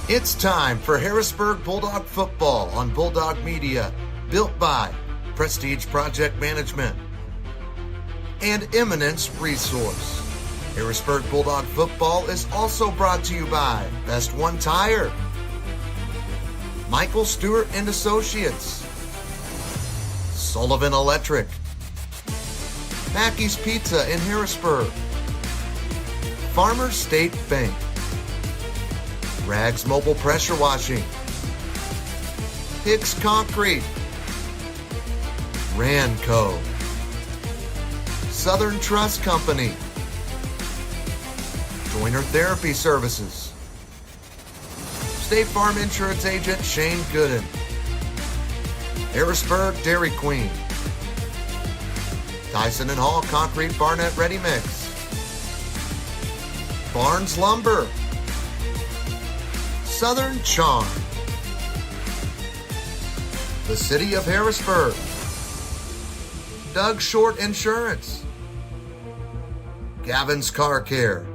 It's time for Harrisburg Bulldog football on Bulldog Media, built by Prestige Project Management and Eminence Resource. Harrisburg Bulldog football is also brought to you by Best One Tire, Michael Stewart and Associates, Sullivan Electric, Mackey's Pizza in Harrisburg, Farmers State Bank, Rags Mobile Pressure Washing, Hicks Concrete, Ranco, Southern Trust Company, Joiner Therapy Services, State Farm Insurance Agent Shane Gooden, Harrisburg Dairy Queen, Tyson and Hall Concrete Barnett Ready Mix, Barnes Lumber, Southern Charm, the City of Harrisburg, Doug Short Insurance, Gavin's Car Care,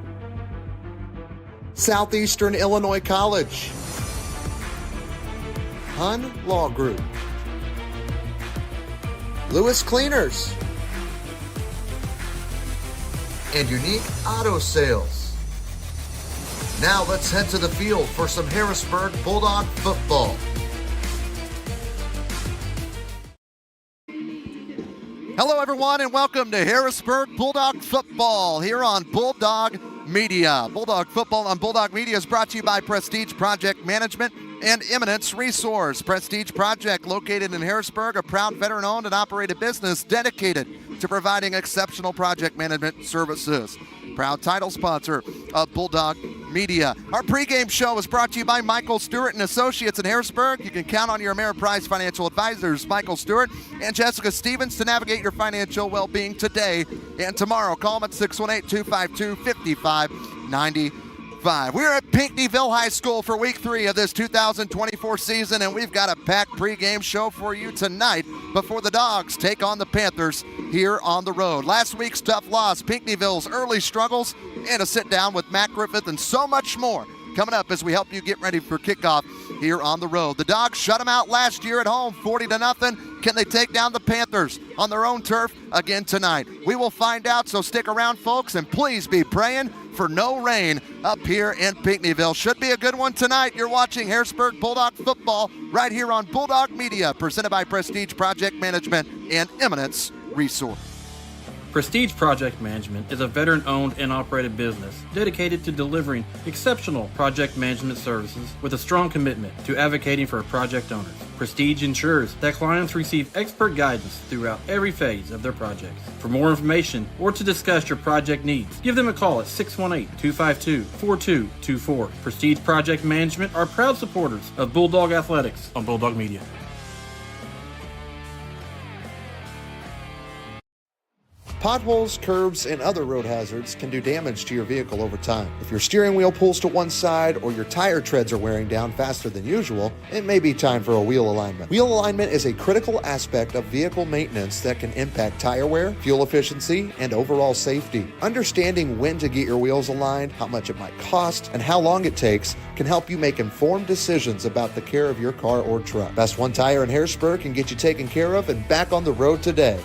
Southeastern Illinois College, Hun Law Group, Lewis Cleaners, and Unique Auto Sales. Now let's head to the field for some Harrisburg Bulldog football. Hello everyone and welcome to Harrisburg Bulldog football here on Bulldog Media. Bulldog football on Bulldog Media is brought to you by Prestige Project Management and Eminence Resource. Prestige Project, located in Harrisburg, a proud veteran-owned and operated business dedicated to providing exceptional project management services. Proud title sponsor of Bulldog Media. Our pregame show is brought to you by Michael Stewart and Associates in Harrisburg. You can count on your Ameriprise financial advisors, Michael Stewart and Jessica Stevens, to navigate your financial well-being today and tomorrow. Call them at 618-252-5595. We're at Pinckneyville High School for week 3 of this 2024 season, and we've got a packed pregame show for you tonight before the Dogs take on the Panthers here on the road. Last week's tough loss, Pinckneyville's early struggles, and a sit-down with Matt Griffith, and so much more coming up as we help you get ready for kickoff here on the road. The Dogs shut them out last year at home, 40-0. Can they take down the Panthers on their own turf again tonight? We will find out, so stick around, folks, and please be praying for no rain up here in Pinckneyville. Should be a good one tonight. You're watching Harrisburg Bulldog football right here on Bulldog Media, presented by Prestige Project Management and Eminence Resource. Prestige Project Management is a veteran-owned and operated business dedicated to delivering exceptional project management services with a strong commitment to advocating for project owners. Prestige ensures that clients receive expert guidance throughout every phase of their projects. For more information or to discuss your project needs, give them a call at 618-252-4224. Prestige Project Management are proud supporters of Bulldog Athletics on Bulldog Media. Potholes, curbs, and other road hazards can do damage to your vehicle over time. If your steering wheel pulls to one side or your tire treads are wearing down faster than usual, it may be time for a wheel alignment. Wheel alignment is a critical aspect of vehicle maintenance that can impact tire wear, fuel efficiency, and overall safety. Understanding when to get your wheels aligned, how much it might cost, and how long it takes can help you make informed decisions about the care of your car or truck. Best One Tire in Harrisburg can get you taken care of and back on the road today.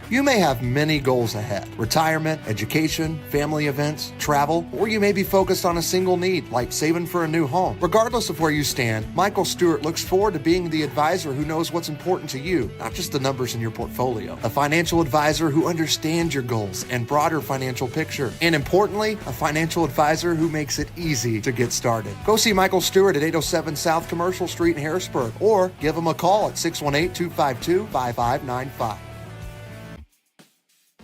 You may have many goals ahead: retirement, education, family events, travel, or you may be focused on a single need, like saving for a new home. Regardless of where you stand, Michael Stewart looks forward to being the advisor who knows what's important to you, not just the numbers in your portfolio. A financial advisor who understands your goals and broader financial picture. And importantly, a financial advisor who makes it easy to get started. Go see Michael Stewart at 807 South Commercial Street in Harrisburg, or give him a call at 618-252-5595.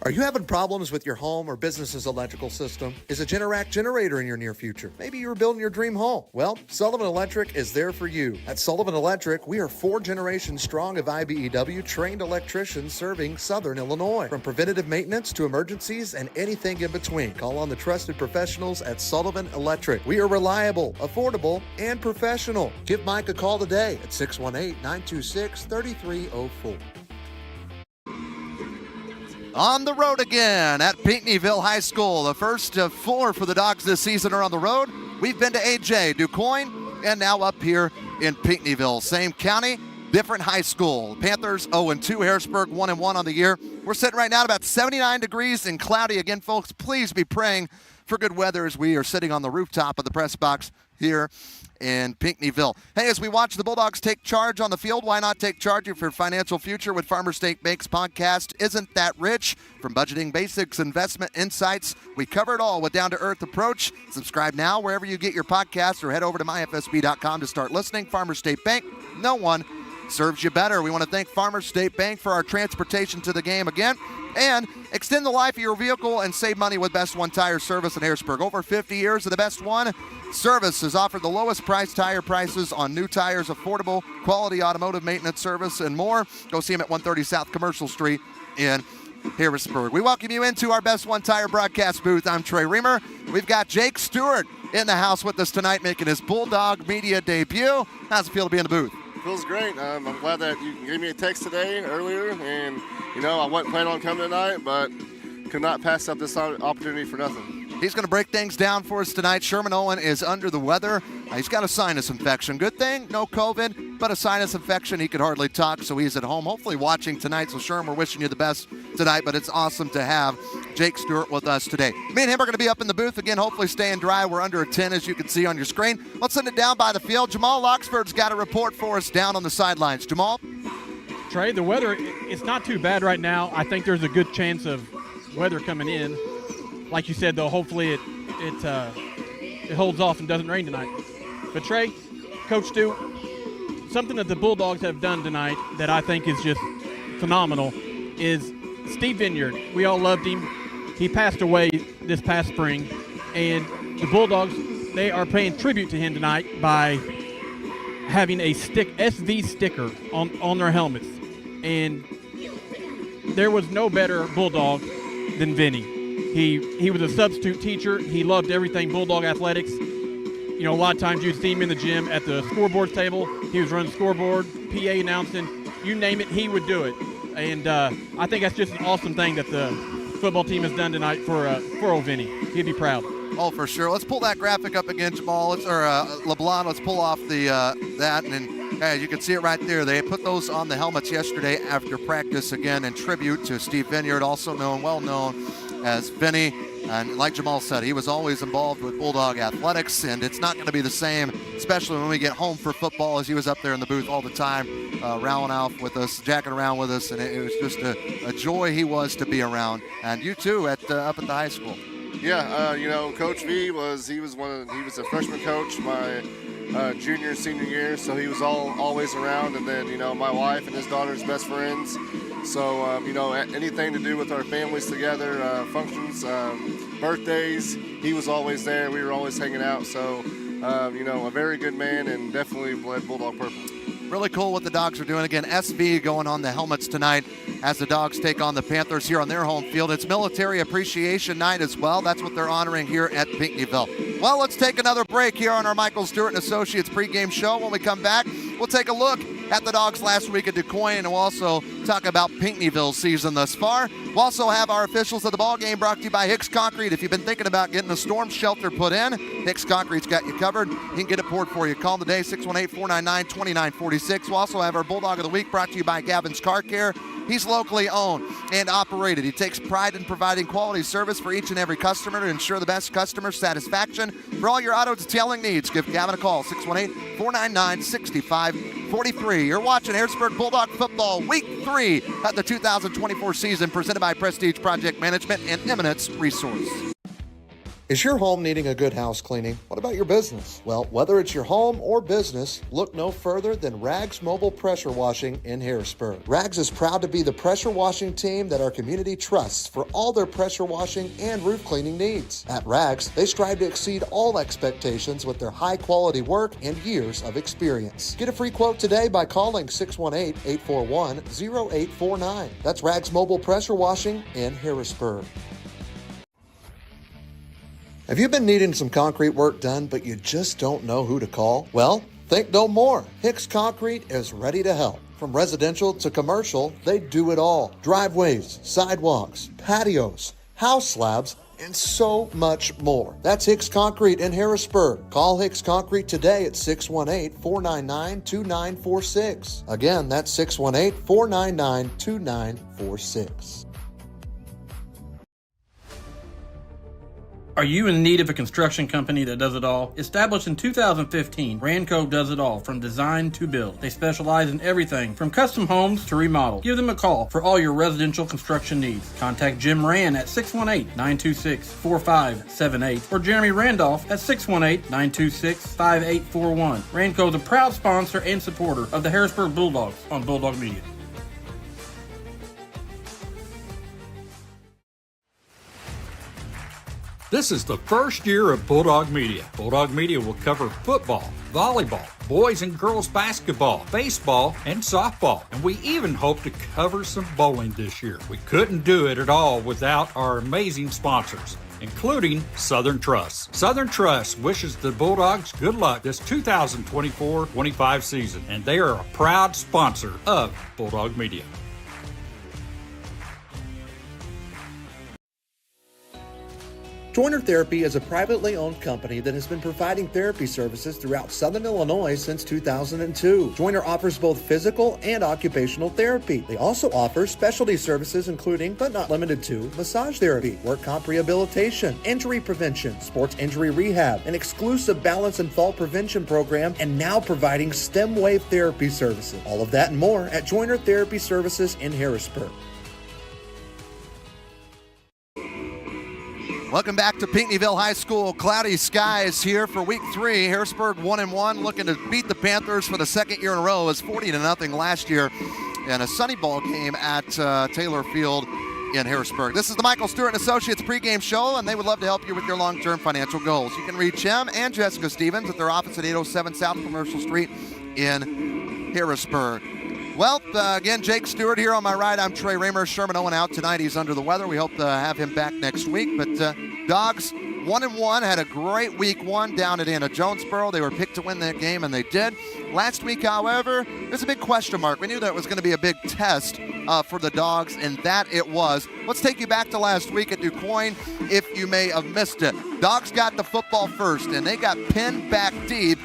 Are you having problems with your home or business's electrical system? Is a Generac generator in your near future? Maybe you're building your dream home. Well, Sullivan Electric is there for you. At Sullivan Electric, we are 4 generations strong of IBEW trained electricians serving Southern Illinois. From preventative maintenance to emergencies and anything in between, call on the trusted professionals at Sullivan Electric. We are reliable, affordable, and professional. Give Mike a call today at 618-926-3304. On the road again at Pinckneyville High School. The first of 4 for the Dogs this season are on the road. We've been to AJ, DuQuoin, and now up here in Pinckneyville. Same county, different high school. Panthers 0-2, Harrisburg 1-1 on the year. We're sitting right now at about 79 degrees and cloudy. Again, folks, please be praying for good weather as we are sitting on the rooftop of the press box here in Pinckneyville. Hey, as we watch the Bulldogs take charge on the field, why not take charge of your financial future with Farmer State Bank's podcast, Isn't That Rich? From budgeting basics, investment insights, we cover it all with down-to-earth approach. Subscribe now wherever you get your podcasts or head over to myfsb.com to start listening. Farmer State Bank, no one serves you better. We want to thank Farmer State Bank for our transportation to the game again. And extend the life of your vehicle and save money with Best One Tire Service in Harrisburg. Over 50 years of the Best One Service has offered the lowest price tire prices on new tires, affordable, quality automotive maintenance service, and more. Go see them at 130 South Commercial Street in Harrisburg. We welcome you into our Best One Tire broadcast booth. I'm Trey Reamer. We've got Jake Stewart in the house with us tonight, making his Bulldog media debut. How's it feel to be in the booth? Feels great. I'm glad that you gave me a text today earlier, and I wasn't planning on coming tonight, but could not pass up this opportunity for nothing. He's going to break things down for us tonight. Sherman Owen is under the weather. He's got a sinus infection. Good thing, no COVID, but a sinus infection. He could hardly talk, so he's at home, hopefully watching tonight. So, Sherman, we're wishing you the best tonight, but it's awesome to have Jake Stewart with us today. Me and him are going to be up in the booth again, hopefully staying dry. We're under a 10, as you can see on your screen. Let's send it down by the field. Jamal Loxford's got a report for us down on the sidelines. Jamal? Trey, the weather, it's not too bad right now. I think there's a good chance of weather coming in. Like you said, though, hopefully it holds off and doesn't rain tonight. But, Trey, Coach Stu, something that the Bulldogs have done tonight that I think is just phenomenal is Steve Vineyard. We all loved him. He passed away this past spring, and the Bulldogs, they are paying tribute to him tonight by having a SV sticker on their helmets. And there was no better Bulldog than Vinny. He was a substitute teacher. He loved everything Bulldog athletics. A lot of times you'd see him in the gym at the scoreboards table. He was running scoreboard, PA announcing, you name it, he would do it. And I think that's just an awesome thing that the football team has done tonight for old Vinny. He'd be proud. Oh, for sure. Let's pull that graphic up again, Jamal. LeBlanc, let's pull off that. And you can see it right there. They put those on the helmets yesterday after practice again in tribute to Steve Vineyard, also well known as Vinny. And like Jamal said, he was always involved with Bulldog athletics, and it's not going to be the same, especially when we get home for football, as he was up there in the booth all the time, rowing off with us, jacking around with us, and it was just a joy he was to be around. And you too, up at the high school. Yeah, Coach V he was a freshman coach my junior, senior year, so he was always around. And then, my wife and his daughter's best friends. So, anything to do with our families together, functions, birthdays, he was always there. We were always hanging out. So, a very good man and definitely bled Bulldog purple. Really cool what the Dogs are doing. Again, SV going on the helmets tonight as the Dogs take on the Panthers here on their home field. It's Military Appreciation Night as well. That's what they're honoring here at Pinckneyville. Well, let's take another break here on our Michael Stewart & Associates pregame show. When we come back, we'll take a look at the Dogs last week at DuQuoin, and we'll also talk about Pinckneyville's season thus far. We'll also have our officials of the ball game brought to you by Hicks Concrete. If you've been thinking about getting a storm shelter put in, Hicks Concrete's got you covered. He can get it poured for you. Call them today, 618-499-2946. We'll also have our Bulldog of the Week brought to you by Gavin's Car Care. He's locally owned and operated. He takes pride in providing quality service for each and every customer to ensure the best customer satisfaction. For all your auto detailing needs, give Gavin a call, 618-499-6543. You're watching Harrisburg Bulldog Football Week 3 of the 2024 season, presented by Prestige Project Management and Eminence Resource. Is your home needing a good house cleaning? What about your business? Well, whether it's your home or business, look no further than Rags Mobile Pressure Washing in Harrisburg. Rags is proud to be the pressure washing team that our community trusts for all their pressure washing and roof cleaning needs. At Rags, they strive to exceed all expectations with their high-quality work and years of experience. Get a free quote today by calling 618-841-0849. That's Rags Mobile Pressure Washing in Harrisburg. Have you been needing some concrete work done, but you just don't know who to call? Well, think no more. Hicks Concrete is ready to help. From residential to commercial, they do it all. Driveways, sidewalks, patios, house slabs, and so much more. That's Hicks Concrete in Harrisburg. Call Hicks Concrete today at 618-499-2946. Again, that's 618-499-2946. Are you in need of a construction company that does it all? Established in 2015, Ranco does it all from design to build. They specialize in everything from custom homes to remodel. Give them a call for all your residential construction needs. Contact Jim Rand at 618-926-4578 or Jeremy Randolph at 618-926-5841. Ranco is a proud sponsor and supporter of the Harrisburg Bulldogs on Bulldog Media. This is the first year of Bulldog Media. Bulldog Media will cover football, volleyball, boys and girls basketball, baseball, and softball. And we even hope to cover some bowling this year. We couldn't do it at all without our amazing sponsors, including Southern Trust. Southern Trust wishes the Bulldogs good luck this 2024-25 season, and they are a proud sponsor of Bulldog Media. Joiner Therapy is a privately owned company that has been providing therapy services throughout Southern Illinois since 2002. Joiner offers both physical and occupational therapy. They also offer specialty services including, but not limited to, massage therapy, work comp rehabilitation, injury prevention, sports injury rehab, an exclusive balance and fall prevention program, and now providing stem wave therapy services. All of that and more at Joiner Therapy Services in Harrisburg. Welcome back to Pinckneyville High School. Cloudy skies here for week 3. Harrisburg 1-1, looking to beat the Panthers for the second year in a row. It was 40-0 last year in a Sunny Ball game at Taylor Field in Harrisburg. This is the Michael Stewart & Associates pregame show, and they would love to help you with your long-term financial goals. You can reach him and Jessica Stevens at their office at 807 South Commercial Street in Harrisburg. Well, again, Jake Stewart here on my right. I'm Trey Raymer. Sherman Owen out tonight. He's under the weather. We hope to have him back next week. But Dogs 1-1, had a great week 1 down at Anna Jonesboro. They were picked to win that game, and they did. Last week, however, there's a big question mark. We knew that it was going to be a big test for the Dogs, and that it was. Let's take you back to last week at DuQuoin if you may have missed it. Dogs got the football first, and they got pinned back deep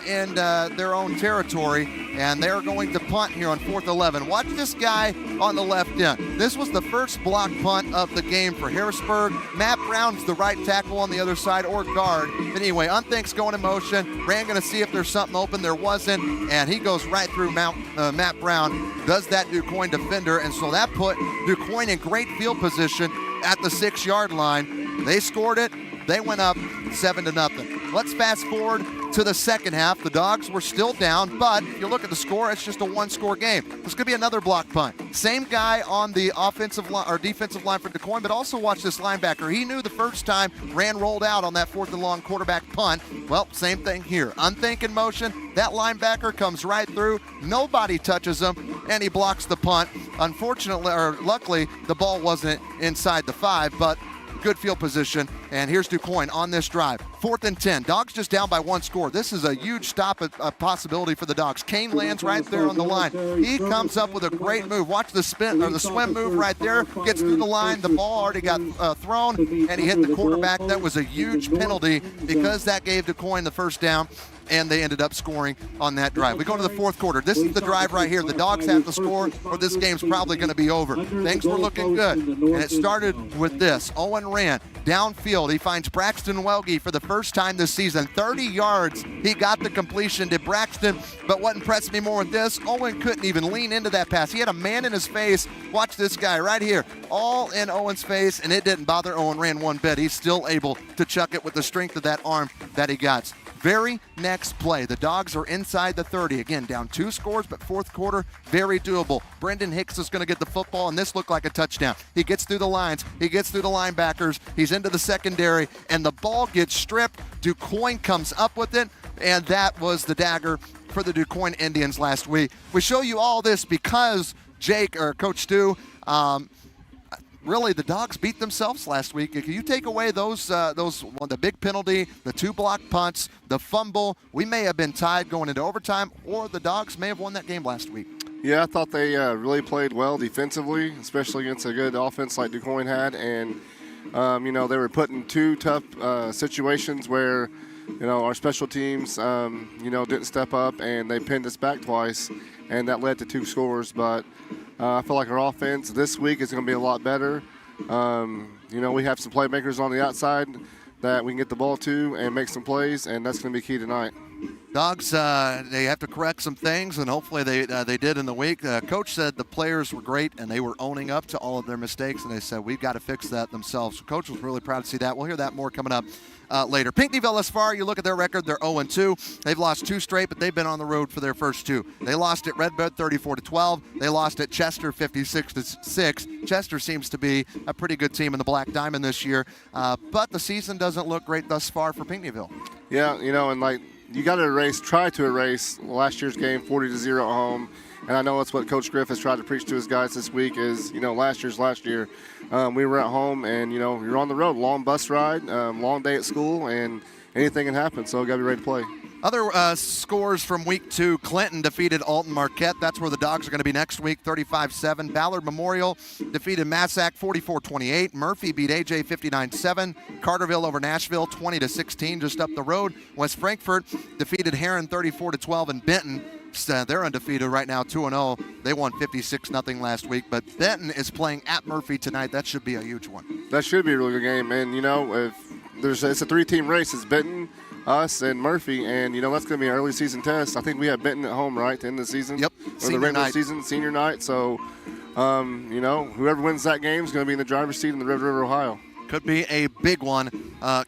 in their own territory, and they're going to punt here on 4th 11. Watch this guy on the left end. This was the first block punt of the game for Harrisburg. Matt Brown's the right tackle on the other side, or guard. But anyway, Unthink's going in motion. Rand going to see if there's something open. There wasn't, and he goes right through Matt Brown, does that DuQuoin defender, and so that put DuQuoin in great field position at the 6-yard line. They scored it. They went up 7-0. Let's fast forward to the second half. The Dogs were still down, but if you look at the score, it's just a 1-score game. There's going to be another block punt. Same guy on the offensive line or defensive line for DuQuoin, but also watch this linebacker. He knew the first time Rand rolled out on that 4th and long quarterback punt. Well, same thing here. Unthink in motion. That linebacker comes right through. Nobody touches him, and he blocks the punt. Unfortunately, or luckily, the ball wasn't inside the 5, but good field position, and here's DuQuoin on this drive. 4th and 10. Dogs just down by 1 score. This is a huge stop possibility for the Dogs. Kane lands right there on the line. He comes up with a great move. Watch the spin or the swim move right there. Gets through the line. The ball already got thrown, and he hit the quarterback. That was a huge penalty because that gave DuQuoin the first down, and they ended up scoring on that drive. We go to the 4th quarter. This is the drive right here. The Dogs have to score, or this game's probably going to be over. Things were looking good, and it started with this. Owen Rand downfield. He finds Braxton Welge for the first time this season. 30 yards. He got the completion to Braxton, but what impressed me more with this, Owen couldn't even lean into that pass. He had a man in his face. Watch this guy right here. All in Owen's face, and it didn't bother Owen Rand one bit. He's still able to chuck it with the strength of that arm that he got. Very next play, the Dogs are inside the 30. Again, down 2 scores, but 4th quarter, very doable. Brendan Hicks is going to get the football, and this looked like a touchdown. He gets through the lines. He gets through the linebackers. He's into the secondary, and the ball gets stripped. DuQuoin comes up with it, and that was the dagger for the DuQuoin Indians last week. We show you all this because Coach Stu, really, the Dogs beat themselves last week. If you take away the big penalty, the 2 block punts, the fumble, we may have been tied going into overtime, or the Dogs may have won that game last week. Yeah, I thought they really played well defensively, especially against a good offense like DuQuoin had. And They were put in two tough situations where, our special teams, didn't step up, and they pinned us back twice, and that led to 2 scores. But I feel like our offense this week is going to be a lot better. We have some playmakers on the outside that we can get the ball to and make some plays, and that's going to be key tonight. Dogs, they have to correct some things, and hopefully they did in the week. Coach said the players were great, and they were owning up to all of their mistakes, and they said, we've got to fix that themselves. So Coach was really proud to see that. We'll hear that more coming up later. Pinckneyville, thus far, you look at their record, they're 0-2. They've lost 2 straight, but they've been on the road for their first 2. They lost at Redbud 34-12. They lost at Chester 56-6. Chester seems to be a pretty good team in the Black Diamond this year, but the season doesn't look great thus far for Pinckneyville. Yeah, and you got to try to erase last year's game 40-0 at home. And I know that's what Coach Griff has tried to preach to his guys this week is, last year. We were at home, and, you're on the road. Long bus ride, long day at school, and anything can happen. So got to be ready to play. Other scores from week 2, Clinton defeated Alton Marquette. That's where the Dogs are going to be next week, 35-7. Ballard Memorial defeated Massac 44-28. Murphy beat AJ 59-7. Carterville over Nashville 20-16 just up the road. West Frankfort defeated Heron 34-12. And Benton, they're undefeated right now, 2-0. They won 56-0 last week. But Benton is playing at Murphy tonight. That should be a huge one. That should be a really good game. And, it's a 3-team race. It's Benton, us, and Murphy, and that's going to be an early season test. I think we have Benton at home, right, to end the season? Yep, or the regular season, senior night. So, whoever wins that game is going to be in the driver's seat in the Red River, Ohio. Could be a big one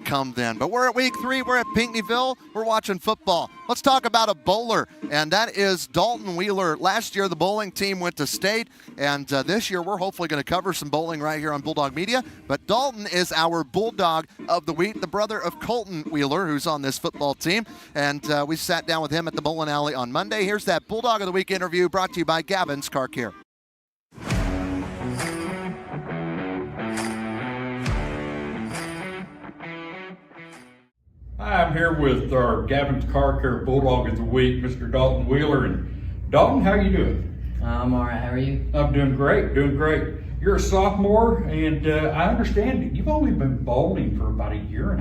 come then. But we're at week 3. We're at Pinckneyville. We're watching football. Let's talk about a bowler, and that is Dalton Wheeler. Last year, the bowling team went to state, and this year we're hopefully going to cover some bowling right here on Bulldog Media. But Dalton is our Bulldog of the week, the brother of Colton Wheeler, who's on this football team. And we sat down with him at the bowling alley on Monday. Here's that Bulldog of the Week interview brought to you by Gavin's Car Care. Hi, I'm here with our Gavin's Car Care Bulldog of the Week, Mr. Dalton Wheeler. And Dalton, how are you doing? I'm all right. How are you? I'm doing great. You're a sophomore, and I understand that you've only been bowling for about 1.5 years.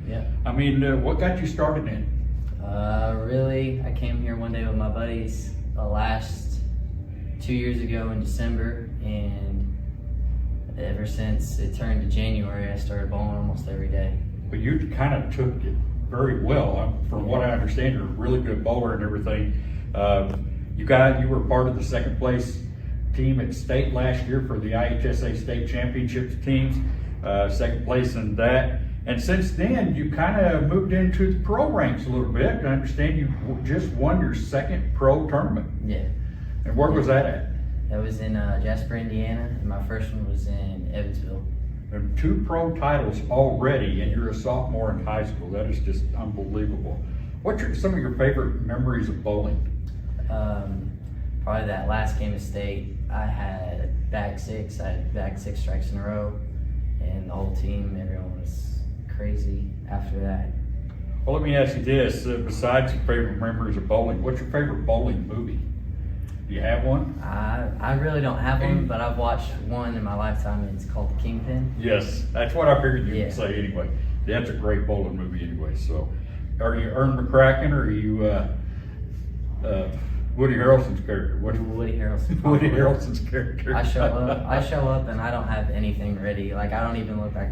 Yeah. I mean, what got you started in? Really, I came here one day with my buddies last 2 years ago in December, and ever since it turned to January, I started bowling almost every day. But you kind of took it very well. From what I understand, you're a really good bowler and everything. You were part of the second place team at state last year for the IHSA state championships teams, second place in that. And since then, you kind of moved into the pro ranks a little bit. I understand you just won your second pro tournament. Yeah. And where was that at? That was in Jasper, Indiana, and my first one was in Evansville. And 2 pro titles already, and you're a sophomore in high school. That is just unbelievable. What's some of your favorite memories of bowling? Probably that last game of state. I had bag 6. I had bag 6 strikes in a row, and the whole team, everyone was crazy after that. Well, let me ask you this. Besides your favorite memories of bowling, what's your favorite bowling movie? Do you have one? I really don't have one, but I've watched one in my lifetime, and it's called The Kingpin. Yes, that's what I figured you would say anyway. That's a great bowling movie anyway. So, are you Ern McCracken, or are you Woody Harrelson's character? Woody Harrelson. Woody Harrelson's character. I show up, and I don't have anything ready. Like, I don't even look like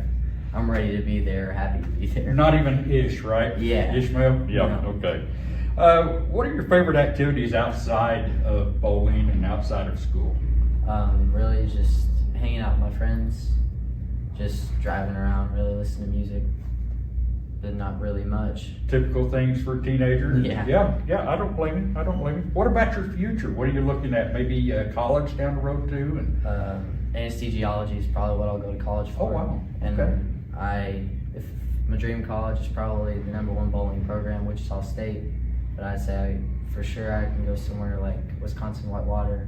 I'm ready to be there, happy to be there. You're not even Ish, right? Yeah. Ishmael? Yeah, No. Okay. What are your favorite activities outside of bowling and outside of school? Really just hanging out with my friends, just driving around, really listening to music, but not really much. Typical things for a teenager? Yeah. Yeah, I don't blame you. What about your future? What are you looking at? Maybe college down the road too? And Anesthesiology is probably what I'll go to college for. Oh, wow. And Okay. if my dream college is probably the #1 bowling program, Wichita State, but I'd say for sure I can go somewhere like Wisconsin Whitewater,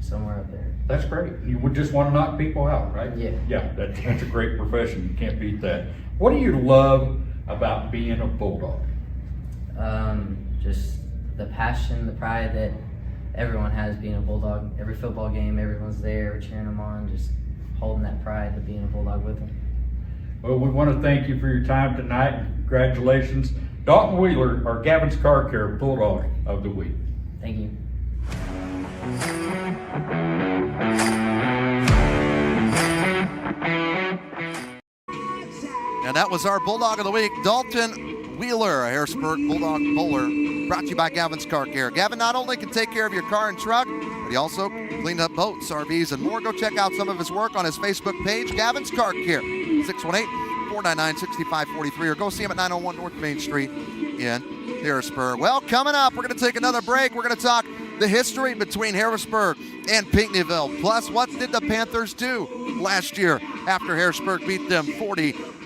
somewhere up there. That's great. You would just want to knock people out, right? Yeah. Yeah, that's a great profession. You can't beat that. What do you love about being a Bulldog? Just the passion, the pride that everyone has being a Bulldog. Every football game, everyone's there cheering them on, just holding that pride of being a Bulldog with them. Well, we want to thank you for your time tonight, and congratulations. Dalton Wheeler, our Gavin's Car Care Bulldog of the Week. Thank you. And that was our Bulldog of the Week, Dalton Wheeler, a Harrisburg Bulldog bowler, brought to you by Gavin's Car Care. Gavin not only can take care of your car and truck, but he also cleaned up boats, RVs, and more. Go check out some of his work on his Facebook page, Gavin's Car Care, 618-499-6543, or go see him at 901 North Main Street in Harrisburg. Well, coming up, we're going to take another break. We're going to talk the history between Harrisburg and Pinckneyville. Plus, what did the Panthers do last year after Harrisburg beat them 40-0?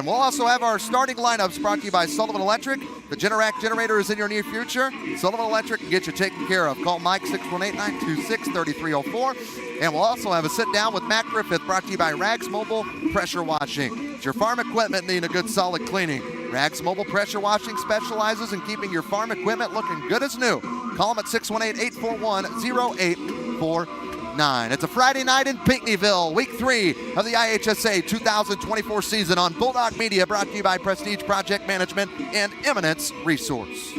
We'll also have our starting lineups brought to you by Sullivan Electric. The Generac generator is in your near future. Sullivan Electric can get you taken care of. Call Mike 618-926-3304. And we'll also have a sit down with Matt Griffith, brought to you by Rags Mobile Pressure Washing. Is your farm equipment needing a good solid cleaning? Rags Mobile Pressure Washing specializes in keeping your farm equipment looking good as new. Call them at 618-841-0849. It's a Friday night in Pinckneyville, week 3 of the IHSA 2024 season on Bulldog Media, brought to you by Prestige Project Management and Eminence Resource.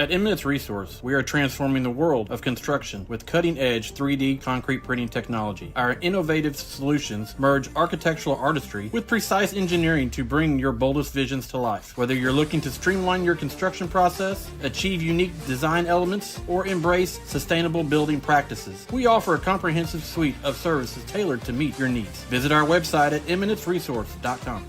At Eminence Resource, we are transforming the world of construction with cutting-edge 3D concrete printing technology. Our innovative solutions merge architectural artistry with precise engineering to bring your boldest visions to life. Whether you're looking to streamline your construction process, achieve unique design elements, or embrace sustainable building practices, we offer a comprehensive suite of services tailored to meet your needs. Visit our website at eminenceresource.com.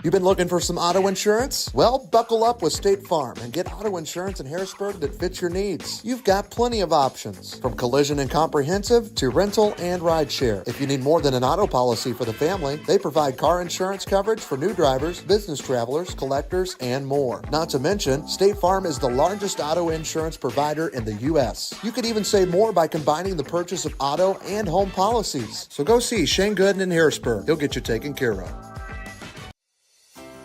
You've been looking for some auto insurance? Well, buckle up with State Farm and get auto insurance in Harrisburg that fits your needs. You've got plenty of options, from collision and comprehensive to rental and rideshare. If you need more than an auto policy for the family, they provide car insurance coverage for new drivers, business travelers, collectors, and more. Not to mention, State Farm is the largest auto insurance provider in the U.S. You could even save more by combining the purchase of auto and home policies. So go see Shane Gooden in Harrisburg. He'll get you taken care of.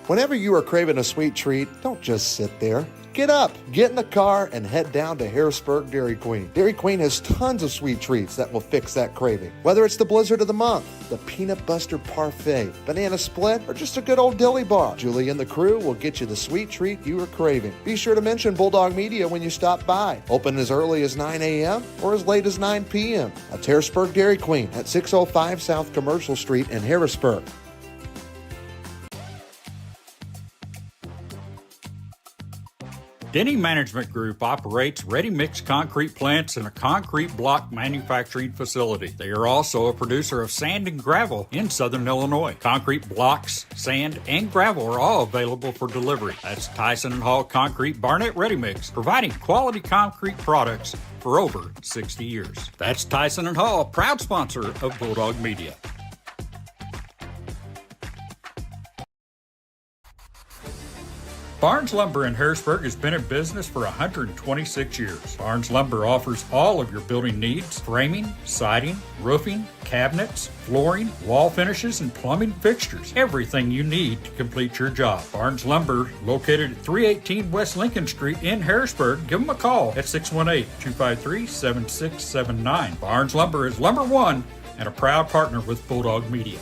Whenever you are craving a sweet treat, don't just sit there. Get up, get in the car, and head down to Harrisburg Dairy Queen. Dairy Queen has tons of sweet treats that will fix that craving. Whether it's the Blizzard of the Month, the Peanut Buster Parfait, Banana Split, or just a good old dilly bar, Julie and the crew will get you the sweet treat you are craving. Be sure to mention Bulldog Media when you stop by. Open as early as 9 a.m. or as late as 9 p.m. At Harrisburg Dairy Queen at 605 South Commercial Street in Harrisburg. Denny Management Group operates ready-mix concrete plants and a concrete block manufacturing facility. They are also a producer of sand and gravel in Southern Illinois. Concrete blocks, sand, and gravel are all available for delivery. That's Tyson & Hall Concrete Barnett Ready Mix, providing quality concrete products for over 60 years. That's Tyson & Hall, proud sponsor of Bulldog Media. Barnes Lumber in Harrisburg has been in business for 126 years. Barnes Lumber offers all of your building needs: framing, siding, roofing, cabinets, flooring, wall finishes, and plumbing fixtures. Everything you need to complete your job. Barnes Lumber, located at 318 West Lincoln Street in Harrisburg. Give them a call at 618-253-7679. Barnes Lumber is Lumber One and a proud partner with Bulldog Media.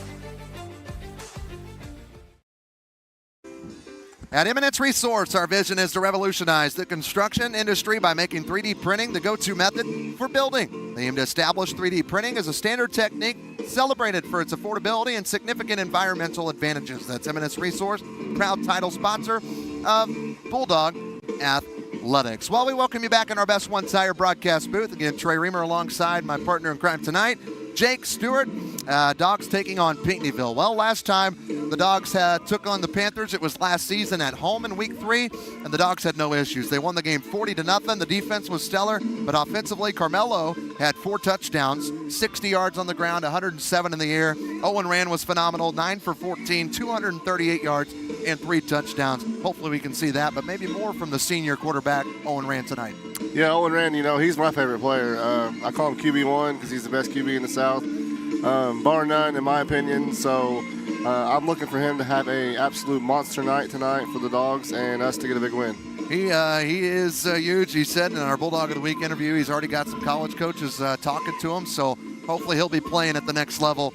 At Eminence Resource, our vision is to revolutionize the construction industry by making 3D printing the go-to method for building. They aim to establish 3D printing as a standard technique, celebrated for its affordability and significant environmental advantages. That's Eminence Resource, proud title sponsor of Bulldog Athletics. Well, we welcome you back in our Best One Tire broadcast booth. Again, Trey Reamer alongside my partner in crime tonight, Jake Stewart. Dogs taking on Pinckneyville. Well, last time the Dogs took on the Panthers, it was last season at home in week 3, and the Dogs had no issues. They won the game 40-0. The defense was stellar, but offensively, Carmelo had 4 touchdowns, 60 yards on the ground, 107 in the air. Owen Rand was phenomenal, 9 for 14, 238 yards, and 3 touchdowns. Hopefully we can see that, but maybe more from the senior quarterback, Owen Rand, tonight. Yeah, Owen Rand, he's my favorite player. I call him QB1 because he's the best QB in the South, bar none, in my opinion. So I'm looking for him to have an absolute monster night tonight for the Dogs and us to get a big win. He is huge. He said in our Bulldog of the Week interview he's already got some college coaches talking to him, so hopefully he'll be playing at the next level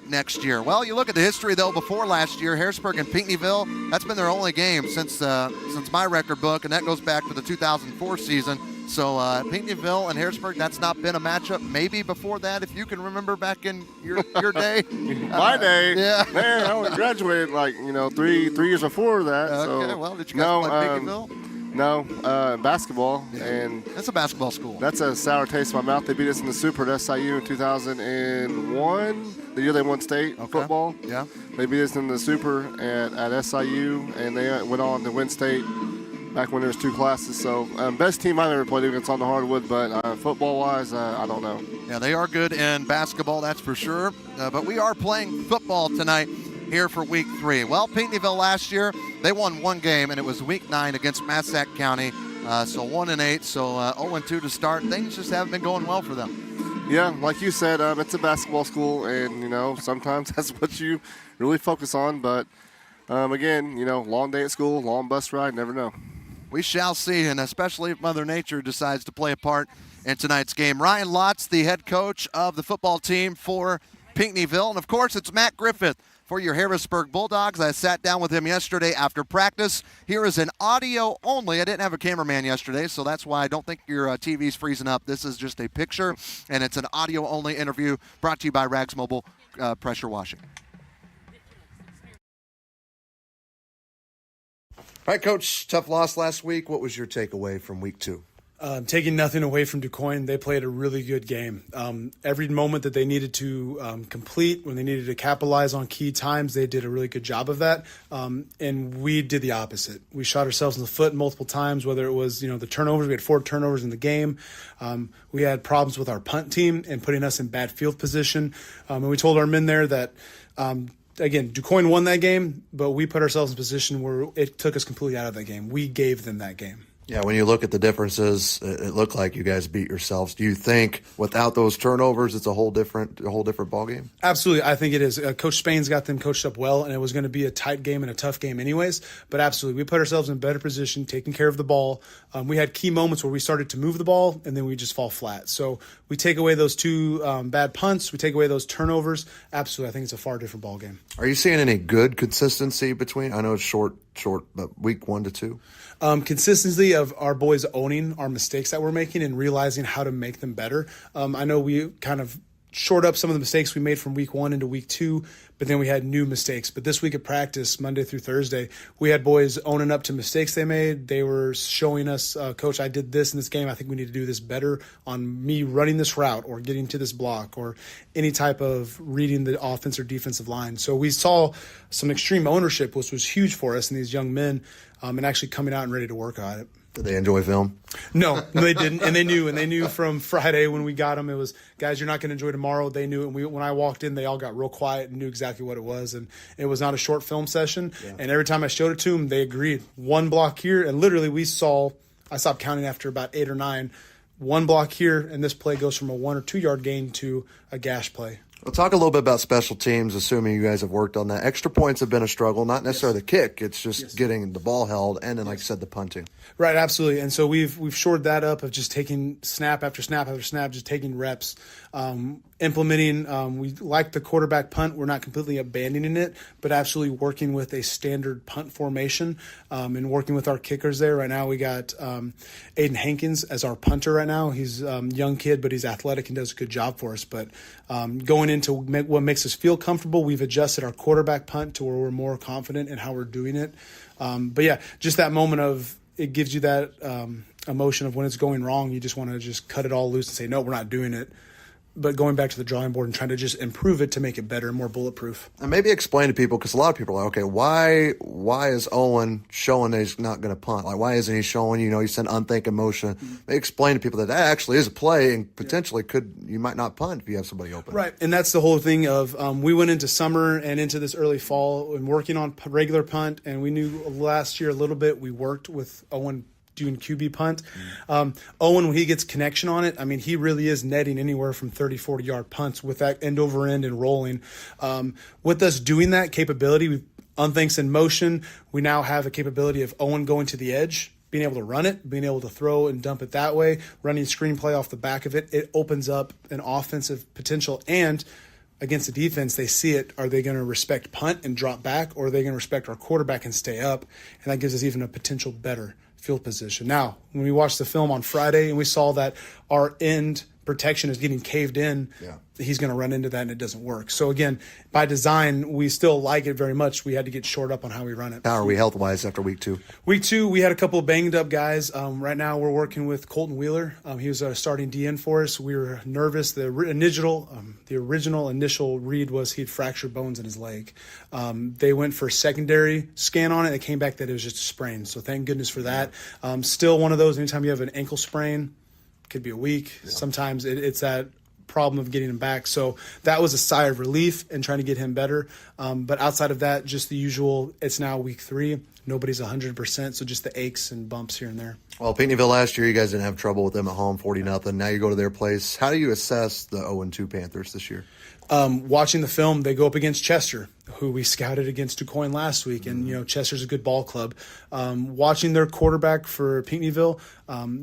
next year. Well, you look at the history, though, before last year, Harrisburg and Pinckneyville, that's been their only game since my record book, and that goes back to the 2004 season. So Pinckneyville and Harrisburg, that's not been a matchup. Maybe before that, if you can remember back in your day. My day? Yeah. Man, I only graduated 3 years before that. Okay, so. well, did you guys play Pinckneyville? No, basketball. Yeah. And that's a basketball school. That's a sour taste in my mouth. They beat us in the Super at SIU in 2001, the year they won state football. Yeah. They beat us in the Super at SIU, and they went on to win state back when there was 2 classes. So best team I've ever played against on the hardwood, but football-wise, I don't know. Yeah, they are good in basketball, that's for sure. But we are playing football tonight here for Week 3. Well, Pinckneyville last year, they won 1 game, and it was Week 9 against Massac County. So 1-8, so 0-2 to start. Things just haven't been going well for them. Yeah, like you said, it's a basketball school, and, sometimes that's what you really focus on. But, again, long day at school, long bus ride, never know. We shall see, and especially if Mother Nature decides to play a part in tonight's game. Ryan Lotz, the head coach of the football team for Pinckneyville. And, of course, it's Matt Griffith for your Harrisburg Bulldogs. I sat down with him yesterday after practice. Here is an audio only. I didn't have a cameraman yesterday, so that's why I don't think your TV's freezing up. This is just a picture, and it's an audio only interview brought to you by Rags Mobile Pressure Washing. All right, Coach, tough loss last week. What was your takeaway from Week 2? Taking nothing away from DuQuoin, they played a really good game. Every moment that they needed to complete, when they needed to capitalize on key times, they did a really good job of that. And we did the opposite. We shot ourselves in the foot multiple times, whether it was the turnovers. We had 4 turnovers in the game. We had problems with our punt team and putting us in bad field position. And we told our men there that again, DuQuoin won that game, but we put ourselves in a position where it took us completely out of that game. We gave them that game. Yeah, when you look at the differences, it looked like you guys beat yourselves. Do you think without those turnovers, it's a whole different ballgame? Absolutely, I think it is. Coach Spain's got them coached up well, and it was going to be a tight game and a tough game anyways. But absolutely, we put ourselves in a better position, taking care of the ball. We had key moments where we started to move the ball, and then we just fall flat. So we take away those 2 bad punts, we take away those turnovers. Absolutely, I think it's a far different ballgame. Are you seeing any good consistency between? I know it's short, but Week 1 to 2. Consistency of our boys owning our mistakes that we're making and realizing how to make them better. I know we kind of short up some of the mistakes we made from Week 1 into Week 2, but then we had new mistakes. But this week at practice, Monday through Thursday, we had boys owning up to mistakes they made. They were showing us, Coach, I did this in this game. I think we need to do this better on me running this route or getting to this block or any type of reading the offense or defensive line. So we saw some extreme ownership, which was huge for us and these young men, and actually coming out and ready to work on it. Did they enjoy film? No, they didn't, and they knew from Friday when we got them. It was, guys, you're not going to enjoy tomorrow. They knew it. And when I walked in, they all got real quiet and knew exactly what it was. And it was not a short film session. Yeah. And every time I showed it to them, they agreed. 1 block here, and literally I stopped counting after about 8 or 9. 1 block here, and this play goes from a 1 or 2 yard gain to a gash play. We'll talk a little bit about special teams, assuming you guys have worked on that. Extra points have been a struggle, not necessarily the kick. It's just getting the ball held and then, like I said, the punting. Right, absolutely. And so we've shored that up of just taking snap after snap after snap, just taking reps, implementing. We like the quarterback punt. We're not completely abandoning it, but absolutely working with a standard punt formation and working with our kickers there. Right now we got Aiden Hankins as our punter right now. He's a young kid, but he's athletic and does a good job for us. But going into what makes us feel comfortable, we've adjusted our quarterback punt to where we're more confident in how we're doing it. But, yeah, just that moment of it gives you that emotion of when it's going wrong, you just want to just cut it all loose and say, no, we're not doing it. But going back to the drawing board and trying to just improve it to make it better and more bulletproof. And maybe explain to people, because a lot of people are like, okay, why is Owen showing that he's not going to punt? Like, why isn't he showing, he sent unthinking motion? Mm-hmm. Maybe explain to people that actually is a play and potentially you might not punt if you have somebody open. Right, and that's the whole thing of we went into summer and into this early fall and working on regular punt, and we knew last year a little bit we worked with Owen doing QB punt. Owen, when he gets connection on it, he really is netting anywhere from 30, 40-yard punts with that end over end and rolling. With us doing that capability, unthinks in motion, we now have a capability of Owen going to the edge being able to run it, being able to throw and dump it that way, running screenplay off the back of it, it opens up an offensive potential. And against the defense, they see it. Are they going to respect punt and drop back, or are they going to respect our quarterback and stay up? And that gives us even a potential better field position. Now, when we watched the film on Friday and we saw that our end protection is getting caved in, he's going to run into that and it doesn't work. So again, by design, we still like it very much. We had to get short up on how we run it. How are we health-wise after week 2? Week 2, we had a couple of banged up guys. Right now we're working with Colton Wheeler. He was a starting DN for us. We were nervous. The original initial read was he'd fractured bones in his leg. They went for a secondary scan on it. It came back that it was just a sprain. So thank goodness for that. Still one of those, anytime you have an ankle sprain, could be a week. Sometimes it's that problem of getting him back. So that was a sigh of relief and trying to get him better. But outside of that, just the usual, it's now week 3. Nobody's 100%, so just the aches and bumps here and there. Well, Pinckneyville last year, you guys didn't have trouble with them at home, 40-0. Now you go to their place. How do you assess the 0-2 Panthers this year? Watching the film, they go up against Chester, who we scouted against DuQuoin last week, and Chester's a good ball club. Watching their quarterback for Pinckneyville,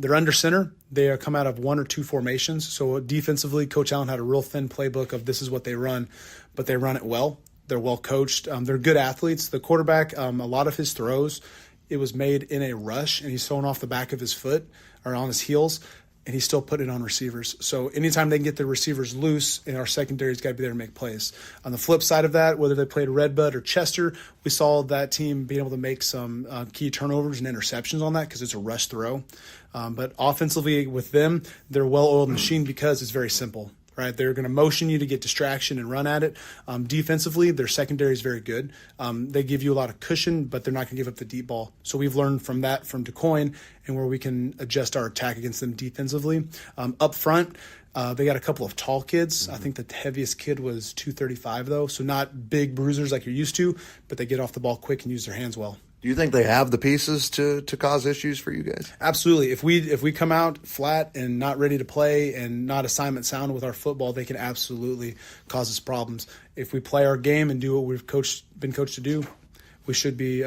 they're under center. They come out of 1 or 2 formations. So defensively, Coach Allen had a real thin playbook of this is what they run, but they run it well. They're well coached. They're good athletes. The quarterback, a lot of his throws, it was made in a rush, and he's thrown off the back of his foot or on his heels, and he still put it on receivers. So anytime they can get the receivers loose, and our secondary's got to be there to make plays. On the flip side of that, whether they played Redbud or Chester, we saw that team being able to make some key turnovers and interceptions on that because it's a rush throw. But offensively with them, they're a well-oiled machine because it's very simple. Right, they're going to motion you to get distraction and run at it. Defensively, their secondary is very good. They give you a lot of cushion, but they're not going to give up the deep ball. So we've learned from that from DuQuoin and where we can adjust our attack against them defensively. Up front, they got a couple of tall kids. I think the heaviest kid was 235 though, so not big bruisers like you're used to, but they get off the ball quick and use their hands well. Do you think they have the pieces to cause issues for you guys? Absolutely. If we come out flat and not ready to play and not assignment sound with our football, they can absolutely cause us problems. If we play our game and do what we've been coached to do, we should be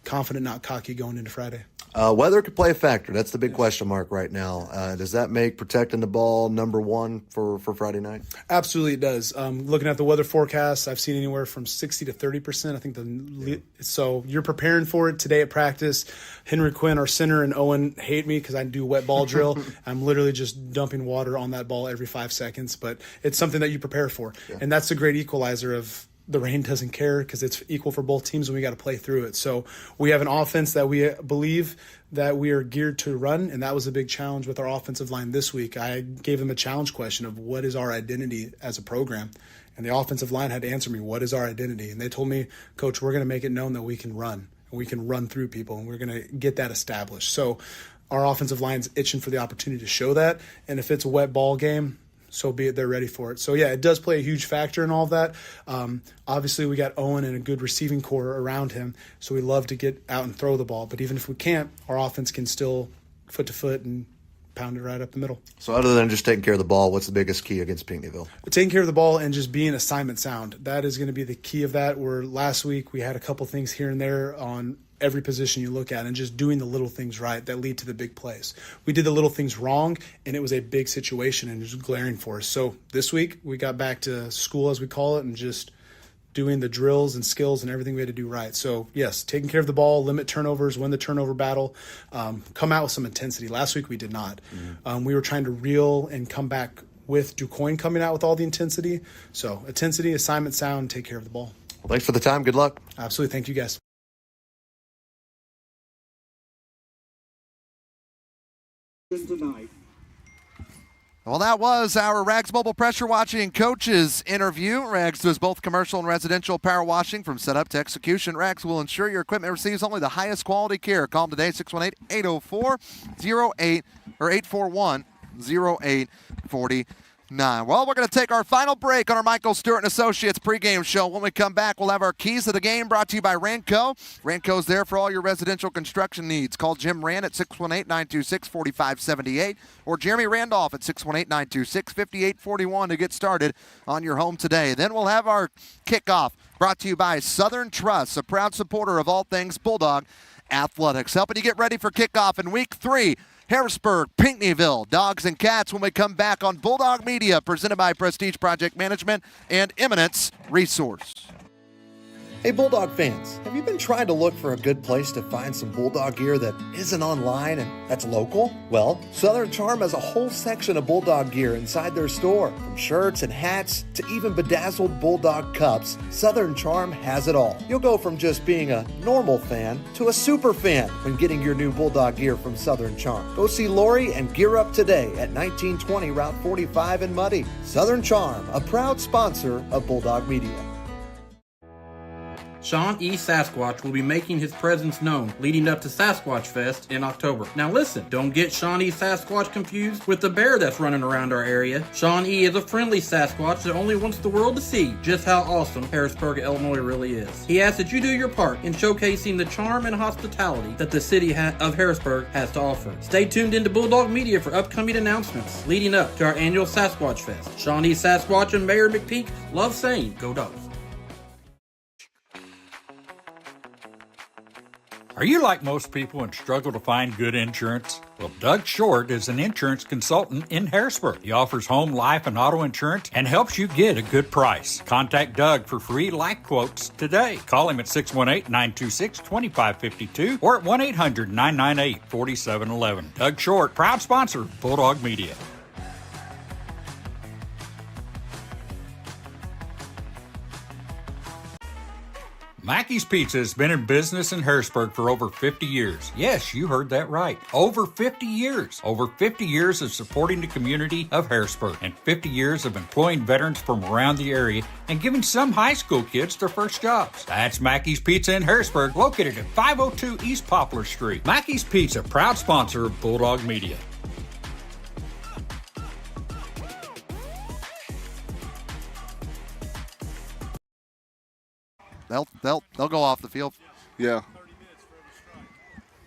confident, not cocky, going into Friday. Weather could play a factor. That's the big question mark right now. Does that make protecting the ball number one for Friday night? Absolutely it does. Looking at the weather forecast, I've seen anywhere from 60 to 30%. I think so you're preparing for it today at practice. Henry Quinn, our center, and Owen hate me because I do wet ball drill. I'm literally just dumping water on that ball every 5 seconds, but it's something that you prepare for. Yeah. And that's the great equalizer of the rain doesn't care because it's equal for both teams and we got to play through it. So we have an offense that we believe that we are geared to run, and that was a big challenge with our offensive line this week. I gave them a challenge question of what is our identity as a program, and the offensive line had to answer me, what is our identity? And they told me, Coach, we're going to make it known that we can run, and we can run through people, and we're going to get that established. So our offensive line's itching for the opportunity to show that, and if it's a wet ball game, so be it, they're ready for it. So, yeah, it does play a huge factor in all of that. Obviously, we got Owen and a good receiving core around him, so we love to get out and throw the ball. But even if we can't, our offense can still foot to foot and pound it right up the middle. So other than just taking care of the ball, what's the biggest key against Pinckneyville? Taking care of the ball and just being assignment sound. That is going to be the key of that, where last week we had a couple things here and there on every position you look at and just doing the little things right that lead to the big plays. We did the little things wrong, and it was a big situation and it was glaring for us. So this week we got back to school, as we call it, and just doing the drills and skills and everything we had to do right. So, yes, taking care of the ball, limit turnovers, win the turnover battle, come out with some intensity. Last week we did not. We were trying to reel and come back with DuQuoin coming out with all the intensity. So, intensity, assignment sound, take care of the ball. Well, thanks for the time. Good luck. Absolutely. Thank you, guys. Tonight. Well, that was our Rags Mobile Pressure Washing Coaches interview. Rags does both commercial and residential power washing from setup to execution. Rags will ensure your equipment receives only the highest quality care. Call them today, 618-804-08 or 841-0849. Well, we're going to take our final break on our Michael Stewart & Associates pregame show. When we come back, we'll have our keys to the game brought to you by Ranco. Ranco's there for all your residential construction needs. Call Jim Rand at 618-926-4578 or Jeremy Randolph at 618-926-5841 to get started on your home today. Then we'll have our kickoff brought to you by Southern Trust, a proud supporter of all things Bulldog athletics. Helping you get ready for kickoff in week 3. Harrisburg, Pinckneyville, Dogs and Cats when we come back on Bulldog Media, presented by Prestige Project Management and Eminence Resource. Hey Bulldog fans, have you been trying to look for a good place to find some Bulldog gear that isn't online and that's local? Well, Southern Charm has a whole section of Bulldog gear inside their store. From shirts and hats to even bedazzled Bulldog cups, Southern Charm has it all. You'll go from just being a normal fan to a super fan when getting your new Bulldog gear from Southern Charm. Go see Lori and gear up today at 1920 Route 45 in Muddy. Southern Charm, a proud sponsor of Bulldog Media. Sean E. Sasquatch will be making his presence known leading up to Sasquatch Fest in October. Now listen, don't get Sean E. Sasquatch confused with the bear that's running around our area. Sean E. is a friendly Sasquatch that only wants the world to see just how awesome Harrisburg, Illinois really is. He asks that you do your part in showcasing the charm and hospitality that the city of Harrisburg has to offer. Stay tuned into Bulldog Media for upcoming announcements leading up to our annual Sasquatch Fest. Sean E. Sasquatch and Mayor McPeak love saying, "Go Dogs." Are you like most people and struggle to find good insurance? Well, Doug Short is an insurance consultant in Harrisburg. He offers home, life, and auto insurance and helps you get a good price. Contact Doug for free life quotes today. Call him at 618-926-2552 or at 1-800-998-4711. Doug Short, proud sponsor of Bulldog Media. Mackey's Pizza has been in business in Harrisburg for over 50 years. Yes, you heard that right. Over 50 years. Over 50 years of supporting the community of Harrisburg and 50 years of employing veterans from around the area and giving some high school kids their first jobs. That's Mackey's Pizza in Harrisburg, located at 502 East Poplar Street. Mackey's Pizza, proud sponsor of Bulldog Media. They'll go off the field. Yeah.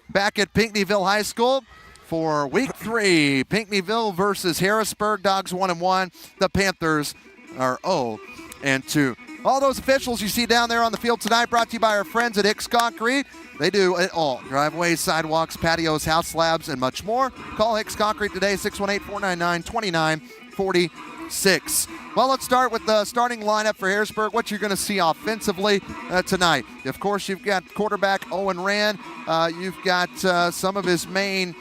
Back at Pinckneyville High School for week 3, Pinckneyville versus Harrisburg. Dogs 1-1. The Panthers are 0-2. All those officials you see down there on the field tonight brought to you by our friends at Hicks Concrete. They do it all. Driveways, sidewalks, patios, house slabs, and much more. Call Hicks Concrete today, 618-499-2946. Well, let's start with the starting lineup for Harrisburg. What you're going to see offensively tonight. Of course, you've got quarterback Owen Rand. You've got some of his main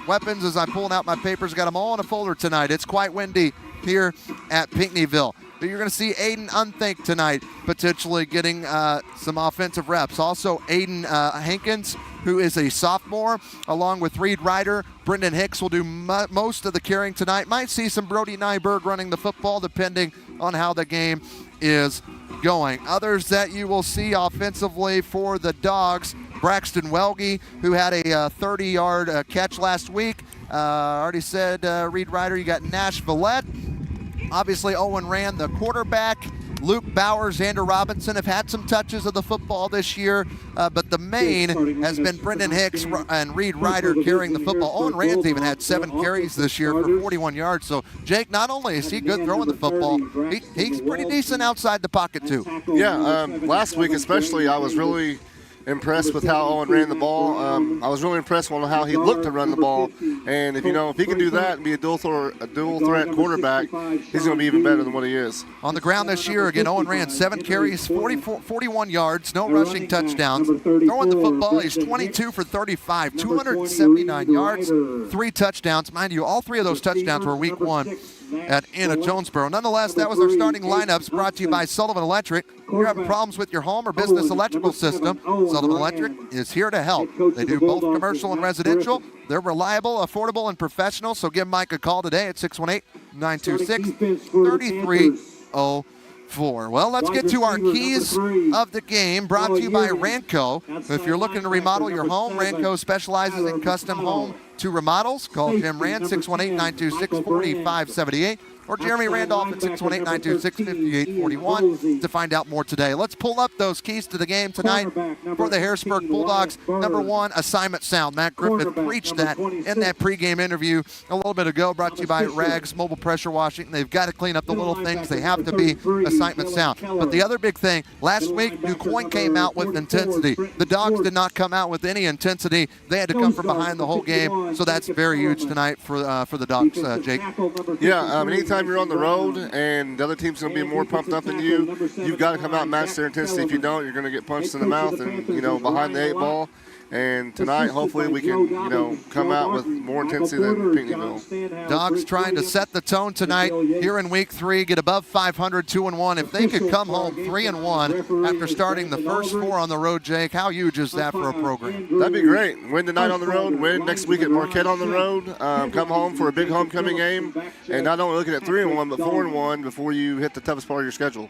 weapons. As I'm pulling out my papers, got them all in a folder tonight. It's quite windy here at Pinckneyville. But you're going to see Aiden Unthink tonight, potentially getting some offensive reps. Also, Aiden Hankins, who is a sophomore, along with Reed Ryder. Brendan Hicks will do most of the carrying tonight. Might see some Brody Nyberg running the football, depending on how the game is going. Others that you will see offensively for the Dogs, Braxton Welge, who had a 30-yard catch last week. Already said Reed Ryder. You got Nash Villette. Obviously, Owen Rand, the quarterback. Luke Bowers, Xander Robinson have had some touches of the football this year, but the main has been Brendan Hicks and Reed Ryder carrying the football. Owen Rand's even had 7 carries this year for 41 yards. So, Jake, not only is he good throwing the football, he's pretty decent outside the pocket, too. Yeah, last week especially, I was really impressed with how Owen ran the ball. I was really impressed with how he looked to run the ball. And if he can do that and be a dual threat quarterback, he's going to be even better than what he is. On the ground this year, again, Owen ran 7 carries, 41 yards, no rushing touchdowns. Throwing the football, he's 22 for 35, 279 yards, 3 touchdowns. Mind you, all 3 of those touchdowns were week 1 at Anna Jonesboro. Nonetheless, that was our starting lineups, brought to you by Sullivan Electric. If you're having problems with your home or business electrical system, Sullivan Electric is here to help. They do both commercial and residential. They're reliable, affordable, and professional, so give Mike a call today at 618-926-3304. Well, let's get to our keys of the game, brought to you by Ranco. If you're looking to remodel your home, Ranco specializes in custom home to remodels, call Jim Rand, 618-926-4578. Or Jeremy Randolph at 618-926-5841 to find out more today. Let's pull up those keys to the game tonight for the Harrisburg Bulldogs. Number one, assignment sound. Matt Griffith preached that in that pregame interview a little bit ago, brought to you by Rags Mobile Pressure Washing. They've got to clean up the little things. They have to be assignment sound. But the other big thing, last week, DuQuoin came out with intensity. The Dogs did not come out with any intensity. They had to come from behind the whole game, so that's very huge tonight for the Dogs, Jake. Yeah, anytime you're on the road and the other team's going to be more pumped up than you, you've got to come out and match their intensity. If you don't, you're going to get punched in the mouth and, behind the 8 ball. And tonight, hopefully, we can, come out with more intensity than Pinckneyville. Dogs trying to set the tone tonight here in week 3, get above 500, 2-1. If they could come home 3-1 after starting the first 4 on the road, Jake, how huge is that for a program? That'd be great. Win tonight on the road, win next week at Marquette on the road, come home for a big homecoming game, and not only looking at 3-1, but 4-1 before you hit the toughest part of your schedule.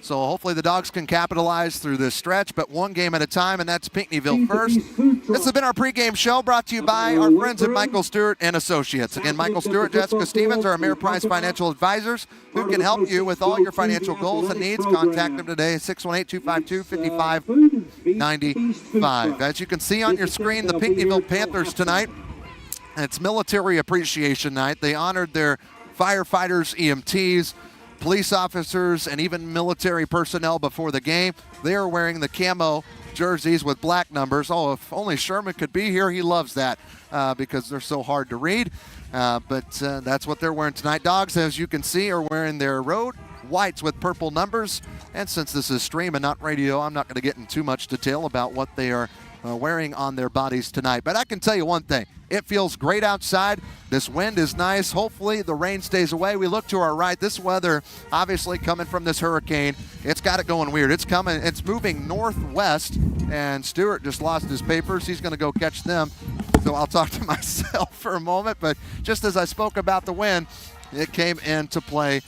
So hopefully the Dogs can capitalize through this stretch, but one game at a time, and that's Pinckneyville first. This has been our pregame show brought to you by our friends at Michael Stewart and Associates. Again, Michael Stewart, Jessica Stevens are Ameriprise Financial Advisors who can help you with all your financial goals and needs. Contact them today at 618-252-5595. As you can see on your screen, the Pinckneyville Panthers tonight, it's Military Appreciation Night. They honored their firefighters, EMTs, police officers, and even military personnel before the game. They are wearing the camo jerseys with black numbers. Oh, if only Sherman could be here. He loves that because they're so hard to read. But that's what they're wearing tonight. Dogs, as you can see, are wearing their road whites with purple numbers. And since this is stream and not radio, I'm not going to get in too much detail about what they are wearing on their bodies tonight. But I can tell you one thing. It feels great outside. This wind is nice. Hopefully the rain stays away. We look to our right. This weather, obviously coming from this hurricane, it's got it going weird. It's coming. It's moving northwest, and Stewart just lost his papers. He's going to go catch them. So I'll talk to myself for a moment. But just as I spoke about the wind, it came into play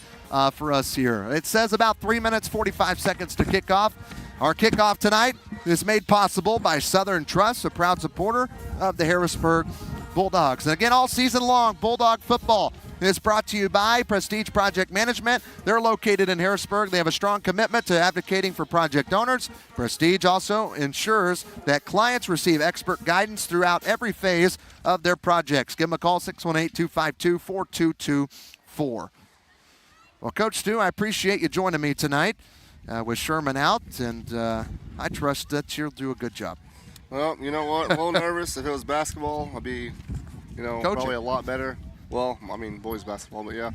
for us here. It says about 3 minutes, 45 seconds to kick off. Our kickoff tonight is made possible by Southern Trust, a proud supporter of the Harrisburg Bulldogs. And again, all season long, Bulldog football is brought to you by Prestige Project Management. They're located in Harrisburg. They have a strong commitment to advocating for project owners. Prestige also ensures that clients receive expert guidance throughout every phase of their projects. Give them a call, 618-252-4224. Well, Coach Stu, I appreciate you joining me tonight with Sherman out, and I trust that you'll do a good job. Well, you know what? A little nervous. If it was basketball, I'd be, probably a lot better. Well, I mean, boys basketball, but yeah.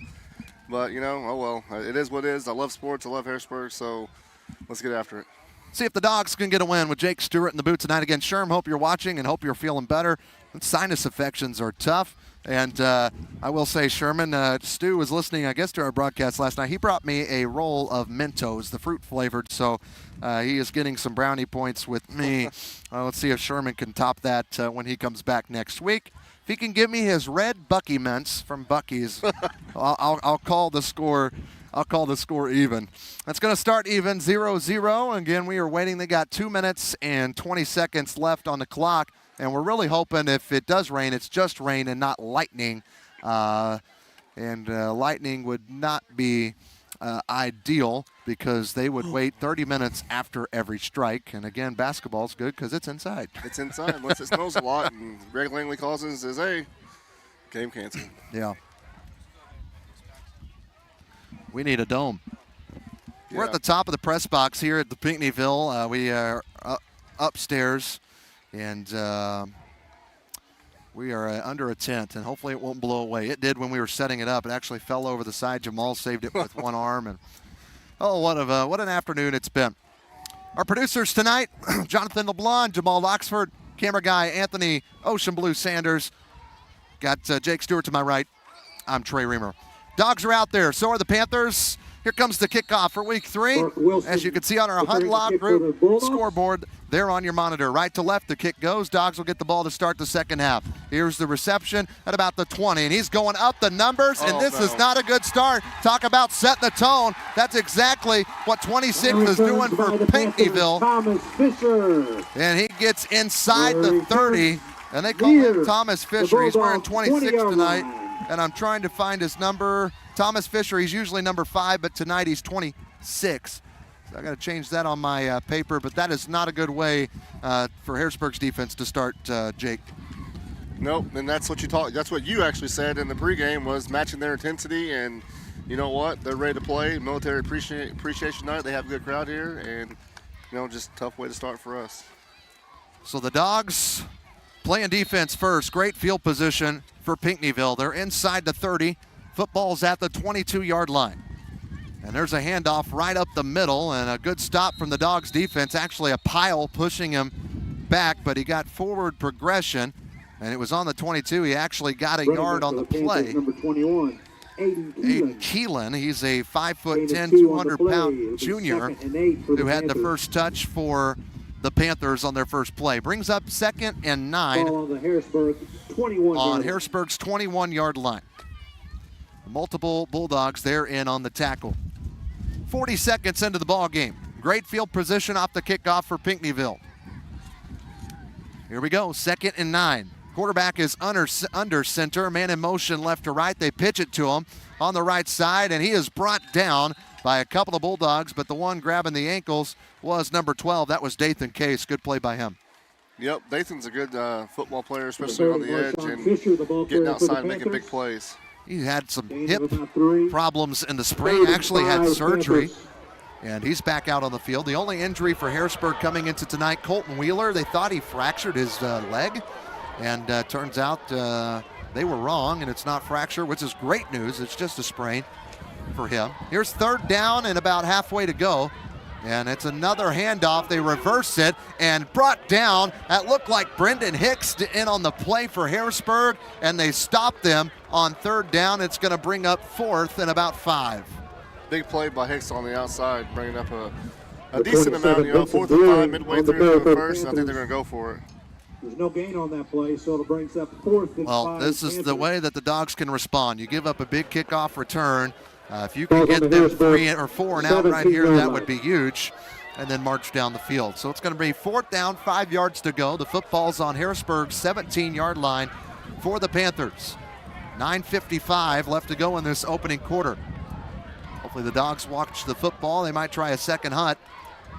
But, oh well. It is what it is. I love sports. I love Harrisburg, so let's get after it. See if the Dogs can get a win with Jake Stewart in the booth tonight. Again, Sherm, hope you're watching and hope you're feeling better. Sinus infections are tough. And I will say, Sherman, Stu was listening, I guess, to our broadcast last night. He brought me a roll of Mentos, the fruit-flavored, so he is getting some brownie points with me. Let's see if Sherman can top that when he comes back next week. If he can give me his red Bucky Mints from Bucky's, I'll call the score. I'll call the score even. That's going to start even 0-0. Again, we are waiting. They got 2 minutes and 20 seconds left on the clock. And we're really hoping if it does rain, it's just rain and not lightning. Lightning would not be ideal because they would wait 30 minutes after every strike. And again, basketball's good because it's inside. It's inside unless it snows a lot. And Greg Langley calls in and says, hey, game canceled. Yeah. We need a dome. Yeah. We're at the top of the press box here at the Pinckneyville. We are upstairs. And we are under a tent, and hopefully it won't blow away. It did when we were setting it up. It actually fell over the side. Jamal saved it with one arm. And what an afternoon it's been. Our producers tonight, Jonathan LeBlanc, Jamal Oxford, camera guy Anthony Ocean Blue Sanders. Got Jake Stewart to my right. I'm Trey Reamer. Dogs are out there. So are the Panthers. Here comes the kickoff for week 3. As you can see on our Hunt Lock Group scoreboard, there on your monitor. Right to left, the kick goes. Dogs will get the ball to start the second half. Here's the reception at about the 20, and he's going up the numbers, and this is not a good start. Talk about setting the tone. That's exactly what 26 is doing for Pinckneyville. And he gets inside the 30. And they call him Here, Thomas the Fisher. He's wearing Bulldogs 26 20-yard tonight, line. and I'm trying to find his number. Thomas Fisher, he's usually number 5, but tonight he's 26. So I got to change that on my paper, but that is not a good way for Harrisburg's defense to start, Jake. Nope, and that's what you actually said in the pregame was matching their intensity, and you know what? They're ready to play. Military appreciation night. They have a good crowd here, and just a tough way to start for us. So the Dogs playing defense first. Great field position for Pinckneyville. They're inside the 30. Football's at the 22-yard line. And there's a handoff right up the middle, and a good stop from the Dogs defense. Actually a pile pushing him back, but he got forward progression, and it was on the 22. He actually got a yard on the play. Number 21, Aiden Keelan, he's a 5'10", 200-pound junior who had the first touch for the Panthers on their first play. Brings up 2nd and 9 on the Harrisburg 21 on Harrisburg's 21-yard line. Multiple Bulldogs there in on the tackle. 40 seconds into the ball game. Great field position off the kickoff for Pinckneyville. Here we go, 2nd and 9. Quarterback is under center, man in motion left to right. They pitch it to him on the right side, and he is brought down by a couple of Bulldogs, but the one grabbing the ankles was number 12. That was Dathan Case. Good play by him. Yep, Dathan's a good football player, especially on the edge and getting outside and making big plays. He had some hip problems in the spring, actually had surgery, and he's back out on the field. The only injury for Harrisburg coming into tonight, Colton Wheeler. They thought he fractured his leg, and turns out they were wrong, and it's not fracture, which is great news. It's just a sprain for him. Here's 3rd down and about halfway to go, and it's another handoff. They reverse it and brought down. That looked like Brendan Hicks in on the play for Harrisburg, and they stopped them on 3rd down. It's going to bring up 4th and about 5. Big play by Hicks on the outside, bringing up a decent amount, 4th and 5 midway through the first, and I think they're going to go for it. There's no gain on that play, so it brings up 4th and 5. Well, this is the way that the Dogs can respond. You give up a big kickoff return. If you can get them 3 or 4 and out right here, that would be huge, and then march down the field. So it's going to be 4th down, 5 yards to go. The football's on Harrisburg's 17-yard line for the Panthers. 9:55 left to go in this opening quarter. Hopefully the Dogs watch the football. They might try a second hunt.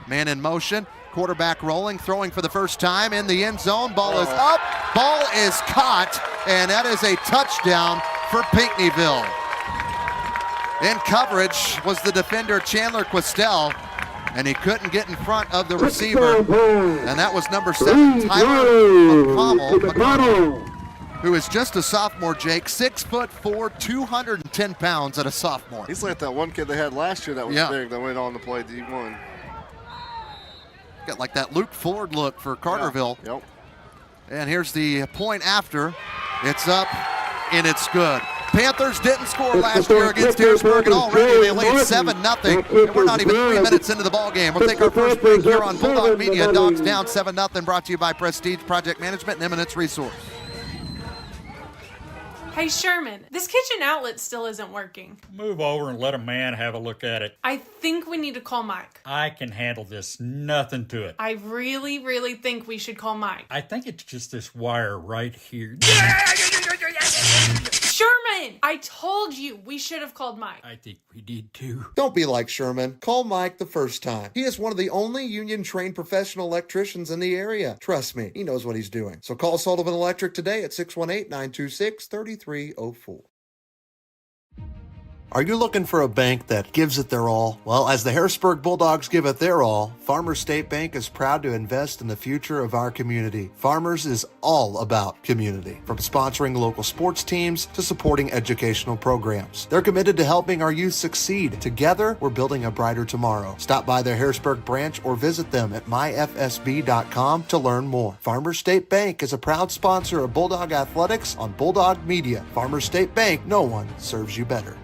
Man in motion. Quarterback rolling, throwing for the first time in the end zone. Ball is up, ball is caught, and that is a touchdown for Pinckneyville. In coverage was the defender Chandler Quistel, and he couldn't get in front of the receiver, and that was number 7, Tyler McConnell, who is just a sophomore, Jake, 6'4", 210 pounds at a sophomore. He's like that one kid they had last year that was big that went on to play D1. Got like that Luke Ford look for Carterville. Yep. And here's the point after. It's up, and it's good. Panthers didn't score last year against Harrisburg, and already they lead 7-0, and we're not even 3 minutes into the ball game. We'll take our first break here on Bulldog Media. Dogs down 7-0, brought to you by Prestige Project Management and Eminence Resource. Hey Sherman, this kitchen outlet still isn't working. Move over and let a man have a look at it. I think we need to call Mike. I can handle this. Nothing to it. I really, really think we should call Mike. I think it's just this wire right here. Sherman, I told you we should have called Mike. I think we did too. Don't be like Sherman. Call Mike the first time. He is one of the only union-trained professional electricians in the area. Trust me, he knows what he's doing. So call Sullivan Electric today at 618-926-3304. Are you looking for a bank that gives it their all? Well, as the Harrisburg Bulldogs give it their all, Farmers State Bank is proud to invest in the future of our community. Farmers is all about community, from sponsoring local sports teams to supporting educational programs. They're committed to helping our youth succeed. Together, we're building a brighter tomorrow. Stop by their Harrisburg branch or visit them at myfsb.com to learn more. Farmers State Bank is a proud sponsor of Bulldog Athletics on Bulldog Media. Farmers State Bank, no one serves you better.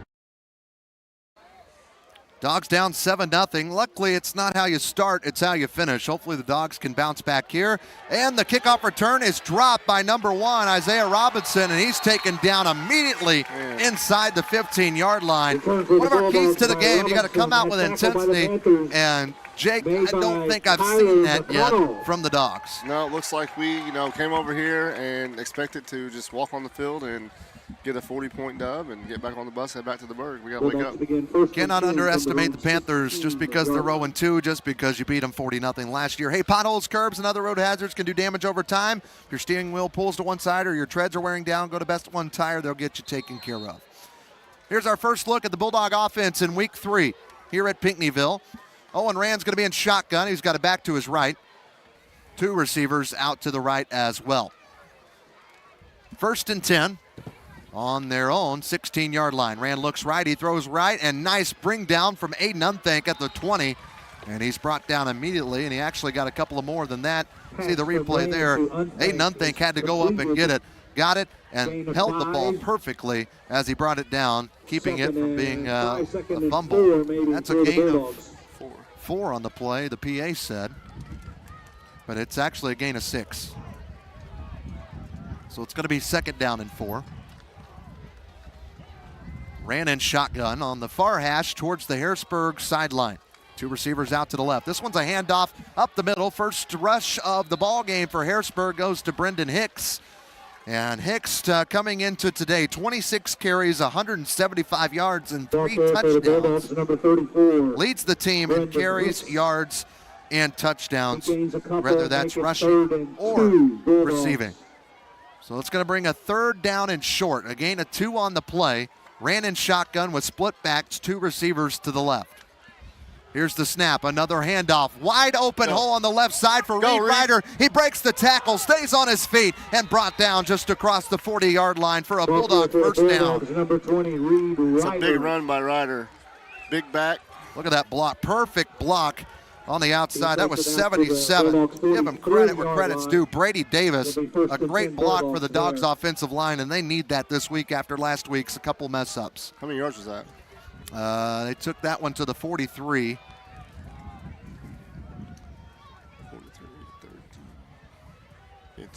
Dogs down 7-0. Luckily, it's not how you start, it's how you finish. Hopefully the Dogs can bounce back here. And the kickoff return is dropped by number 1, Isaiah Robinson, and he's taken down immediately inside the 15-yard line. One of our keys to the game, you got to come out with intensity and Jake, I don't think I've seen that yet from the Dogs. No, it looks like we, came over here and expected to just walk on the field and get a 40-point dub and get back on the bus, head back to the Berg. We got to wake up. Cannot underestimate the Panthers just because they're 0-2, just because you beat them 40-0 last year. Hey, potholes, curbs, and other road hazards can do damage over time. If your steering wheel pulls to one side or your treads are wearing down, go to Best One Tire. They'll get you taken care of. Here's our first look at the Bulldog offense in Week 3 here at Pinckneyville. Owen Rand's going to be in shotgun. He's got it back to his right. 2 receivers out to the right as well. 1st and 10. On their own 16-yard line. Rand looks right, he throws right, and nice bring down from Aiden Unthank at the 20. And he's brought down immediately, and he actually got a couple of more than that. See the replay there. Aiden Unthank had to go up and get it. Got it and held the ball perfectly as he brought it down, keeping it from being a fumble. That's a gain of 4 on the play, the PA said. But it's actually a gain of 6. So it's going to be 2nd down and 4. Ran in shotgun on the far hash towards the Harrisburg sideline. 2 receivers out to the left. This one's a handoff up the middle. First rush of the ball game for Harrisburg goes to Brendan Hicks. And Hicks coming into today, 26 carries, 175 yards, and 3 touchdowns. Leads the team in carries, yards, and touchdowns, whether that's rushing or receiving. So it's going to bring a 3rd down and short. A gain of 2 on the play. Ran in shotgun with split backs, 2 receivers to the left. Here's the snap, another handoff. Wide open hole on the left side for Reed Ryder. He breaks the tackle, stays on his feet, and brought down just across the 40-yard line for a Bulldog first down. It's a big run by Ryder. Big back. Look at that block, perfect block on the outside. That was 77. Give him credit where credit's due. Brady Davis, a great block for the Dogs offensive line, and they need that this week after last week's a couple mess-ups. How many yards was that? They took that one to the 43. 43, 13, 18.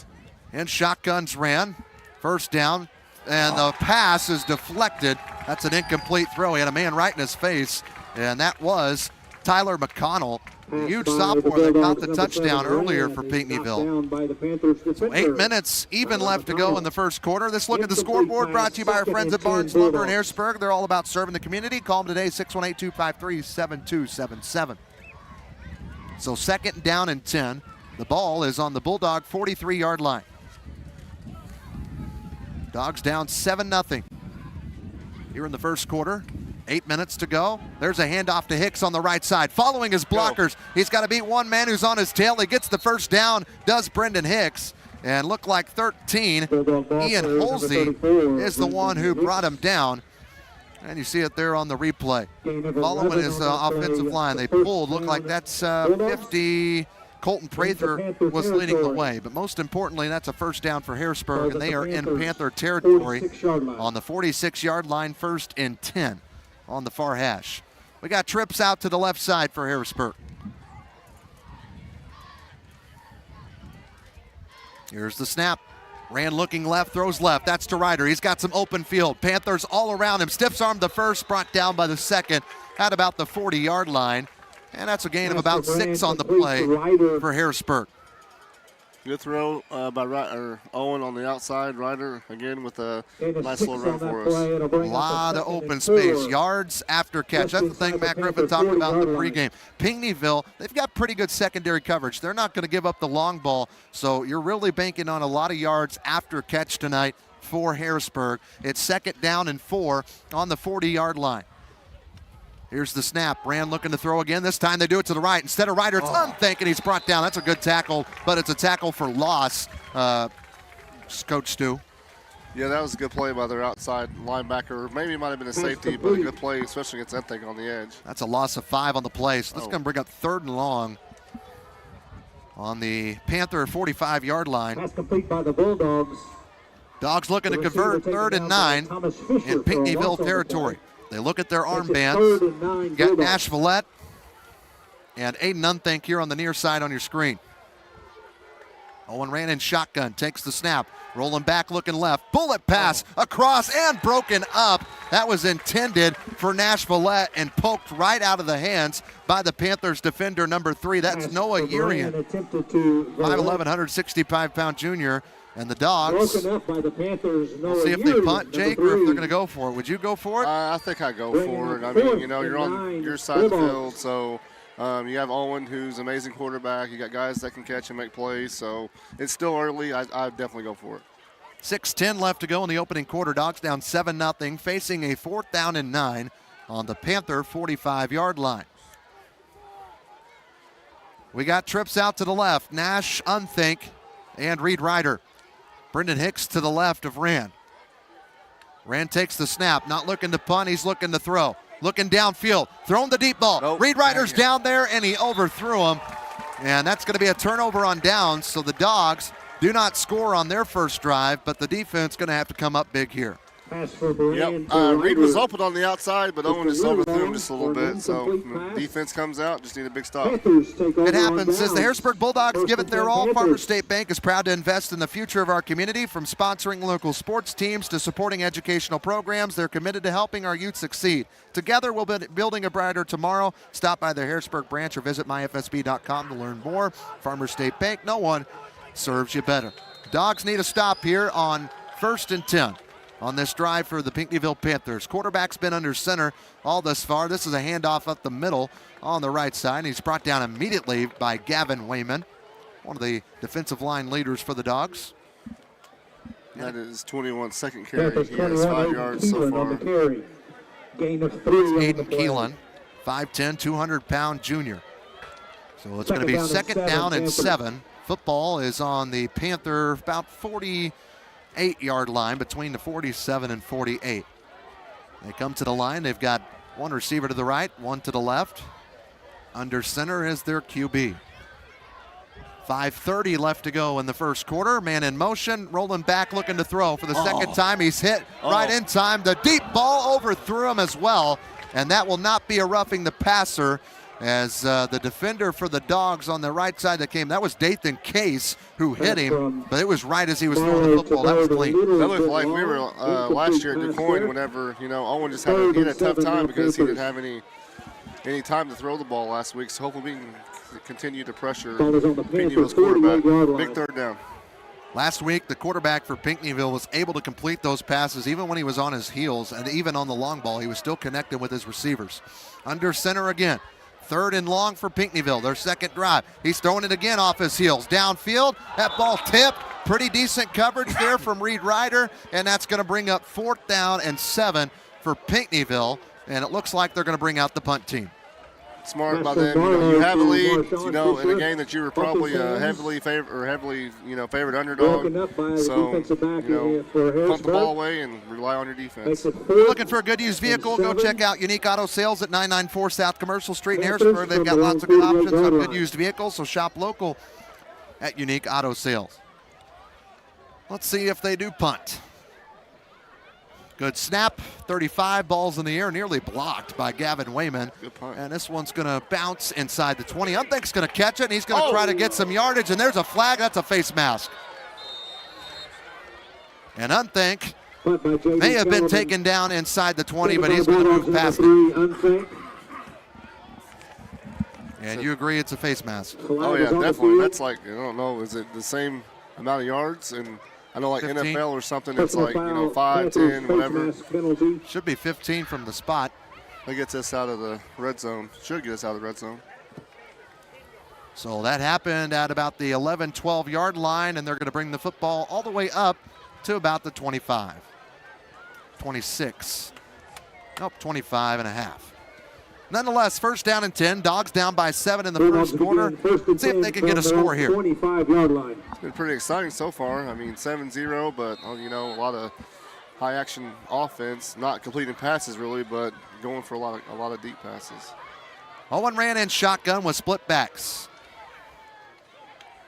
And shotguns ran. First down, and the pass is deflected. That's an incomplete throw. He had a man right in his face, and that was Tyler McConnell, a huge sophomore that got the touchdown earlier for Pinckneyville. So 8 minutes even left to go in the first quarter. This look at the scoreboard brought to you by our friends at Barnes Lumber in Harrisburg. They're all about serving the community. Call them today, 618-253-7277. So 2nd down and 10. The ball is on the Bulldog 43-yard line. Dogs down 7-0 here in the first quarter. 8 minutes to go. There's a handoff to Hicks on the right side. Following his blockers, he's got to beat one man who's on his tail. He gets the first down, does Brendan Hicks. And look like 13, Ian Holsey is the one who brought him down. And you see it there on the replay. Following his offensive line, they pulled. Looked like that's 50. Colton Prather was leading the way. But most importantly, that's a first down for Harrisburg, and they are in Panther territory on the 46-yard line, 1st and 10. On the far hash. We got trips out to the left side for Harrisburg. Here's the snap. Rand looking left, throws left. That's to Ryder. He's got some open field. Panthers all around him. Stiffs armed the first, brought down by the second at about the 40-yard line. And that's a gain of about 6 on the play for Harrisburg. Good throw by Owen on the outside. Ryder again with a nice little run for us. A lot of open space, yards after catch. That's the thing Matt Griffin talked about in the pregame. Pinckneyville, they've got pretty good secondary coverage. They're not going to give up the long ball, so you're really banking on a lot of yards after catch tonight for Harrisburg. It's 2nd down and 4 on the 40-yard line. Here's the snap. Rand looking to throw again. This time they do it to the right. Instead of Ryder, it's Unthank, and he's brought down. That's a good tackle, but it's a tackle for loss. Coach Stu. Yeah, that was a good play by their outside linebacker. Maybe it might have been a safety, but a good play, especially against Unthank on the edge. That's a loss of 5 on the play. So this is going to bring up 3rd and long on the Panther 45-yard line. That's complete by the Bulldogs. Dogs looking to convert 3rd and 9 in Pinckneyville territory. They look at their armbands. Got Nash Villette and Aiden Unthank here on the near side on your screen. Owen ran in shotgun, takes the snap, rolling back, looking left. Bullet pass across and broken up. That was intended for Nash Villette and poked right out of the hands by the Panthers defender number 3. That's Noah Urian, 5'11", 165-pound junior. And the Dogs, we'll see if they punt, Jake, or if they're going to go for it. Would you go for it? I think I go for it. I mean, you're on your side of the field, so you have Owen, who's an amazing quarterback. You got guys that can catch and make plays, so it's still early. I'd definitely go for it. 6:10 left to go in the opening quarter. Dogs down 7-0, facing a 4th down and 9 on the Panther 45-yard line. We got trips out to the left. Nash, Unthink, and Reed Ryder. Brendan Hicks to the left of Rand. Rand takes the snap, not looking to punt, he's looking to throw. Looking downfield, throwing the deep ball. Nope. Reed Ryder's down there, and he overthrew him. And that's going to be a turnover on downs, so the Dogs do not score on their first drive, but the defense going to have to come up big here. Yep. Reed was open on the outside, but Owen just overthrew him just a little bit. So defense comes out, just need a big stop. It happens as the Harrisburg Bulldogs give it their all. Farmers State Bank is proud to invest in the future of our community. From sponsoring local sports teams to supporting educational programs, they're committed to helping our youth succeed. Together, we'll be building a brighter tomorrow. Stop by the Harrisburg branch or visit myfsb.com to learn more. Farmers State Bank, no one serves you better. Dogs need a stop here on 1st and 10. On this drive for the Pinckneyville Panthers. Quarterback's been under center all thus far. This is a handoff up the middle on the right side. He's brought down immediately by Gavin Wayman, one of the defensive line leaders for the Dogs. That is 21 second carry. He has 5 yards so far. Gain of 3. Aiden Keelan, 5'10", 200-pound junior. So it's going to be second down and 7. Football is on the Panther about 48-yard line, between the 47 and 48. They come to the line. They've got one receiver to the right, one to the left. Under center is their QB. 5:30 left to go in the first quarter. Man in motion, rolling back, looking to throw for the second time. He's hit right in time. The deep ball overthrew him as well, and that will not be a roughing the passer, as the defender for the Dogs on the right side that came, that was Dathan Case who hit him, but it was right as he was throwing the football. That was clean. That looked like we were last year at DuQuoin whenever, Owen just had a tough time because he didn't have any time to throw the ball last week. So hopefully we can continue to pressure Pinckneyville's quarterback. Big 3rd down. Last week, the quarterback for Pinckneyville was able to complete those passes even when he was on his heels, and even on the long ball, he was still connected with his receivers. Under center again. 3rd and long for Pinckneyville, their second drive. He's throwing it again off his heels. Downfield, that ball tipped. Pretty decent coverage there from Reed Ryder, and that's going to bring up 4th down and 7 for Pinckneyville, and it looks like they're going to bring out the punt team. Smart by them. You have a lead, in a game that you were probably heavily favored underdog. So, punt the ball away and rely on your defense. Looking for a good used vehicle? Go check out Unique Auto Sales at 994 South Commercial Street in Harrisburg. They've got lots of good options on good used vehicles, so shop local at Unique Auto Sales. Let's see if they do punt. Good snap, 35, balls in the air, nearly blocked by Gavin Wayman. Good punt. And this one's going to bounce inside the 20. Unthink's going to catch it, and he's going to try to get some yardage, and there's a flag. That's a face mask. And Unthink may have been taken down inside the 20, but he's going to move past it. And you agree it's a face mask? Oh, yeah, definitely. That's like, I don't know, is it the same amount of yards? And I know, like 15? NFL or something, it's like, 5, 10, whatever. Should be 15 from the spot. That gets us out of the red zone. Should get us out of the red zone. So that happened at about the 11, 12-yard line, and they're going to bring the football all the way up to about the 25. 26. Nope, 25 and a half. Nonetheless, 1st down and 10. Dogs down by 7 in the first quarter. Let's see if they can get a score here. 25-yard line. It's been pretty exciting so far. I mean, 7-0, but, a lot of high-action offense. Not completing passes, really, but going for a lot of deep passes. Owen ran in shotgun with split backs.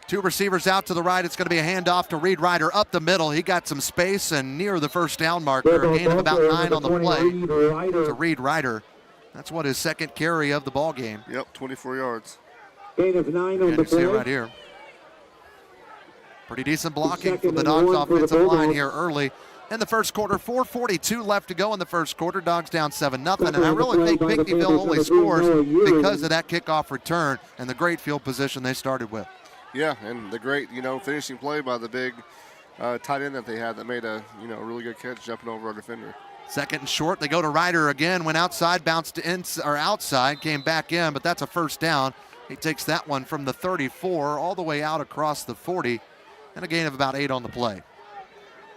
2 receivers out to the right. It's going to be a handoff to Reed Ryder up the middle. He got some space and near the first down marker. A gain of about 9 on the play to Reed Ryder. That's what his second carry of the ball game. Yep, 24 yards. Gain of 9 on the play. See it right here. Pretty decent blocking from the Dogs offensive line here early in the first quarter. 4:42 left to go in the first quarter. Dogs down 7-0. And I really think Pinckneyville only scores because of that kickoff return and the great field position they started with. Yeah, and the great, finishing play by the big tight end that they had that made a, really good catch jumping over our defender. Second and short. They go to Ryder again. Went outside, bounced outside, came back in, but that's a first down. He takes that one from the 34 all the way out across the 40, and a gain of about 8 on the play.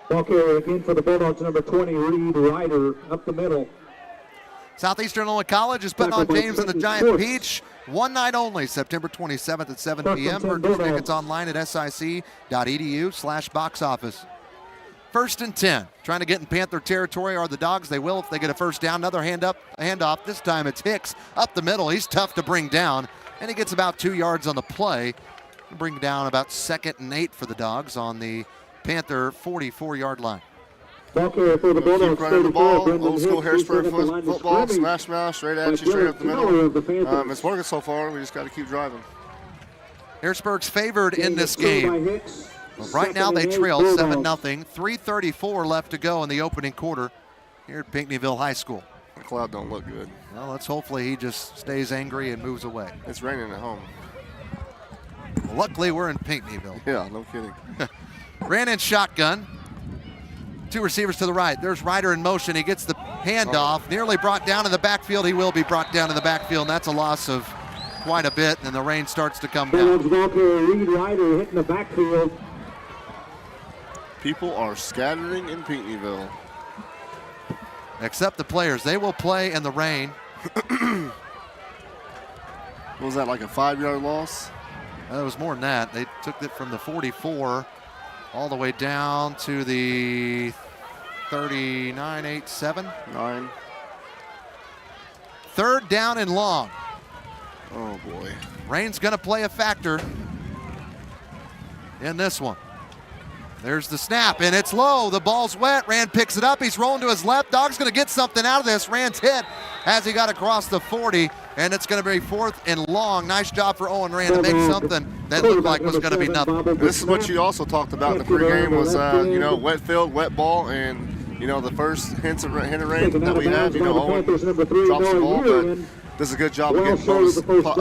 Ball carrier again for the Bulldogs, number 20, Reed Ryder, up the middle. Southeastern Illinois College is putting on games in the Giant Peach. One night only, September 27th at 7 p.m. Purchase tickets online at sic.edu/box office. First and 10. Trying to get in Panther territory are the Dogs. They will if they get a first down. Another handoff. This time it's Hicks up the middle. He's tough to bring down, and he gets about 2 yards on the play. Bring down about 2nd and 8 for the Dogs on the Panther 44-yard line. Ball carrier for the Bulldogs. Keep running the ball. Old school Harrisburg football. Smash mouth straight at you, straight up the middle. It's working so far. We just got to keep driving. Harrisburg's favored in this game. Well, right now they trail 7-0. 3:34 left to go in the opening quarter here at Pinckneyville High School. The cloud don't look good. Well, let's hopefully he just stays angry and moves away. It's raining at home. Well, luckily we're in Pinckneyville. Yeah, no kidding. Ran in shotgun. 2 receivers to the right. There's Ryder in motion. He gets the handoff. Nearly brought down in the backfield. He will be brought down in the backfield, and that's a loss of quite a bit, and the rain starts to come down. Ball carrier Reed Ryder hitting the backfield. People are scattering in Pinckneyville. Except the players. They will play in the rain. What was that, like a 5-yard loss? It was more than that. They took it from the 44 all the way down to the 39-8-7. 9. Third down and long. Oh, boy. Rain's going to play a factor in this one. There's the snap, and it's low. The ball's wet. Rand picks it up. He's rolling to his left. Dog's going to get something out of this. Rand's hit as he got across the 40, and it's going to be 4th and long. Nice job for Owen Rand to make something that looked like was going to be nothing. This is what you also talked about in the pregame was, wet field, wet ball, and, the first hint of rain that we had, Owen drops the ball, but does a good job of getting positive yards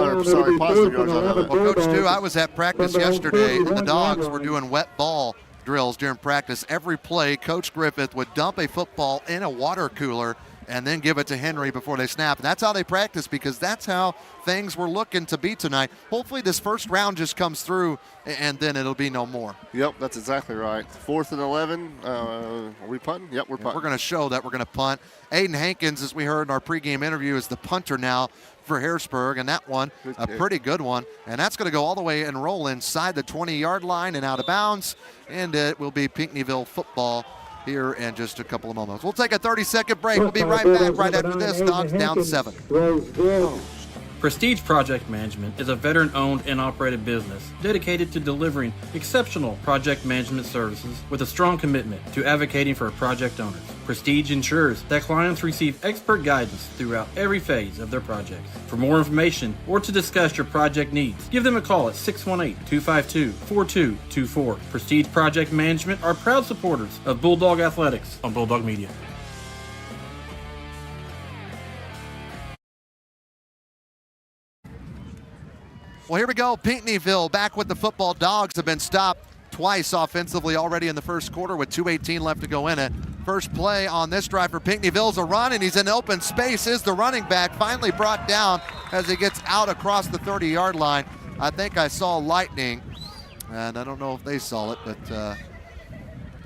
out of it. Well, Coach Stu, I was at practice yesterday, and the Dogs were doing wet ball drills during practice. Every play, Coach Griffith would dump a football in a water cooler and then give it to Henry before they snap. And that's how they practice, because that's how things were looking to be tonight. Hopefully this first round just comes through, and then it'll be no more. Yep, that's exactly right. 4th and 11. Are we punting? Yep, we're punting. We're going to show that we're going to punt. Aiden Hankins, as we heard in our pregame interview, is the punter now for Harrisburg, and that one, a pretty good one. And that's going to go all the way and roll inside the 20-yard line and out of bounds, and it will be Pinckneyville football here in just a couple of moments. We'll take a 30-second break. We'll be right back right after this. Dogs down 7. Prestige Project Management is a veteran-owned and operated business dedicated to delivering exceptional project management services with a strong commitment to advocating for project owners. Prestige ensures that clients receive expert guidance throughout every phase of their projects. For more information or to discuss your project needs, give them a call at 618-252-4224. Prestige Project Management are proud supporters of Bulldog Athletics on Bulldog Media. Well, here we go. Pinckneyville back with the football. Dogs have been stopped twice offensively already in the first quarter with 2:18 left to go in it. First play on this drive for Pinckneyville is a run, and he's in open space. Is the running back finally brought down as he gets out across the 30-yard line. I think I saw lightning, and I don't know if they saw it, but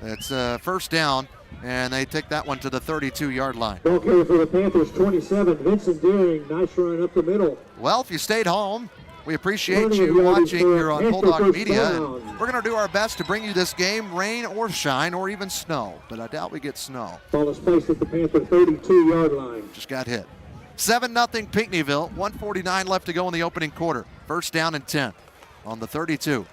it's first down, and they take that one to the 32-yard line. Ball carrier for the Panthers, 27, Vincent Deering. Nice run up the middle. Well, if you stayed home, we appreciate you watching here on Bulldog Media, and we're going to do our best to bring you this game, rain or shine or even snow, but I doubt we get snow. Ball is placed at the Panther 32-yard line. Just got hit. 7-0 Pinckneyville, 1:49 left to go in the opening quarter. First down and 10 on the 32.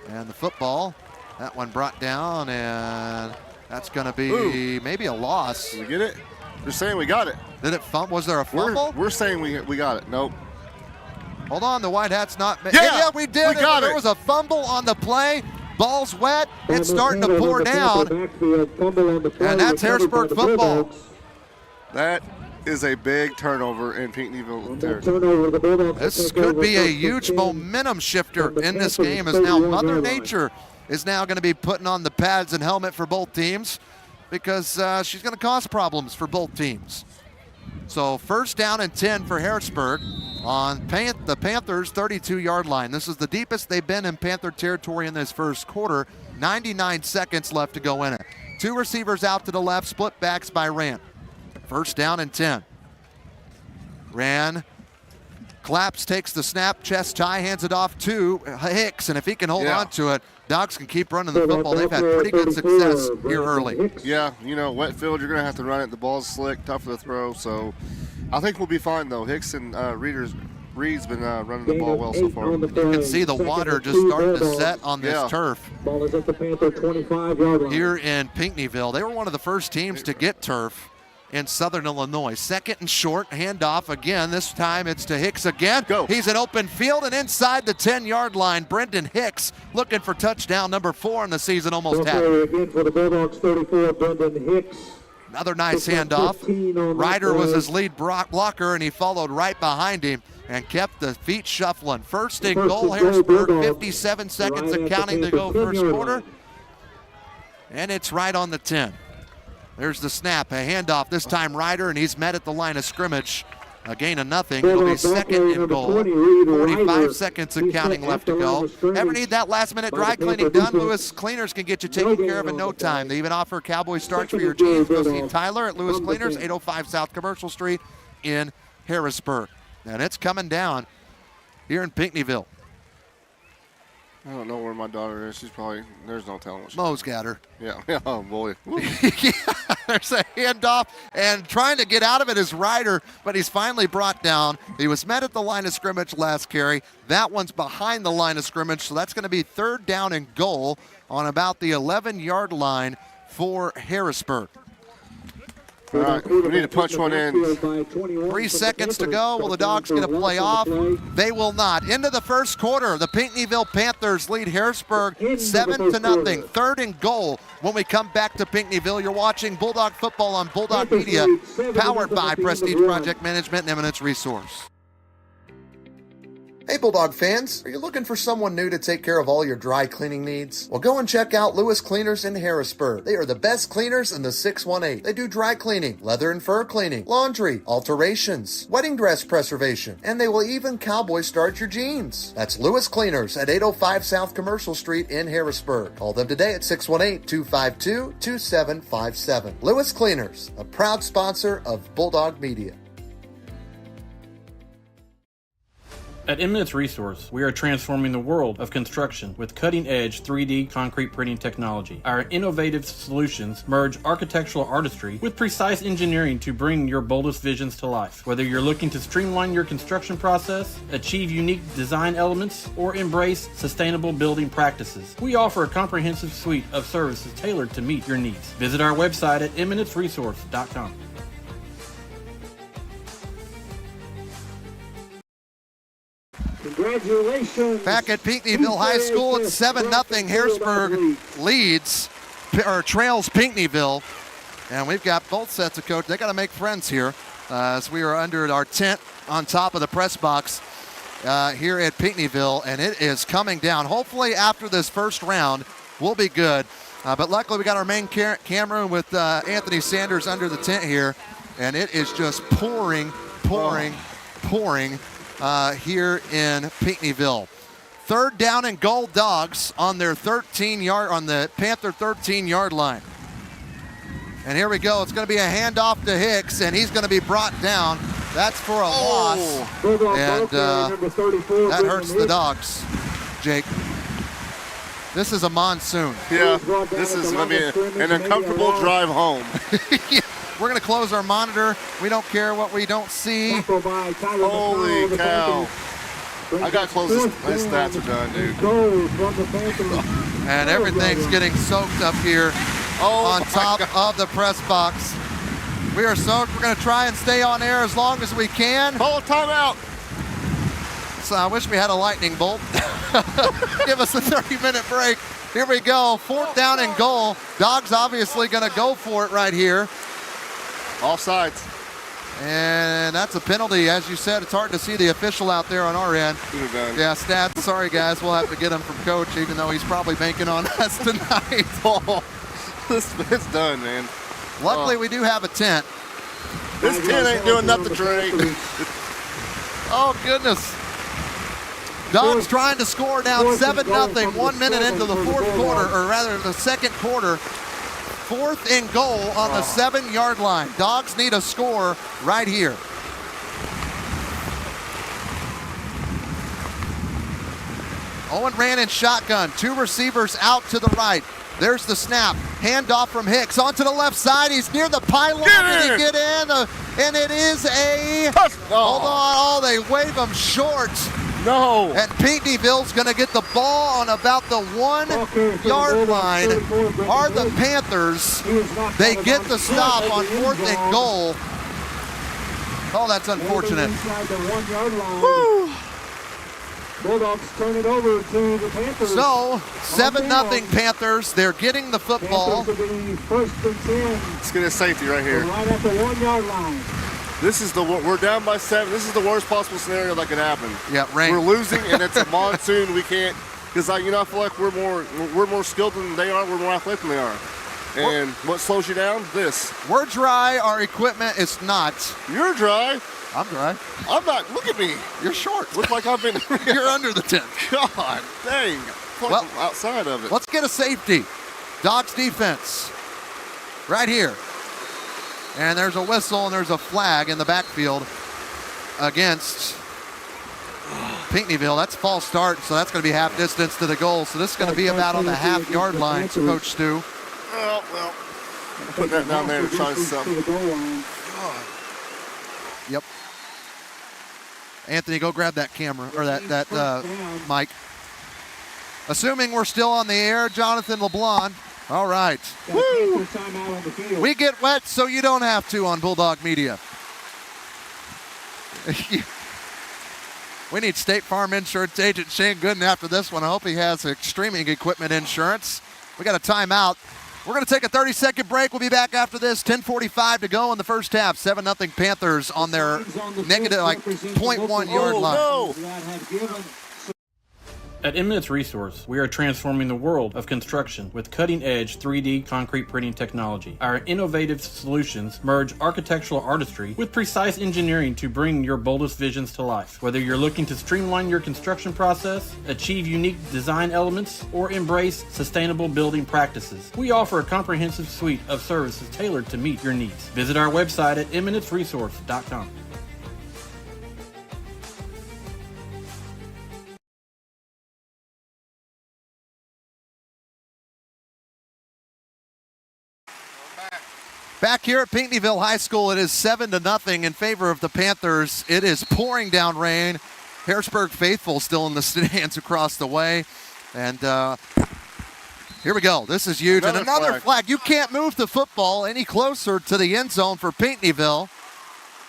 And the football, that one brought down, and that's going to be maybe a loss. Did we get it? They're saying we got it. Did it fumble? Was there a fumble? We're saying we got it. Nope. Hold on, the White Hat's not. Yeah, we did. We got it. There was a fumble on the play. Ball's wet. It's starting to pour down. And that's Harrisburg football. That is a big turnover in Pinckneyville territory. This could be a huge momentum shifter in this game, as now Mother Nature is now going to be putting on the pads and helmet for both teams, because she's going to cause problems for both teams. So 1st down and 10 for Harrisburg on the Panthers' 32-yard line. This is the deepest they've been in Panther territory in this first quarter. 99 seconds left to go in it. 2 receivers out to the left, split backs by Rand. 1st down and 10. Rand claps, takes the snap, chest tie, hands it off to Hicks, and if he can hold on to it, Dogs can keep running the football. They've had pretty good success here early. Yeah, wet field, you're going to have to run it. The ball's slick, tough to throw, so I think we'll be fine, though. Hicks and Reed's been running the ball well so far. You can see the water just starting to set on this turf. Ball is at the Panther 25-yard line. Here in Pinckneyville, they were one of the first teams to get turf in Southern Illinois. 2nd and short, handoff again. This time it's to Hicks again. Go. He's an open field and inside the 10-yard line. Brendan Hicks looking for touchdown number 4 in the season, almost had it. Again for the Bulldogs, 34, Brendan Hicks. Another nice handoff. Ryder was his lead blocker, and he followed right behind him and kept the feet shuffling. 1st and goal, Harrisburg, 57 seconds and counting to go first quarter. And it's right on the 10. There's the snap, a handoff, this time Ryder, and he's met at the line of scrimmage. A gain of nothing. It'll be 2nd and goal. 45 seconds and counting left to go. Ever need that last-minute dry cleaning done? Lewis Cleaners can get you taken care of in no time. They even offer cowboy starch for your jeans. Go see Tyler at Lewis Cleaners, 805 South Commercial Street in Harrisburg. And it's coming down here in Pinckneyville. I don't know where my daughter is. She's probably, there's no telling what she's Mo's got her. Yeah, oh boy. Yeah, there's a handoff, and trying to get out of it is Ryder, but he's finally brought down. He was met at the line of scrimmage last carry. That one's behind the line of scrimmage, so that's going to be 3rd down and goal on about the 11-yard line for Harrisburg. All right, we need to punch one in. 3 seconds to go. Will the Dogs get a play off? They will not. Into the first quarter, the Pinckneyville Panthers lead Harrisburg 7-0. 3rd and goal when we come back to Pinckneyville. You're watching Bulldog football on Bulldog Media, powered by Prestige Project Management and Eminence Resource. Hey Bulldog fans, are you looking for someone new to take care of all your dry cleaning needs? Well, go and check out Lewis Cleaners in Harrisburg. They are the best cleaners in the 618. They do dry cleaning, leather and fur cleaning, laundry, alterations, wedding dress preservation, and they will even cowboy starch your jeans. That's Lewis Cleaners at 805 South Commercial Street in Harrisburg. Call them today at 618-252-2757. Lewis Cleaners, a proud sponsor of Bulldog Media. At Eminence Resource, we are transforming the world of construction with cutting-edge 3D concrete printing technology. Our innovative solutions merge architectural artistry with precise engineering to bring your boldest visions to life. Whether you're looking to streamline your construction process, achieve unique design elements, or embrace sustainable building practices, we offer a comprehensive suite of services tailored to meet your needs. Visit our website at eminenceresource.com. Congratulations. Back at Pinckneyville High School, it's 7-0. Harrisburg trails Pinckneyville. And we've got both sets of coaches. They got to make friends here as we are under our tent on top of the press box here at Pinckneyville. And it is coming down. Hopefully after this first round, we'll be good. But luckily we got our main camera with Anthony Sanders under the tent here. And it is just pouring here in Pinckneyville. 3rd down and goal, Dogs on their on the Panther 13-yard line. And here we go. It's going to be a handoff to Hicks, and he's going to be brought down. That's for a loss, and that hurts the Dogs, Jake. This is a monsoon. Yeah, this is going to be an uncomfortable drive home. Yeah. We're going to close our monitor. We don't care what we don't see. Holy cow. I got close. My stats are done, dude. And everything's getting soaked up here on top of the press box. We are soaked. We're going to try and stay on air as long as we can. Call a timeout. So I wish we had a lightning bolt. Give us a 30-minute break. Here we go. 4th down and goal. Dogs obviously going to go for it right here. Offsides. And that's a penalty. As you said, it's hard to see the official out there on our end. Yeah, stats. Sorry, guys. We'll have to get him from Coach, even though he's probably banking on us tonight. It's done, man. Luckily, we do have a tent. This tent ain't doing nothing, Trey. Oh, goodness. Dogs trying to score down 7-0, 1 minute into the fourth quarter, or rather the second quarter. 4th and goal on the 7-yard line. Dogs need a score right here. Owen ran in shotgun. 2 receivers out to the right. There's the snap. Handoff from Hicks onto the left side. He's near the pylon. Did he get in? And it is a... Hold on. Oh, they wave him short. No. And Pinckneyville's going to get the ball on about the 1-yard line. Are the Panthers. They get the stop on 4th and goal. Oh, that's unfortunate. Woo. Bulldogs turn it over to the Panthers. So, 7-0 Panthers. They're getting the football. First and 10. Let's get a safety right here. Right at the 1-yard line. We're down by 7. This is the worst possible scenario that could happen. Yeah, rain. We're losing, and it's a monsoon. We can't, because I feel like we're more skilled than they are. We're more athletic than they are. And what slows you down? This. We're dry. Our equipment is not. You're dry. I'm dry. I'm not. Look at me. You're short. Look like I've been. You're under the tent. God dang. Well, I'm outside of it. Let's get a safety. Dogs defense. Right here. And there's a whistle and there's a flag in the backfield against Pinckneyville. That's false start, so that's going to be half distance to the goal. So this is going to be about on the half-yard line, Coach Stu. Well, put that down there to try something. Yep. Anthony, go grab that camera, or that mic. Assuming we're still on the air, Jonathan LeBlanc. All right. Woo. We get wet so you don't have to on Bulldog Media. We need State Farm Insurance agent Shane Gooden after this one. I hope he has streaming equipment insurance. We got a timeout. We're going to take a 30-second break. We'll be back after this. 10:45 to go in the first half. 7-0 Panthers on their negative, 0.1 yard line. No. At Eminence Resource, we are transforming the world of construction with cutting-edge 3D concrete printing technology. Our innovative solutions merge architectural artistry with precise engineering to bring your boldest visions to life. Whether you're looking to streamline your construction process, achieve unique design elements, or embrace sustainable building practices, we offer a comprehensive suite of services tailored to meet your needs. Visit our website at eminenceresource.com. Back here at Pinckneyville High School, it is 7-0 in favor of the Panthers. It is pouring down rain. Harrisburg faithful still in the stands across the way. And here we go. This is huge. And another flag. You can't move the football any closer to the end zone for Pinckneyville,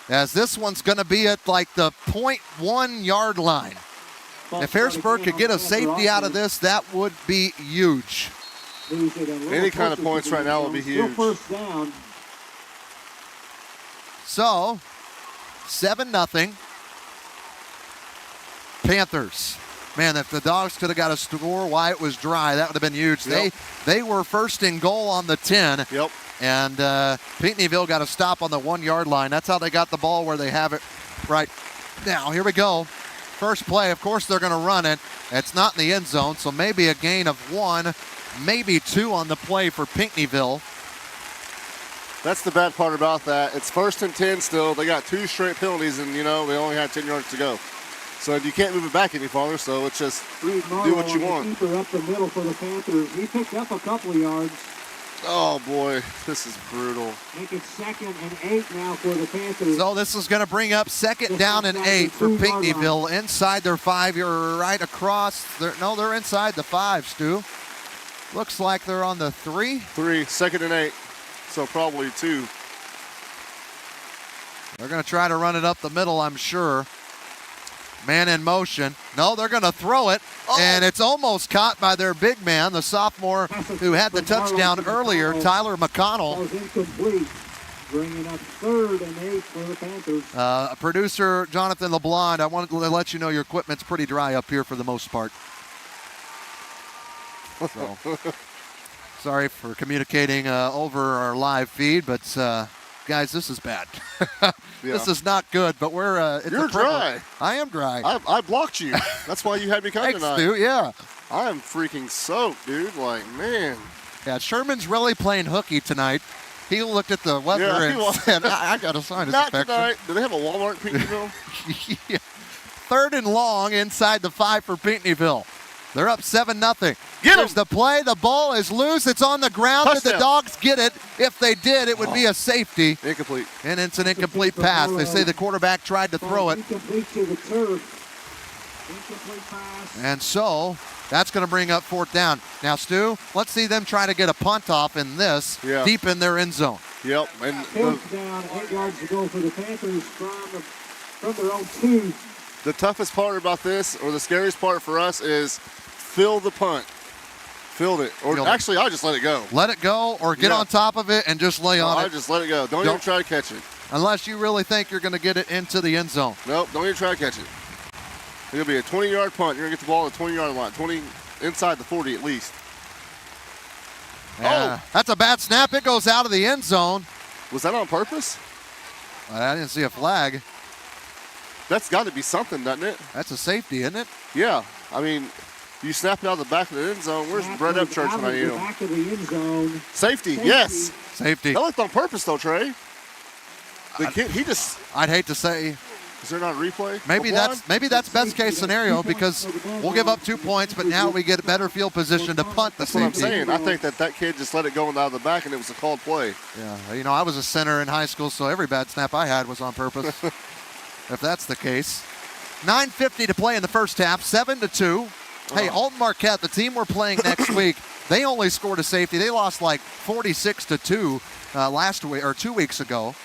as this one's going to be at like the 0.1 yard line. If Harrisburg could get a safety out of this, that would be huge. Any kind of points right now would be huge. So, 7-0. Panthers. Man, if the Dogs could have got a score while it was dry, that would have been huge. Yep. They were first and goal on the 10. Yep. And Pinckneyville got a stop on the 1 yard line. That's how they got the ball where they have it right now. Here we go. First play, of course they're going to run it. It's not in the end zone, so maybe a gain of 1, maybe 2 on the play for Pinckneyville. That's the bad part about that. It's 1st and 10 still. They got 2 straight penalties, and, they only had 10 yards to go. So you can't move it back any farther, so it's just do what you want. Keeper up the middle for the Panthers. He picked up a couple of yards. Oh, boy. This is brutal. Make it 2nd and 8 now for the Panthers. So this is going to bring up 2nd down and 8 for Pinckneyville. Inside their 5, you're right across. They're inside the 5, Stu. Looks like they're on the 3. 3, 2nd and 8. So probably 2. They're going to try to run it up the middle, I'm sure. Man in motion. No, they're going to throw it, and it's almost caught by their big man, the sophomore who had the touchdown earlier, Tyler McConnell. Was incomplete, bringing up 3rd and 8 for the Panthers. Producer Jonathan LeBlond, I wanted to let you know your equipment's pretty dry up here for the most part. So, sorry for communicating over our live feed, but guys, this is bad. This is not good, but we're You're dry. I am dry. I blocked you. That's why you had me come Thanks, tonight. dude. Yeah. I am freaking soaked, dude. Like, man. Yeah, Sherman's really playing hooky tonight. He looked at the weather and said, I got to sign his Not infection. tonight. Do they have a Walmart in Pinckneyville? Yeah. 3rd and long inside the 5 for Pinckneyville. They're up 7-0. Here's the play. The ball is loose. It's on the ground. Did the Dogs get it? If they did, it would be a safety. Incomplete. And it's an incomplete pass. They say the quarterback tried to throw it. Incomplete to the turf. Incomplete pass. And so that's going to bring up 4th down. Now, Stu, let's see them try to get a punt off in this deep in their end zone. Yep. And 4th down, 8 yards to go for the Panthers from their own 2. the toughest part about this, or the scariest part for us, is fill the punt. Field it. Or actually, I'll just let it go. Let it go or get on top of it and just lay on it. I'll just let it go. Don't even try to catch it. Unless you really think you're going to get it into the end zone. Nope, don't even try to catch it. It'll be a 20-yard punt. You're going to get the ball at the 20-yard line, 20 inside the 40 at least. Yeah, that's a bad snap. It goes out of the end zone. Was that on purpose? I didn't see a flag. That's got to be something, doesn't it? That's a safety, isn't it? Yeah. I mean, you snap it out of the back of the end zone. Where's Brett Upchurch when I need him? Back of the end zone. Safety, yes. Safety. That looked on purpose, though, Trey. The kid, he just. I'd hate to say. Is there not a replay? Maybe that's best case scenario because we'll give up 2 points, but now we get a better field position to punt the safety. That's what I'm saying. I think that kid just let it go out of the back, and it was a called play. Yeah, you know, I was a center in high school, so every bad snap I had was on purpose. If that's the case. 9:50 to play in the first half, 7-2. Hey, Alton Marquette, the team we're playing next week, they only scored a safety. They lost like 46-2 last week or 2 weeks ago.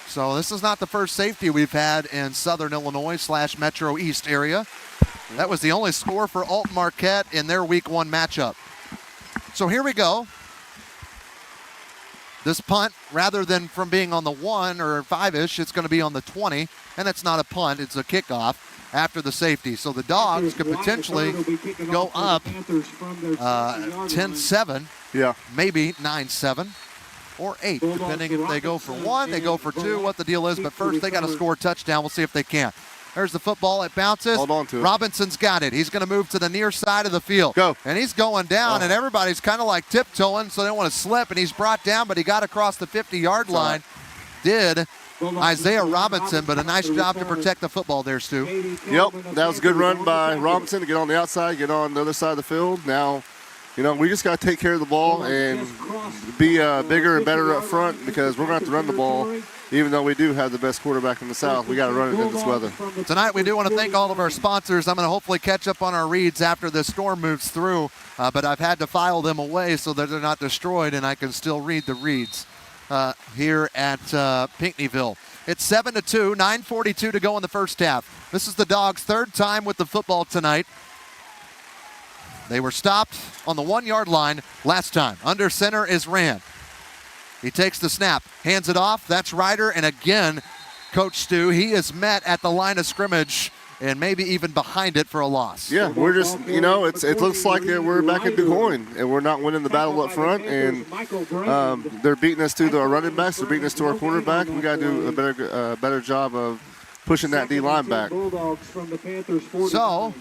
So this is not the first safety we've had in Southern Illinois / Metro East area. That was the only score for Alton Marquette in their Week 1 matchup. So here we go. This punt, rather than from being on the 1 or 5-ish, it's going to be on the 20, and it's not a punt, it's a kickoff after the safety. So the Dogs could potentially go up 10-7, maybe 9-7. Or 8, depending if they go for 1, they go for 2, what the deal is. But first, they got to score a touchdown. We'll see if they can. There's the football. It bounces. Hold on to it. Robinson's got it. He's going to move to the near side of the field. Go. And he's going down, and everybody's kind of like tiptoeing, so they don't want to slip. And he's brought down, but he got across the 50-yard line. Did Isaiah Robinson, but a nice job to protect the football there, Stu. Yep, that was a good run by Robinson to get on the outside, get on the other side of the field. Now, you know, we just got to take care of the ball and be bigger and better up front because we're going to have to run the ball. Even though we do have the best quarterback in the South, we got to run it in this weather. Tonight, we do want to thank all of our sponsors. I'm going to hopefully catch up on our reads after the storm moves through, but I've had to file them away so that they're not destroyed and I can still read the reads here at Pinckneyville. It's 7-2, 9:42 to go in the first half. This is the Dogs' third time with the football tonight. They were stopped on the 1-yard line last time. Under center is Rand. He takes the snap, hands it off. That's Ryder. And again, Coach Stu, he is met at the line of scrimmage and maybe even behind it for a loss. Yeah, we're just, you know, it looks like we're back at DuQuoin and we're not winning the battle up front. And they're beating us to our running backs. They're beating us to our quarterback. We got to do a better job of pushing that D-line back. So,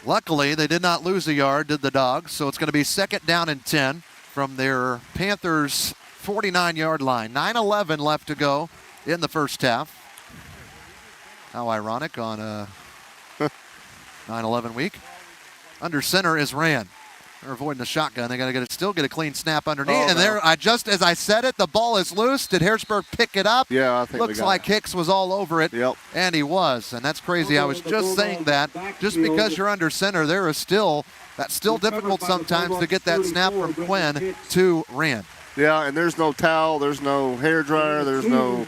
luckily, they did not lose a yard, did the Dogs. So it's going to be 2nd down and 10 from their Panthers' 49-yard line. 9:11 left to go in the first half. How ironic on a 9/11 week. Under center is Rand. They're avoiding the shotgun. They got to still get a clean snap underneath. There, just as I said it, the ball is loose. Did Harrisburg pick it up? Yeah, I think looks like Hicks was all over it. Yep. And he was, and that's crazy. I was just saying that. Just because you're under center, that's still difficult sometimes to get that snap from Quinn to Rand. Yeah, and there's no towel, there's no hair dryer, there's no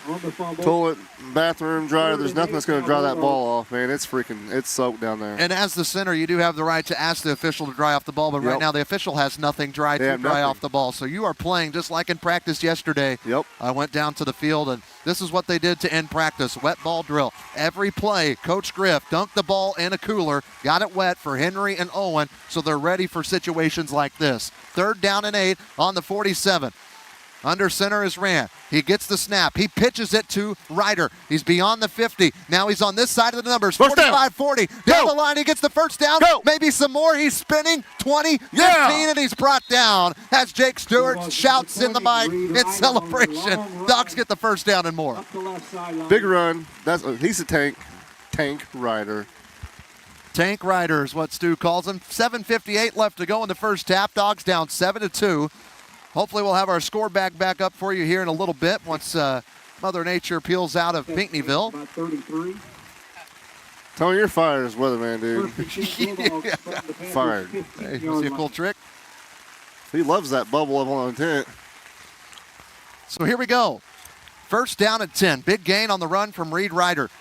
toilet bathroom dryer, there's nothing that's going to dry that ball off, man. It's soaked down there. And as the center, you do have the right to ask the official to dry off the ball, but right now the official has nothing dry to dry off the ball. So you are playing just like in practice yesterday. Yep. I went down to the field, and this is what they did to end practice. Wet ball drill. Every play, Coach Griff dunked the ball in a cooler, got it wet for Henry and Owen, so they're ready for situations like this. 3rd down and 8 on the 47. Under center is Rand. He gets the snap. He pitches it to Ryder. He's beyond the 50. Now he's on this side of the numbers. 45-40. Down the line, he gets the first down. Go. Maybe some more. He's spinning. 20, 15, and he's brought down. As Jake Stewart shouts in the mic in celebration. Dogs get the first down and more. Big run. He's a tank. Tank Ryder. Tank Ryder is what Stu calls him. 7:58 left to go in the first half. Dogs down 7-2. Hopefully we'll have our score back up for you here in a little bit once Mother Nature peels out of Pinckneyville. Tony, you're fired as weatherman, dude. Fired. Hey, you see a cool trick? He loves that bubble up on the tent. So here we go. 1st down and 10. Big gain on the run from Reed Ryder.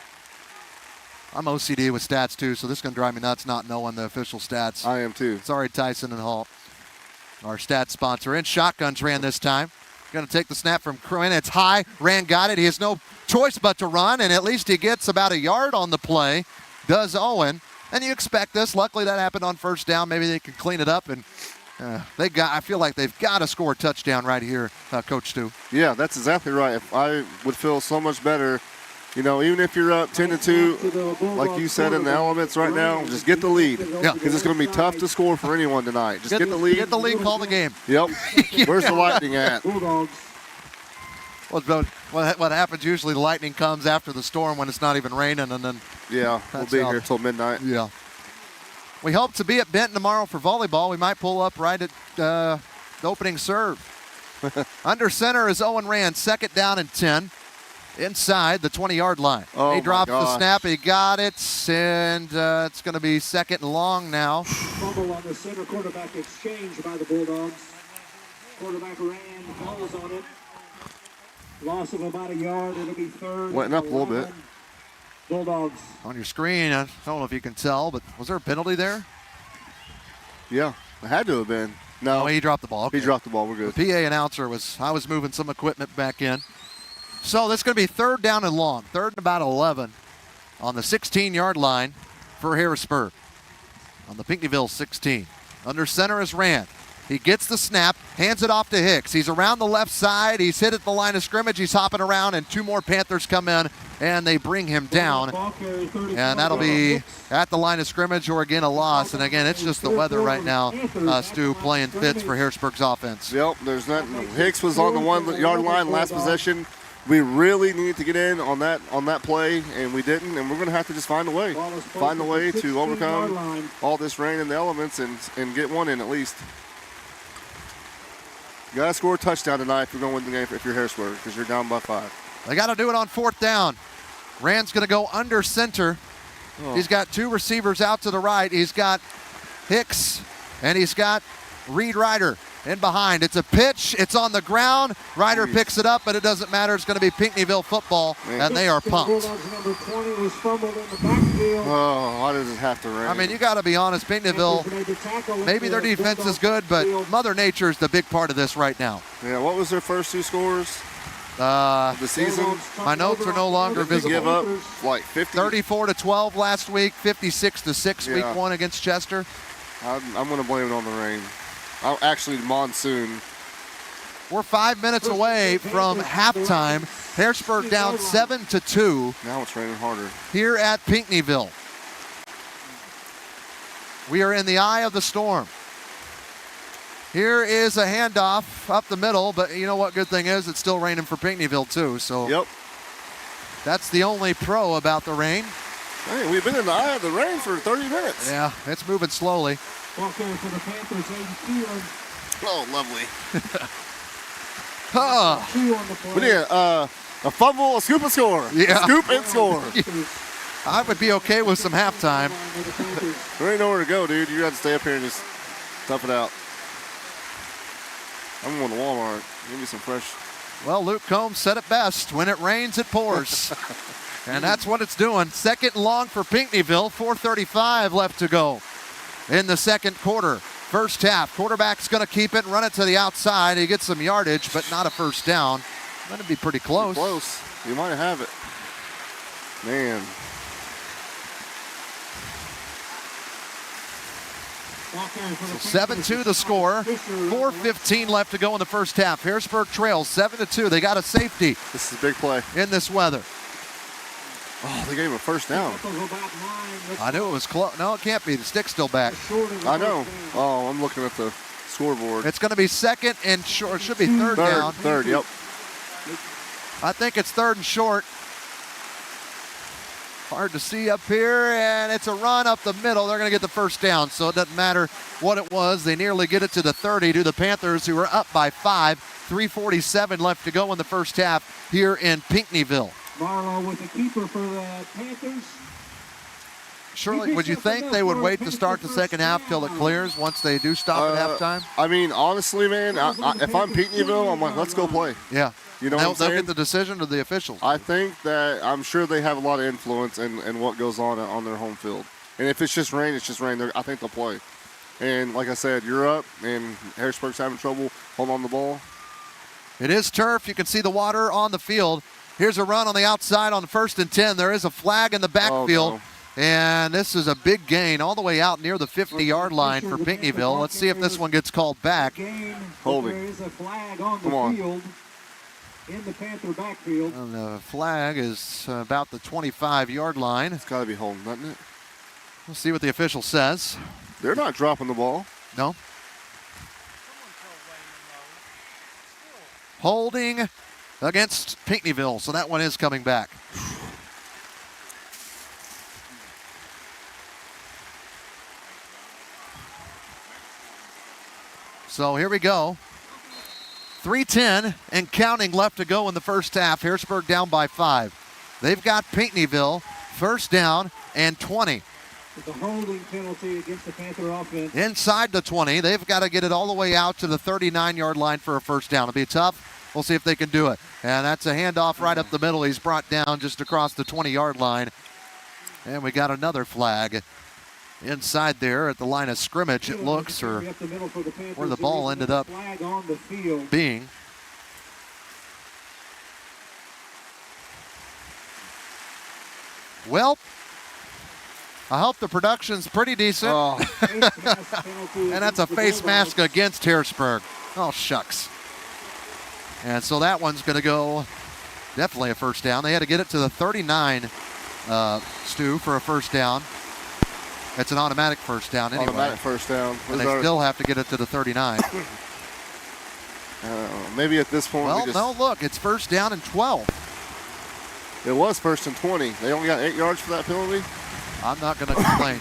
I'm OCD with stats, too, so this is going to drive me nuts not knowing the official stats. I am, too. Sorry, Tyson and Hall. Our stats sponsor. In shotguns ran this time. Going to take the snap from Quinn. It's high. Rand got it. He has no choice but to run, and at least he gets about a yard on the play. Does Owen. And you expect this. Luckily, that happened on 1st down. Maybe they can clean it up. And I feel like they've got to score a touchdown right here, Coach Stu. Yeah, that's exactly right. I would feel so much better. You know, even if you're up 10-2, like you said in the elements right now, just get the lead. Yeah. Because it's going to be tough to score for anyone tonight. Just get the lead. Get the lead, call the game. Yep. Where's the Lightning at? What happens usually, the lightning comes after the storm when it's not even raining, and then we'll be here till midnight. Yeah. We hope to be at Benton tomorrow for volleyball. We might pull up right at the opening serve. Under center is Owen Rand, 2nd down and 10. Inside the 20-yard line. He drops the snap. He got it, and it's going to be 2nd and long now. Fumble on the center quarterback exchange by the Bulldogs. Quarterback ran, falls on it. Loss of about a yard. It'll be 3rd. Went up a little bit. Bulldogs. On your screen, I don't know if you can tell, but was there a penalty there? Yeah, it had to have been. No, he dropped the ball. Okay. He dropped the ball. We're good. The PA announcer I was moving some equipment back in. So this is going to be 3rd down and long. 3rd and about 11 on the 16-yard line for Harrisburg. On the Pinckneyville 16. Under center is Rand. He gets the snap, hands it off to Hicks. He's around the left side. He's hit at the line of scrimmage. He's hopping around, and 2 more Panthers come in, and they bring him down. And that'll be at the line of scrimmage or, again, a loss. And, again, it's just the weather right now, Stu, playing fits for Harrisburg's offense. Yep, there's nothing. Hicks was on the 1-yard line last possession. We really need to get in on that play, and we didn't, and we're going to have to just find a way to overcome all this rain and the elements and get one in at least. You got to score a touchdown tonight if you're going to win the game if you're Harrisburg, because you're down by 5. They got to do it on 4th down. Rand's going to go under center. He's got 2 receivers out to the right. He's got Hicks, and he's got Reed Ryder in behind. It's a pitch. It's on the ground. Ryder picks it up, but it doesn't matter. It's going to be Pinckneyville football, and they are pumped. Why does it have to rain? I mean, you got to be honest. Pinckneyville, maybe their defense is good, but Mother Nature is the big part of this right now. Yeah, what was their first 2 scores? The season? My notes are no longer visible. Give up like 50. 34-12 last week, 56-6 week 1 against Chester. I'm going to blame it on the rain. Actually, monsoon. We're 5 minutes away from halftime. Harrisburg down 7-2. Now it's raining harder. Here at Pinckneyville. We are in the eye of the storm. Here is a handoff up the middle, but you know what good thing is? It's still raining for Pinckneyville too. So that's the only pro about the rain. Hey, we've been in the eye of the rain for 30 minutes. Yeah, it's moving slowly. Okay, for the Panthers, oh, lovely. We need a fumble, a scoop and score. Yeah. Scoop and score. I would be okay with some halftime. There ain't nowhere to go, dude. You got to stay up here and just tough it out. I'm going to Walmart. Give me some fresh Well, Luke Combs said it best. When it rains, it pours. And that's what it's doing. Second and long for Pinckneyville. 4:35 left to go in the second quarter. First half. Quarterback's going to keep it and run it to the outside. He gets some yardage, but not a first down. Going to be pretty close. Close. You might have it. Man. So 7-2 the score. 4:15 left to go in the first half. Harrisburg trails 7-2. They got a safety. This is a big play. In this weather. Oh, they gave him a first down. I knew it was close. No, it can't be. The stick's still back. I know. Oh, I'm looking at the scoreboard. It's going to be second and short. It should be third down. Third, yep. I think it's third and short. Hard to see up here, and it's a run up the middle. They're going to get the first down, so it doesn't matter what it was. They nearly get it to the 30 to the Panthers, who are up by 5. 3:47 left to go in the first half here in Pinckneyville. Marlowe with the keeper for the Panthers. Shirley, would you think they would wait to start the second half till it clears once they do stop at halftime? I mean, honestly, man, if I'm Pinckneyville, I'm like, let's go play. Yeah. You know what I'm saying? They'll get the decision to the officials. I think that I'm sure they have a lot of influence in what goes on their home field. And if it's just rain, it's just rain. I think they'll play. And like I said, you're up, and Harrisburg's having trouble holding on the ball. It is turf. You can see the water on the field. Here's a run on the outside on 1st and 10. There is a flag in the backfield. Oh, no. And this is a big gain all the way out near the 50-yard line for Pinckneyville. Let's see if this one gets called back. Holding. There is a flag on the field in the Panther backfield. And the flag is about the 25-yard line. It's got to be holding, doesn't it? We'll see what the official says. They're not dropping the ball. No. Holding against Pinckneyville, so that one is coming back. So here we go. 3:10 and counting left to go in the first half. Harrisburg down by 5. They've got Pinckneyville first down and 20. The holding penalty against the Panther offense. Inside the 20. They've got to get it all the way out to the 39-yard line for a first down. It'll be tough. We'll see if they can do it. And that's a handoff right up the middle. He's brought down just across the 20-yard line. And we got another flag inside there at the line of scrimmage, it looks, or where the ball ended up being. Well, I hope the production's pretty decent. Oh. And that's a face mask against Harrisburg. Oh, shucks. And so that one's going to go definitely a first down. They had to get it to the 39, Stu, for a first down. It's an automatic first down anyway. Automatic first down. And they still have to get it to the 39. Maybe at this point. Well, no, look, it's first down and 12. It was first and 20. They only got 8 yards for that penalty. I'm not going to complain.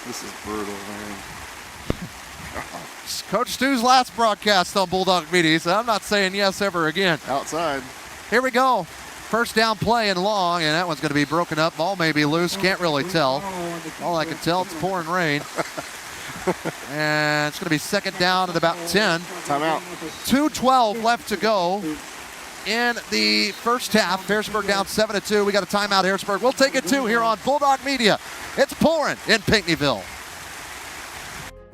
This is brutal, man. Coach Stu's last broadcast on Bulldog Media, so I'm not saying yes ever again. Outside. Here we go. First down play and long, and that one's going to be broken up. Ball may be loose. Can't really tell. All I can tell, it's pouring rain. And it's going to be second down at about 10. Timeout. 2:12 left to go in the first half. Harrisburg down 7-2. We got a timeout, Harrisburg. We'll take it too here on Bulldog Media. It's pouring in Pinckneyville.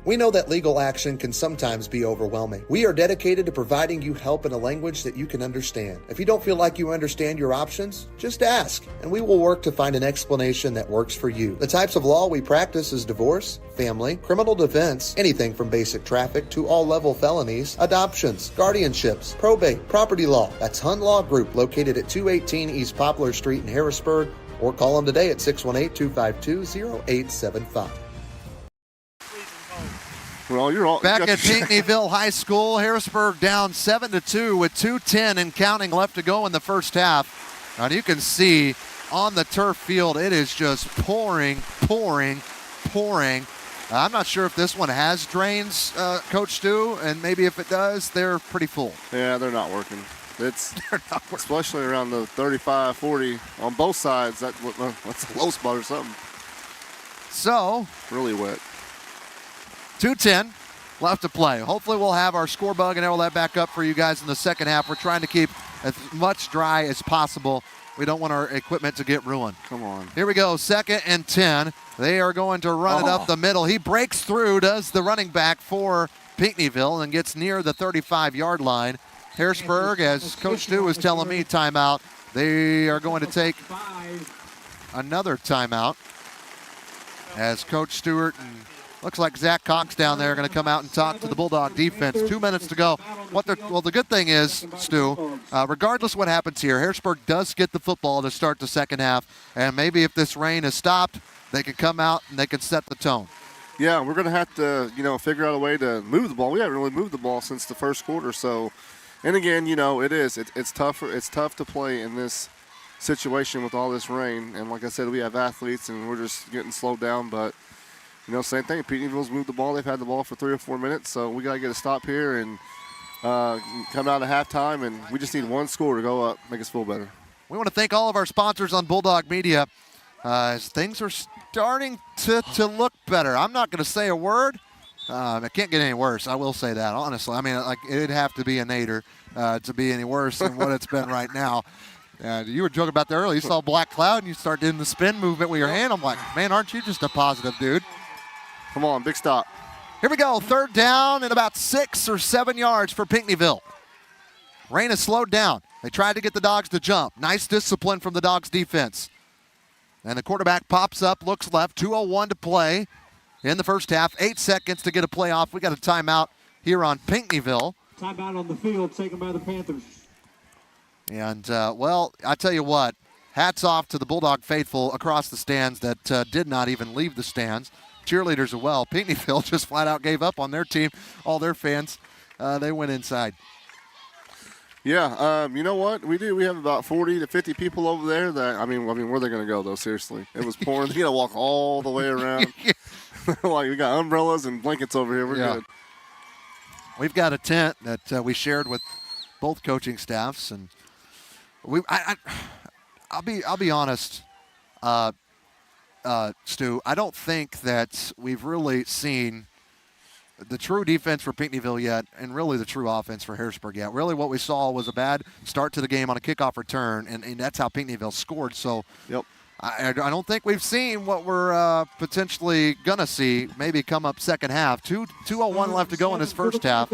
We know that legal action can sometimes be overwhelming. We are dedicated to providing you help in a language that you can understand. If you don't feel like you understand your options, just ask, and we will work to find an explanation that works for you. The types of law we practice is divorce, family, criminal defense, anything from basic traffic to all-level felonies, adoptions, guardianships, probate, property law. That's Hun Law Group, located at 218 East Poplar Street in Harrisburg, or call them today at 618-252-0875. Well, you're all back at Pinckneyville High School. Harrisburg down 7-2 with 2:10 and counting left to go in the first half. And you can see on the turf field, it is just pouring. I'm not sure if this one has drains, Coach Stu, and maybe if it does, they're pretty full. Yeah, they're not working. They're not working. Especially around the 35, 40 on both sides. That's a low spot or something. So really wet. 2:10 left to play. Hopefully we'll have our score bug and all that back up for you guys in the second half. We're trying to keep as much dry as possible. We don't want our equipment to get ruined. Come on. Here we go, 2nd and 10. They are going to run it up the middle. He breaks through, does the running back for Pinckneyville, and gets near the 35-yard line. Harrisburg, as Coach Stu was telling me, timeout. They are going to take another timeout as Coach Stewart and looks like Zach Cox down there are going to come out and talk to the Bulldog defense. 2 minutes to go. Well, the good thing is, Stu, regardless what happens here, Harrisburg does get the football to start the second half, and maybe if this rain is stopped, they can come out and they can set the tone. Yeah, we're going to have to, figure out a way to move the ball. We haven't really moved the ball since the first quarter, so. And again, it's tough. It's tough to play in this situation with all this rain. And like I said, we have athletes, and we're just getting slowed down. But same thing. Pinckneyville's moved the ball. They've had the ball for 3 or 4 minutes, so we got to get a stop here and come out at halftime. And we just need one score to go up, make us feel better. We want to thank all of our sponsors on Bulldog Media as things are starting to look better. I'm not going to say a word. It can't get any worse. I will say that, honestly. I mean, it'd have to be a nadir to be any worse than what it's been right now. You were joking about that earlier. You saw a black cloud, and you start doing the spin movement with your hand. I'm like, man, aren't you just a positive dude? Come on, big stop. Here we go. 3rd down and about 6 or 7 yards for Pinckneyville. Rain has slowed down. They tried to get the Dogs to jump. Nice discipline from the Dogs defense. And the quarterback pops up, looks left, 2:01 to play. In the first half, 8 seconds to get a play off. We got a timeout here on Pinckneyville. Timeout on the field taken by the Panthers. And, I tell you what, hats off to the Bulldog faithful across the stands that did not even leave the stands. Cheerleaders as well. Pinckneyville just flat out gave up on their team. All their fans, they went inside. Yeah, you know what? We do. We have about 40 to 50 people over there that, I mean, where are they going to go, though, seriously? It was pouring. You got to walk all the way around. We got umbrellas and blankets over here. We're good. We've got a tent that we shared with both coaching staffs, and I'll be honest, Stu. I don't think that we've really seen the true defense for Pinckneyville yet, and really the true offense for Harrisburg yet. Really, what we saw was a bad start to the game on a kickoff return, and that's how Pinckneyville scored. So. Yep. I don't think we've seen what we're potentially going to see maybe come up second half. 2:01 left to go in this first half.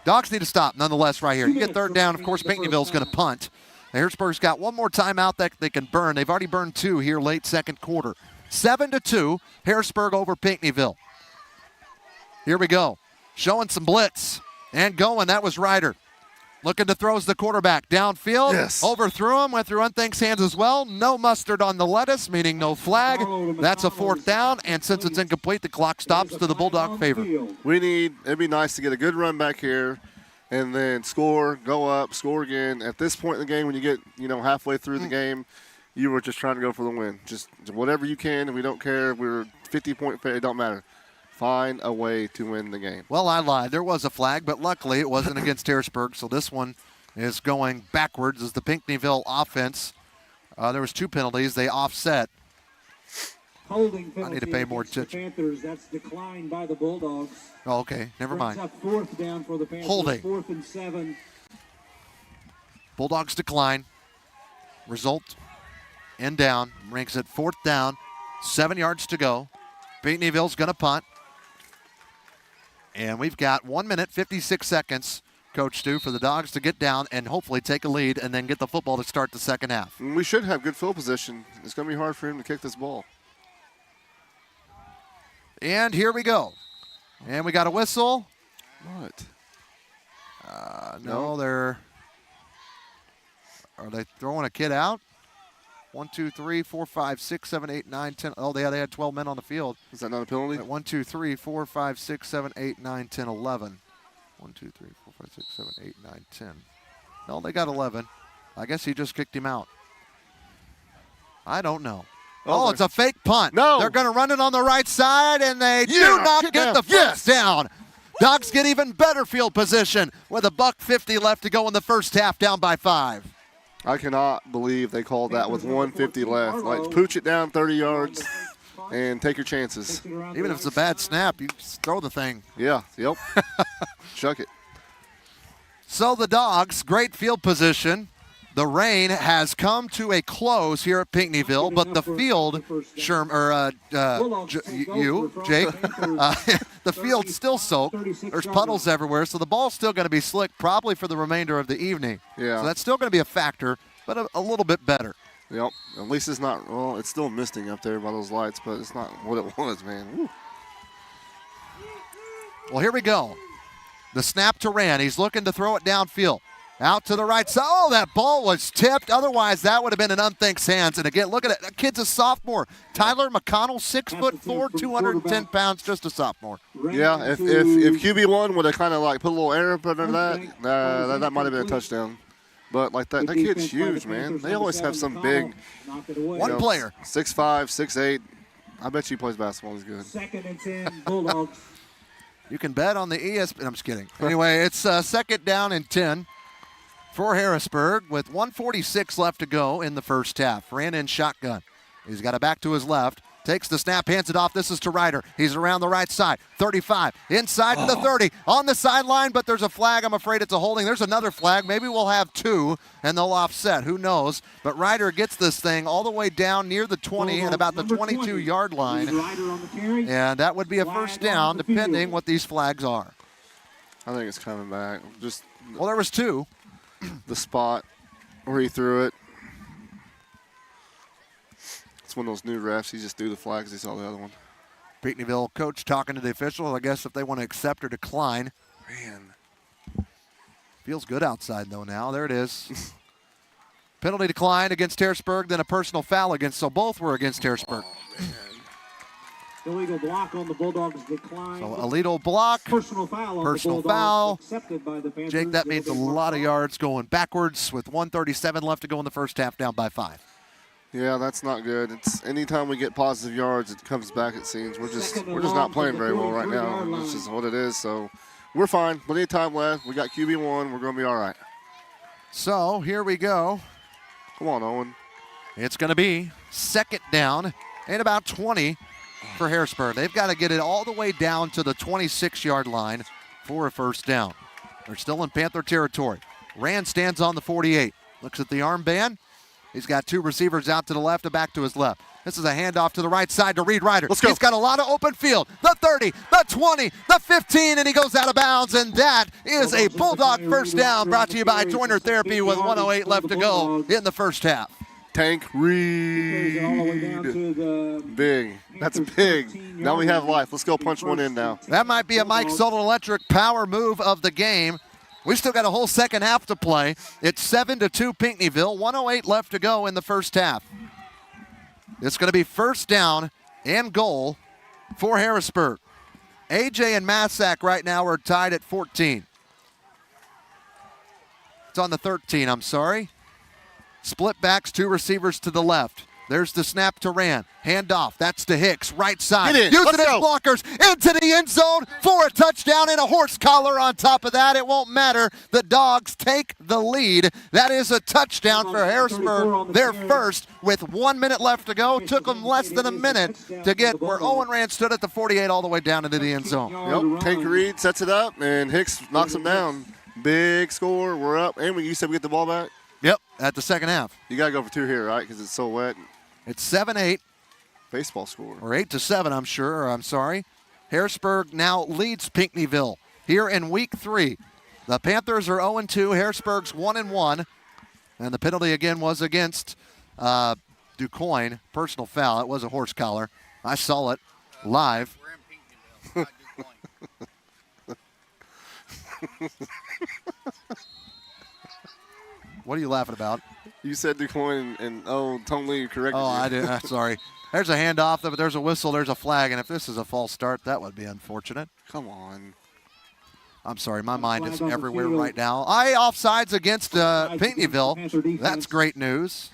Dogs need to stop nonetheless right here. You get 3rd down, of course, Pinckneyville's going to punt. Harrisburg's got one more timeout that they can burn. They've already burned 2 here late second quarter. 7-2, Harrisburg over Pinckneyville. Here we go. Showing some blitz and going. That was Ryder. Looking to throws the quarterback downfield. Yes. Overthrew him, went through Unthink's hands as well. No mustard on the lettuce, meaning no flag. That's a 4th down, and since it's incomplete, the clock stops to the Bulldog favor. It'd be nice to get a good run back here and then score, go up, score again. At this point in the game, when you get, halfway through the game, you were just trying to go for the win. Just whatever you can, and we don't care. We're 50-point favorite. It don't matter. Find a way to win the game. Well, I lied. There was a flag, but luckily it wasn't against Harrisburg, so this one is going backwards as the Pinckneyville offense. There was 2 penalties. They offset. Holding penalty. I need to pay more attention. Panthers, that's declined by the Bulldogs. Oh, okay. Never mind. Up 4th down for the Panthers. Holding. 4th and 7. Bulldogs decline. Result in down. Ranks at 4th down. 7 yards to go. Pinckneyville's going to punt. And we've got 1 minute, 56 seconds, Coach Stu, for the Dogs to get down and hopefully take a lead and then get the football to start the second half. We should have good field position. It's going to be hard for him to kick this ball. And here we go. And we got a whistle. What? No, are they throwing a kid out? 1, 2, 3, 4, 5, 6, 7, 8, 9, 10. Oh, they had 12 men on the field. Is that not a penalty? 1, 2, 3, 4, 5, 6, 7, 8, 9, 10, 11. 1, 2, 3, 4, 5, 6, 7, 8, 9, 10. No, they got 11. I guess he just kicked him out. I don't know. Oh, it's a fake punt. No. They're going to run it on the right side, and they do not get the first down. Dogs get even better field position with $1:50 left to go in the first half, down by 5. I cannot believe they called that with 1:50 left. Like, pooch it down 30 yards. and take your chances. Even if it's a bad snap, you just throw the thing. Yeah, yep. Chuck it. So the Dogs, great field position. The rain has come to a close here at Pinckneyville, but the field, Jake, the field's still soaked. There's puddles everywhere, so the ball's still going to be slick probably for the remainder of the evening. Yeah. So that's still going to be a factor, but a little bit better. Yep. At least it's not, well, it's still misting up there by those lights, but it's not what it was, man. Woo. Well, here we go. The snap to Rand. He's looking to throw it downfield. Out to the right side. Oh, that ball was tipped. Otherwise, that would have been an unthink's hands. And again, look at it. That kid's a sophomore. Tyler McConnell, 6'4", 210 pounds, just a sophomore. Yeah, if QB1 would have kind of like put a little air up under that might have been a touchdown. But like that kid's huge, man. They always have some big one player. 6'5", 6'8". I bet you he plays basketball. He's good. 2nd and 10, Bulldogs. You can bet on the ESPN. I'm just kidding. Anyway, it's 2nd down and 10 for Harrisburg with 1:46 left to go in the first half. Ran in shotgun. He's got it back to his left. Takes the snap, hands it off. This is to Ryder. He's around the right side. 35, inside to the 30, on the sideline, but there's a flag. I'm afraid it's a holding. There's another flag. Maybe we'll have two, and they'll offset. Who knows? But Ryder gets this thing all the way down near the 20 and about the 22-yard line. And that would be a first down, depending what these flags are. I think it's coming back. Well, there was two. The spot where he threw it. It's one of those new refs. He just threw the flag because he saw the other one. Pinckneyville coach talking to the official. I guess if they want to accept or decline. Man. Feels good outside, though, now. There it is. Penalty decline against Harrisburg, then a personal foul against. So both were against Harrisburg. Illegal block on the Bulldogs decline. So illegal block. Personal foul. Personal foul. Accepted by the Panthers. Jake, that means a lot of yards going backwards with 1:37 left to go in the first half, down by 5. Yeah, that's not good. It's anytime we get positive yards, it comes back. It seems we're just not playing very well right now. This is what it is. So we're fine. Plenty of time left. We got QB1. We're going to be all right. So here we go. Come on, Owen. It's going to be 2nd down and about 20 for Harrisburg. They've got to get it all the way down to the 26-yard line for a first down. They're still in Panther territory. Rand stands on the 48. Looks at the armband. He's got two receivers out to the left and back to his left. This is a handoff to the right side to Reed Ryder. Let's go. He's got a lot of open field. The 30, the 20, the 15, and he goes out of bounds. And that is a Bulldog first down brought to you by Joiner Therapy with 1:08 left to go in the first half. Tank Reed. Big. That's big. Now we have life. Let's go punch one in now. That might be a Mike Sullivan Electric power move of the game. We still got a whole second half to play. It's 7-2 Pinckneyville. 1:08 left to go in the first half. It's going to be first down and goal for Harrisburg. AJ and Massac right now are tied at 14. It's on the 13, I'm sorry. Split backs, two receivers to the left. There's the snap to Rand. Handoff. That's to Hicks. Right side. Using his blockers into the end zone for a touchdown and a horse collar on top of that. It won't matter. The Dogs take the lead. That is a touchdown for Harrisburg. Their first with 1 minute left to go. Took them less than a minute to get where Owen Rand stood at the 48 all the way down into the end zone. Yep. Tank Reed sets it up and Hicks knocks him down. Big score. We're up. And you said we get the ball back? Yep, at the second half. You got to go for two here, right? Because it's so wet. It's 7-8. Baseball score. Or 8-7, I'm sure. Or I'm sorry. Harrisburg now leads Pinckneyville here in week 3. The Panthers are 0-2. Harrisburg's 1-1. And the penalty again was against DuQuoin. Personal foul. It was a horse collar. I saw it live. We're in Pinckneyville, not DuQuoin. What are you laughing about? You said DuQuoin and Tony Lee corrected you. Oh, I did. Sorry. There's a handoff, but there's a whistle, there's a flag, and if this is a false start, that would be unfortunate. Come on. I'm sorry, my mind is everywhere right now. Offsides against Pinckneyville. That's great news.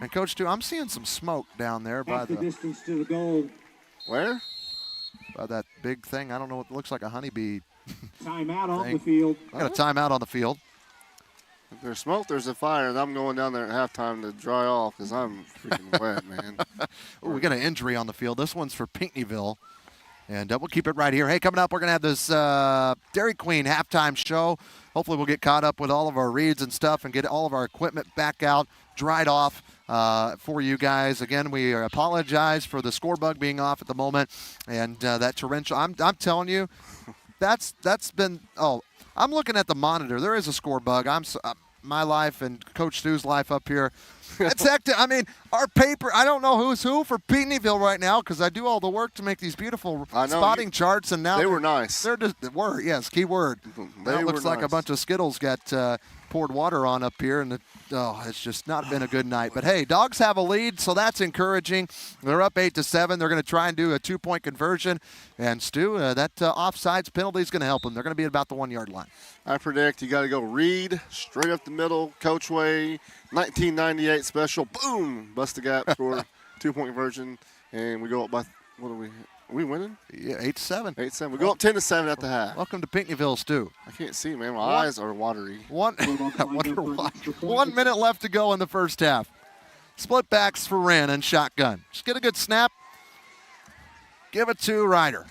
And Coach, too, I'm seeing some smoke down there by the distance to the goal. Where? By that big thing. I don't know what looks like a honeybee. Timeout on the field. Got a timeout on the field. If there's smoke, there's a fire, and I'm going down there at halftime to dry off because I'm freaking wet, man. Ooh, we got an injury on the field. This one's for Pinckneyville. And we'll keep it right here. Hey, coming up, we're going to have this Dairy Queen halftime show. Hopefully we'll get caught up with all of our reads and stuff and get all of our equipment back out, dried off for you guys. Again, we apologize for the score bug being off at the moment. And that torrential, I'm telling you, that's been, I'm looking at the monitor. There is a score bug. My life and Coach Stu's life up here. It's hectic. I mean, our paper, I don't know who's who for Pinckneyville right now because I do all the work to make these beautiful spotting charts. And now they were nice. They're just, yes, key word. That looks like a bunch of Skittles got poured water on up here, and it's just not been a good night. But, hey, Dogs have a lead, so that's encouraging. They're up 8-7. They're going to try and do a 2-point conversion. And, Stu, that offsides penalty is going to help them. They're going to be at about the 1-yard line. I predict you got to go Reed, straight up the middle, Coach Way, 1998 special, boom, bust the gap, score, 2-point conversion, and we go up by, what are we winning? Yeah, 8-7. 8-7. We go up 10-7 at the half. Welcome to Pinckneyville, Stu. I can't see, man. My eyes are watery. One minute left to go in the first half. Split backs for Wren and shotgun. Just get a good snap. Give it to Ryder.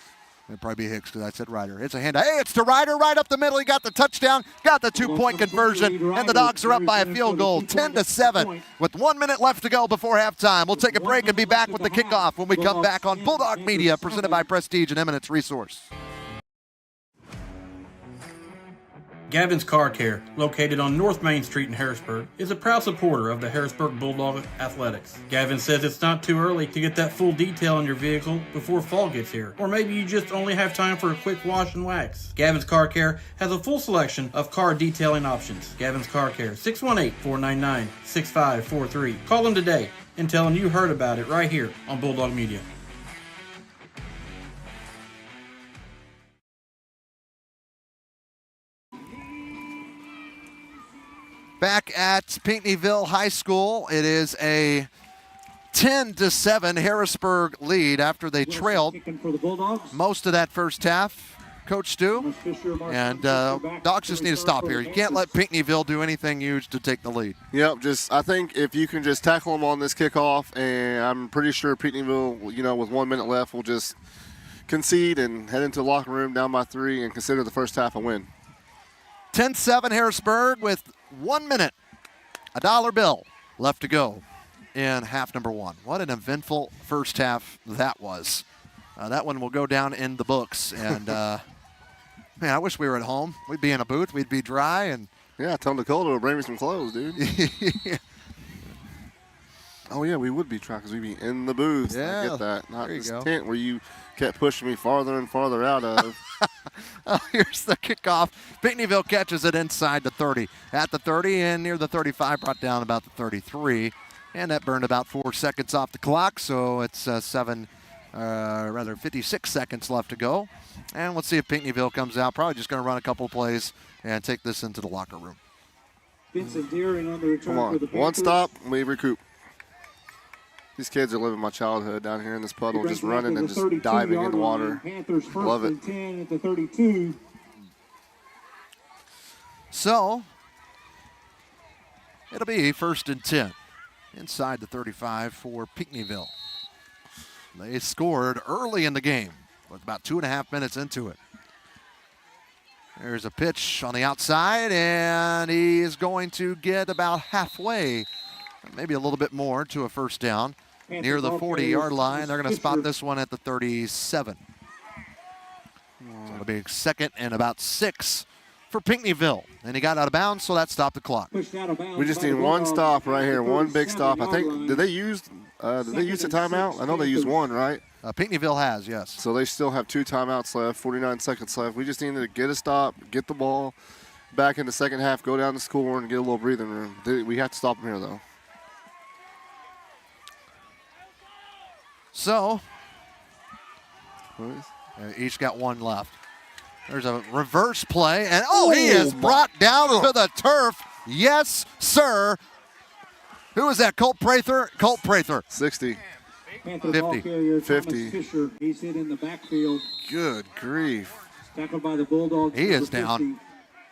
It'll probably be Hicks because I said Ryder. It's a handout. Hey, it's to Ryder right up the middle. He got the touchdown, got the 2-point conversion, and the Dogs are up by a field goal, 10-7, with 1 minute left to go before halftime. We'll take a break and be back with the kickoff when we come back on Bulldog Media, presented by Prestige and Eminence Resource. Gavin's Car Care, located on North Main Street in Harrisburg, is a proud supporter of the Harrisburg Bulldog athletics. Gavin says it's not too early to get that full detail on your vehicle before fall gets here, or maybe you just only have time for a quick wash and wax. Gavin's Car Care has a full selection of car detailing options. Gavin's Car Care, 618-499-6543. Call them today and tell them you heard about it right here on Bulldog Media. Back at Pinckneyville High School, it is a 10-7 Harrisburg lead after they trailed most of that first half. Coach Stu, and Dogs just need to stop here. You can't let Pinckneyville do anything huge to take the lead. Yep, I think if you can just tackle them on this kickoff, and I'm pretty sure Pinckneyville, with 1 minute left, will just concede and head into the locker room down by 3 and consider the first half a win. 10-7 Harrisburg with 1 minute, a $1 bill left to go in half number 1. What an eventful first half that was. That one will go down in the books. And, man, I wish we were at home. We'd be in a booth. We'd be dry. And yeah, tell Dakota to bring me some clothes, dude. Oh, yeah, we would be trying because we'd be in the booth. Yeah, I get that. Not this go. tent where you kept pushing me farther and farther out of. Here's the kickoff. Pinckneyville catches it inside the 30. At the 30 and near the 35, brought down about the 33. And that burned about 4 seconds off the clock, so it's 56 seconds left to go. And let's see if Pinckneyville comes out. Probably just going to run a couple of plays and take this into the locker room. Vincent Deering on the return. Come on, for the one Panthers. stop, we recoup. These kids are living my childhood down here in this puddle, just running and just diving in the water. Love it. 10 at the 32. So, it'll be 1st and 10 inside the 35 for Pinckneyville. They scored early in the game with about 2.5 minutes into it. There's a pitch on the outside, and he is going to get about halfway, maybe a little bit more, to a first down. Near the 40-yard line. They're going to spot this one at the 37. So it'll be 2nd and about 6 for Pinckneyville. And he got out of bounds, so that stopped the clock. We just need one stop right here, one big stop. I think, did they use a timeout? I know they used one, right? Pinckneyville has, yes. So they still have 2 timeouts left, 49 seconds left. We just need to get a stop, get the ball back in the second half, go down the score, and get a little breathing room. We have to stop them here, though. So, each got one left. There's a reverse play, and he is brought down to the turf. Yes, sir. Who is that? Colt Prather? Colt Prather. 60. 50. 50. Fisher, he's hit in the backfield. Good grief. Tackled by the Bulldogs. He is down.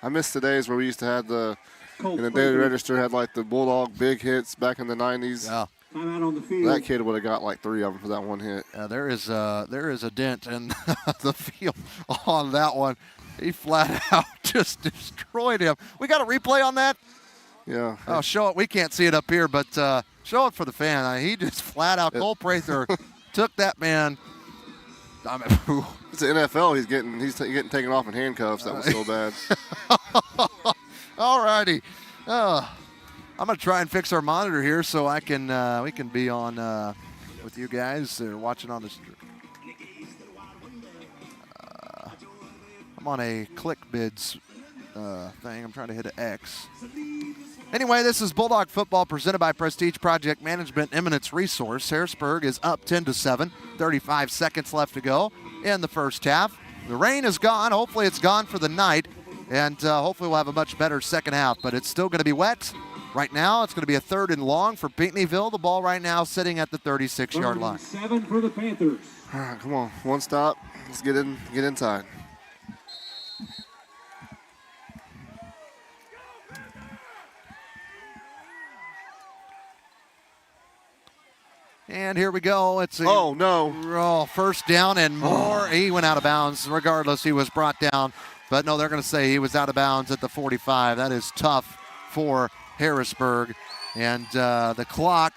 I miss the days where we used to have the And then David Register had like the Bulldog big hits back in the 90s. Yeah. Timeout on the field. That kid would have got like 3 of them for that one hit. There is a dent in the field on that one. He flat out just destroyed him. We got a replay on that? Yeah. Oh, show it. We can't see it up here, but show it for the fan. He just flat out, Cole Prather took that man. I mean, it's the NFL. He's getting taken off in handcuffs. That was so bad. All righty. I'm going to try and fix our monitor here so we can be on with you guys that are watching on this. I'm on a click bids thing. I'm trying to hit an X. Anyway, this is Bulldog football presented by Prestige Project Management, Eminence Resource. Harrisburg is up 10-7. 35 seconds left to go in the first half. The rain is gone. Hopefully it's gone for the night, and hopefully we'll have a much better second half, but it's still going to be wet. Right now, it's going to be a 3rd and long for Pinckneyville. The ball right now sitting at the 36-yard line. 7 for the Panthers. All right, come on. One stop. Let's get inside. And here we go. It's oh, no. Oh, first down and more. He went out of bounds. Regardless, he was brought down. But, no, they're going to say he was out of bounds at the 45. That is tough for Harrisburg. And the clock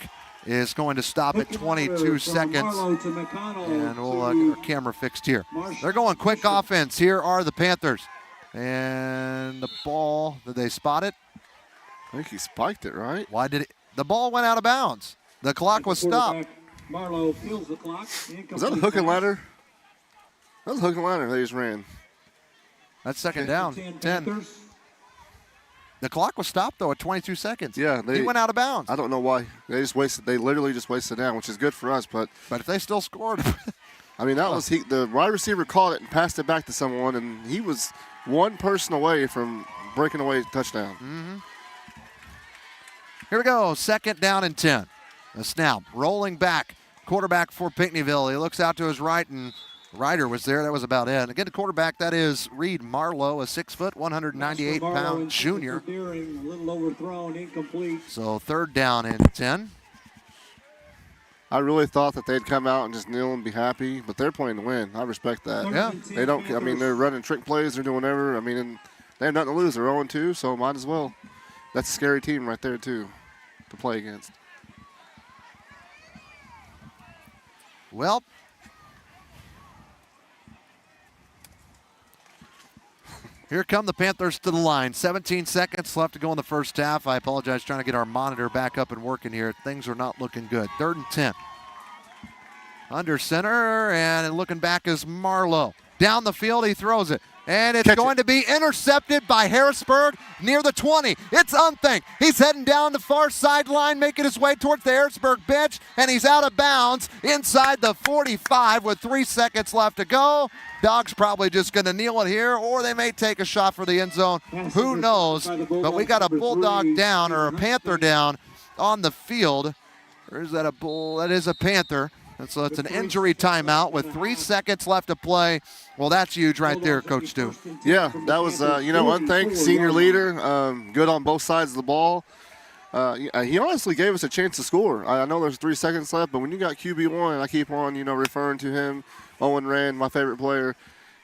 is going to stop at 22 seconds. And we'll get our camera fixed here. They're going quick offense. Here are the Panthers. And the ball, did they spot it? I think he spiked it, right? Why did it? The ball went out of bounds. The clock was stopped. Marlowe fills the clock. Was that a hook and ladder? That was a hook and ladder they just ran. That's second down. 10. The clock was stopped, though, at 22 seconds. Yeah. He went out of bounds. I don't know why. They literally just wasted down, which is good for us. But if they still scored. I mean, that was the wide receiver caught it and passed it back to someone, and he was one person away from breaking away a touchdown. Mm-hmm. Here we go. Second down and 10. A snap. Rolling back. Quarterback for Pinckneyville. He looks out to his right, and Ryder was there. That was about it. Again, the quarterback, that is Reed Marlowe, a 6', 198-pound junior. A little overthrown, incomplete. So 3rd down and 10. I really thought that they'd come out and just kneel and be happy, but they're playing to win. I respect that. Yeah. They don't. I mean, they're running trick plays. They're doing whatever. I mean, and they have nothing to lose. They're 0-2, so might as well. That's a scary team right there, too, to play against. Well, here come the Panthers to the line. 17 seconds left to go in the first half. I apologize, trying to get our monitor back up and working here. Things are not looking good. 3rd and 10. Under center, and looking back is Marlowe. Down the field, he throws it. And it's going to be intercepted by Harrisburg near the 20. It's Unthink. He's heading down the far sideline, making his way towards the Harrisburg bench, and he's out of bounds inside the 45 with 3 seconds left to go. Dogs probably just going to kneel it here, or they may take a shot for the end zone. Who knows? But we got a Bulldog down, or a Panther down on the field. Or is that a Bull? That is a Panther. And so it's an injury timeout with 3 seconds left to play. Well, that's huge right there, Coach Stu. Yeah, that was, Unthink, senior leader, good on both sides of the ball. He honestly gave us a chance to score. I know there's 3 seconds left, but when you got QB1, I keep on, referring to him, Owen Rand, my favorite player,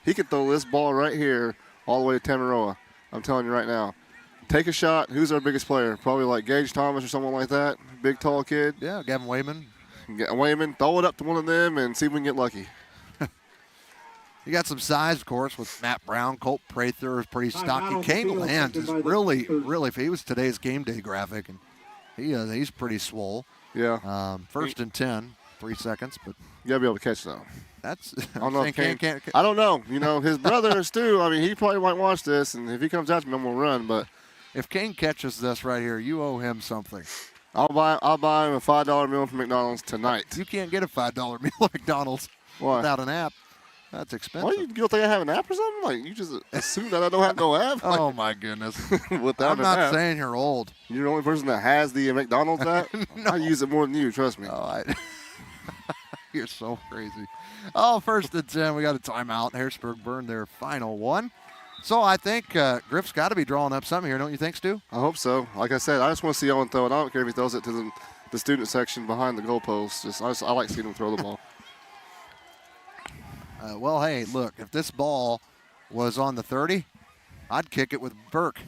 he could throw this ball right here all the way to Tamaroa. I'm telling you right now. Take a shot. Who's our biggest player? Probably like Gage Thomas or someone like that. Big, tall kid. Yeah, Gavin Wayman. Wayman, throw it up to one of them and see if we can get lucky. You got some size, of course, with Matt Brown. Colt Prather is pretty stocky. Kane Lands is really, he was today's game day graphic, and he's pretty swole. Yeah. 1st and 10, 3 seconds, but you gotta be able to catch though. That's I don't know. If Kane, I don't know. His brother Stu. I mean, he probably might watch this, and if he comes out to me, I'm gonna run. But if Kane catches this right here, you owe him something. I'll buy him a $5 meal from McDonald's tonight. You can't get a $5 meal at McDonald's without an app. That's expensive. Why you don't think I have an app or something? Like, you just assume that I don't have no app? Oh, my goodness. Without I'm not app. saying you're old. You're the only person that has the McDonald's app? No. I use it more than you, trust me. Oh, you're so crazy. Oh, 1st and 10. We got a timeout. Harrisburg burned their final one. So I think Griff's got to be drawing up something here, don't you think, Stu? I hope so. Like I said, I just want to see Owen throw it. I don't care if he throws it to the student section behind the goalpost. I like seeing him throw the ball. Well, hey, look, if this ball was on the 30, I'd kick it with Burke.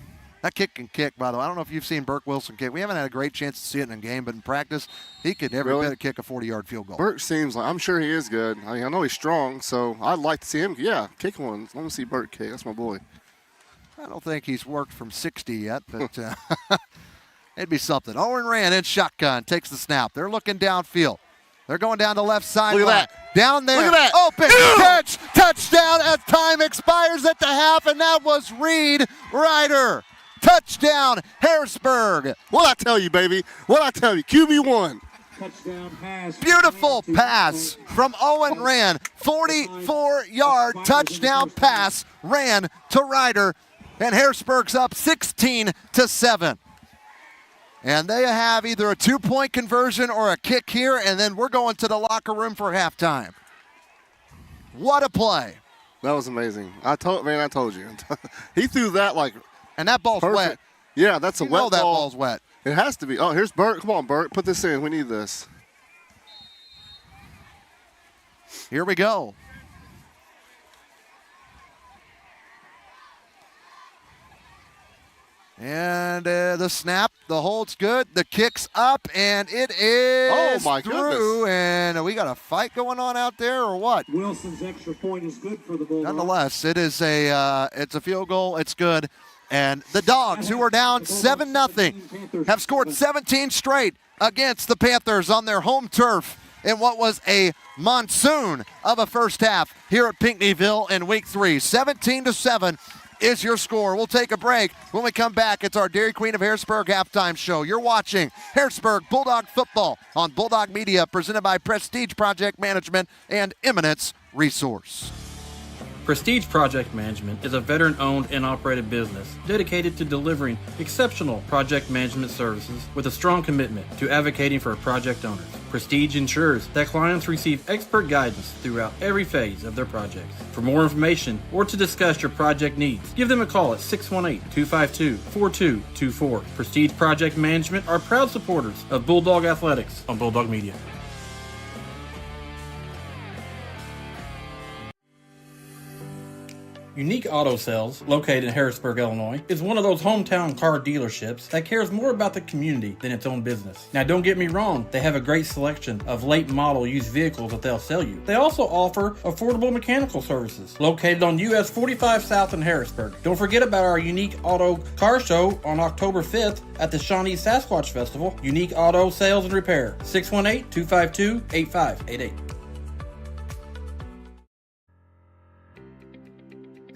That kid can kick, by the way. I don't know if you've seen Burke Wilson kick. We haven't had a great chance to see it in a game, but in practice, he could every bit kick a 40-yard field goal. Burke seems like, I'm sure he is good. I know he's strong, so I'd like to see him, kick one. Let me see Burke kick. That's my boy. I don't think he's worked from 60 yet, but it'd be something. Owen Rand in shotgun, takes the snap. They're looking downfield. They're going down the left side. Look at that. Down there. Look at that. Open catch. Touchdown as time expires at the half, and that was Reed Ryder. Touchdown, Harrisburg. What'd I tell you, baby? What'd I tell you? QB1. Touchdown pass. Beautiful pass from Owen Rand. 44-yard touchdown pass ran to Ryder, and Harrisburg's up 16-7. And they have either a 2-point conversion or a kick here, and then we're going to the locker room for halftime. What a play. That was amazing. I told you. He threw that like. And that ball's perfect. wet. Yeah, that's a wet ball. That ball's wet. It has to be. Oh, here's Burt. Come on, Burt. Put this in. We need this. Here we go. And the snap, the hold's good. The kick's up, and it is through. Goodness. And we got a fight going on out there, or what? Wilson's extra point is good for the Bulldogs. Nonetheless, it's a field goal. It's good. And the Dogs, who are down 7-0, have scored 17 straight against the Panthers on their home turf in what was a monsoon of a first half here at Pinckneyville in Week 3. 17-7 is your score. We'll take a break. When we come back, it's our Dairy Queen of Harrisburg halftime show. You're watching Harrisburg Bulldog football on Bulldog Media, presented by Prestige Project Management and Eminence Resource. Prestige Project Management is a veteran-owned and operated business dedicated to delivering exceptional project management services with a strong commitment to advocating for project owners. Prestige ensures that clients receive expert guidance throughout every phase of their projects. For more information or to discuss your project needs, give them a call at 618-252-4224. Prestige Project Management are proud supporters of Bulldog Athletics on Bulldog Media. Unique Auto Sales, located in Harrisburg, Illinois, is one of those hometown car dealerships that cares more about the community than its own business. Now, don't get me wrong, they have a great selection of late model used vehicles that they'll sell you. They also offer affordable mechanical services, located on US 45 South in Harrisburg. Don't forget about our Unique Auto Car Show on October 5th at the Shawnee Sasquatch Festival. Unique Auto Sales and Repair, 618-252-8588.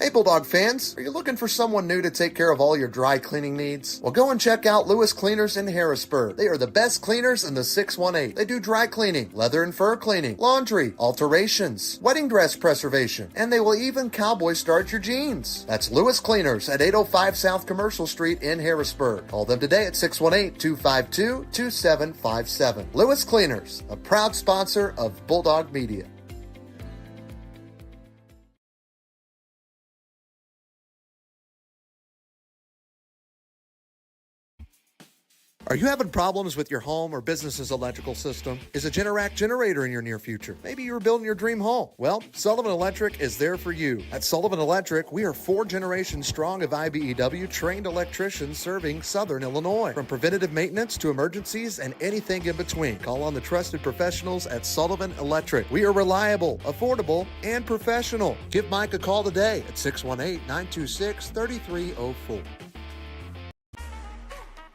Hey Bulldog fans, are you looking for someone new to take care of all your dry cleaning needs? Well, go and check out Lewis Cleaners in Harrisburg. They are the best cleaners in the 618. They do dry cleaning, leather and fur cleaning, laundry, alterations, wedding dress preservation, and they will even cowboy start your jeans. That's Lewis Cleaners at 805 South Commercial Street in Harrisburg. Call them today at 618-252-2757. Lewis Cleaners, a proud sponsor of Bulldog Media. Are you having problems with your home or business's electrical system? Is a Generac generator in your near future? Maybe you're building your dream home. Well, Sullivan Electric is there for you. At Sullivan Electric, we are 4 generations strong of IBEW trained electricians serving Southern Illinois. From preventative maintenance to emergencies and anything in between. Call on the trusted professionals at Sullivan Electric. We are reliable, affordable, and professional. Give Mike a call today at 618-926-3304.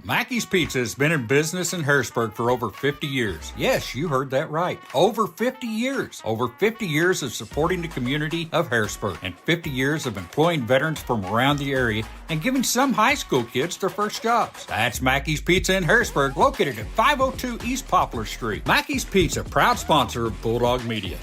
Mackey's Pizza has been in business in Harrisburg for over 50 years. Yes, you heard that right. Over 50 years. Over 50 years of supporting the community of Harrisburg and 50 years of employing veterans from around the area and giving some high school kids their first jobs. That's Mackey's Pizza in Harrisburg, located at 502 East Poplar Street. Mackey's Pizza, proud sponsor of Bulldog Media.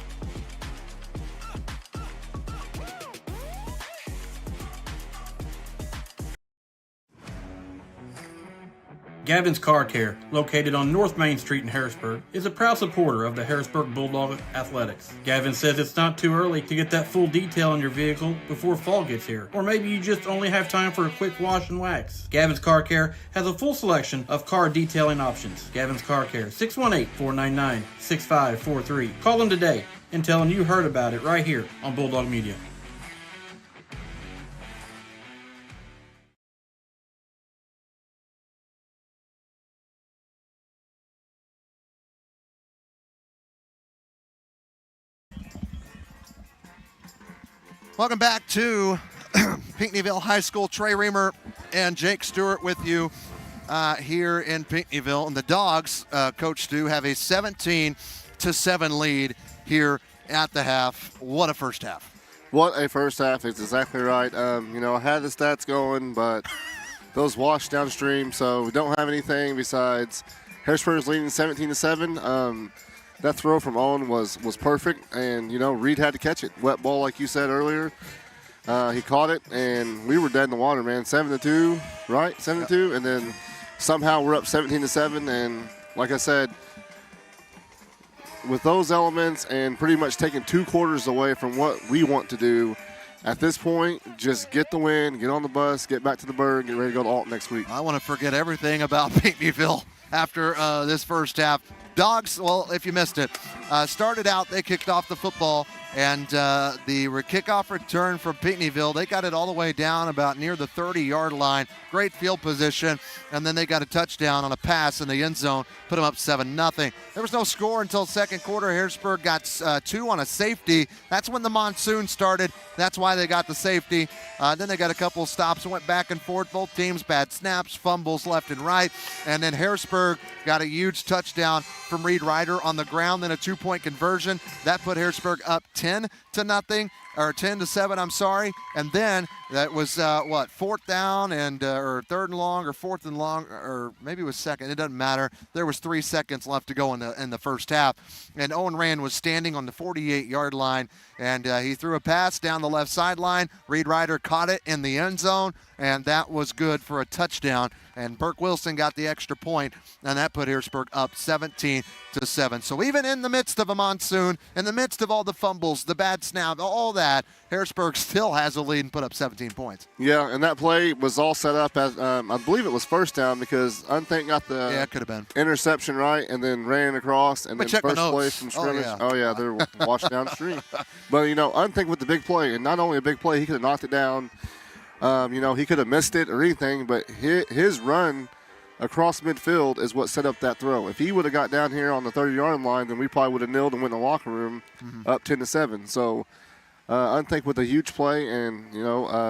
Gavin's Car Care, located on North Main Street in Harrisburg, is a proud supporter of the Harrisburg Bulldog athletics. Gavin says it's not too early to get that full detail on your vehicle before fall gets here, or maybe you just only have time for a quick wash and wax. Gavin's Car Care has a full selection of car detailing options. Gavin's Car Care, 618-499-6543. Call them today and tell them you heard about it right here on Bulldog Media. Welcome back to Pinckneyville High School. Trey Reamer and Jake Stewart with you here in Pinckneyville. And the Dogs, Coach Stu, have a 17-7 lead here at the half. What a first half. What a first half. It's exactly right. I had the stats going, but those washed downstream, so we don't have anything besides Harrisburg's leading 17-7. That throw from Owen was perfect, and, Reed had to catch it. Wet ball, like you said earlier. He caught it, and we were dead in the water, man. 7-2, right? 7-2, and then somehow we're up 17-7, and like I said, with those elements and pretty much taking 2 quarters away from what we want to do, at this point, just get the win, get on the bus, get back to the Berg, get ready to go to Alton next week. I want to forget everything about Pinckneyville after this first half. Dogs, well, if you missed it, started out, they kicked off the football, and the kickoff return from Pinckneyville, they got it all the way down about near the 30-yard line. Great field position, and then they got a touchdown on a pass in the end zone, put them up 7-0. There was no score until second quarter. Harrisburg got 2 on a safety. That's when the monsoon started. That's why they got the safety. Then they got a couple stops and went back and forth. Both teams, bad snaps, fumbles left and right. And then Harrisburg got a huge touchdown from Reed Ryder on the ground, then a 2-point conversion. That put Harrisburg up 10-7, I'm sorry. And then that was, fourth down and or third and long or fourth and long, or maybe it was second. It doesn't matter. There was 3 seconds left to go in the first half. And Owen Rand was standing on the 48-yard line, and he threw a pass down the left sideline. Reed Ryder caught it in the end zone, and that was good for a touchdown. And Burke Wilson got the extra point, and that put Harrisburg up 17-7. So even in the midst of a monsoon, in the midst of all the fumbles, the bad snap, all that, Harrisburg still has a lead and put up 17 points. Yeah, and that play was all set up as, I believe it was first down, because Unthink got the it could have been interception right and then ran across, and then first play from scrimmage. Oh, yeah, they're washed downstream. But, Unthink with the big play, and not only a big play, he could have knocked it down. He could have missed it or anything, but his run across midfield is what set up that throw. If he would have got down here on the 30-yard line, then we probably would have knilled and went in the locker room up 10-7. So Unthink with a huge play and,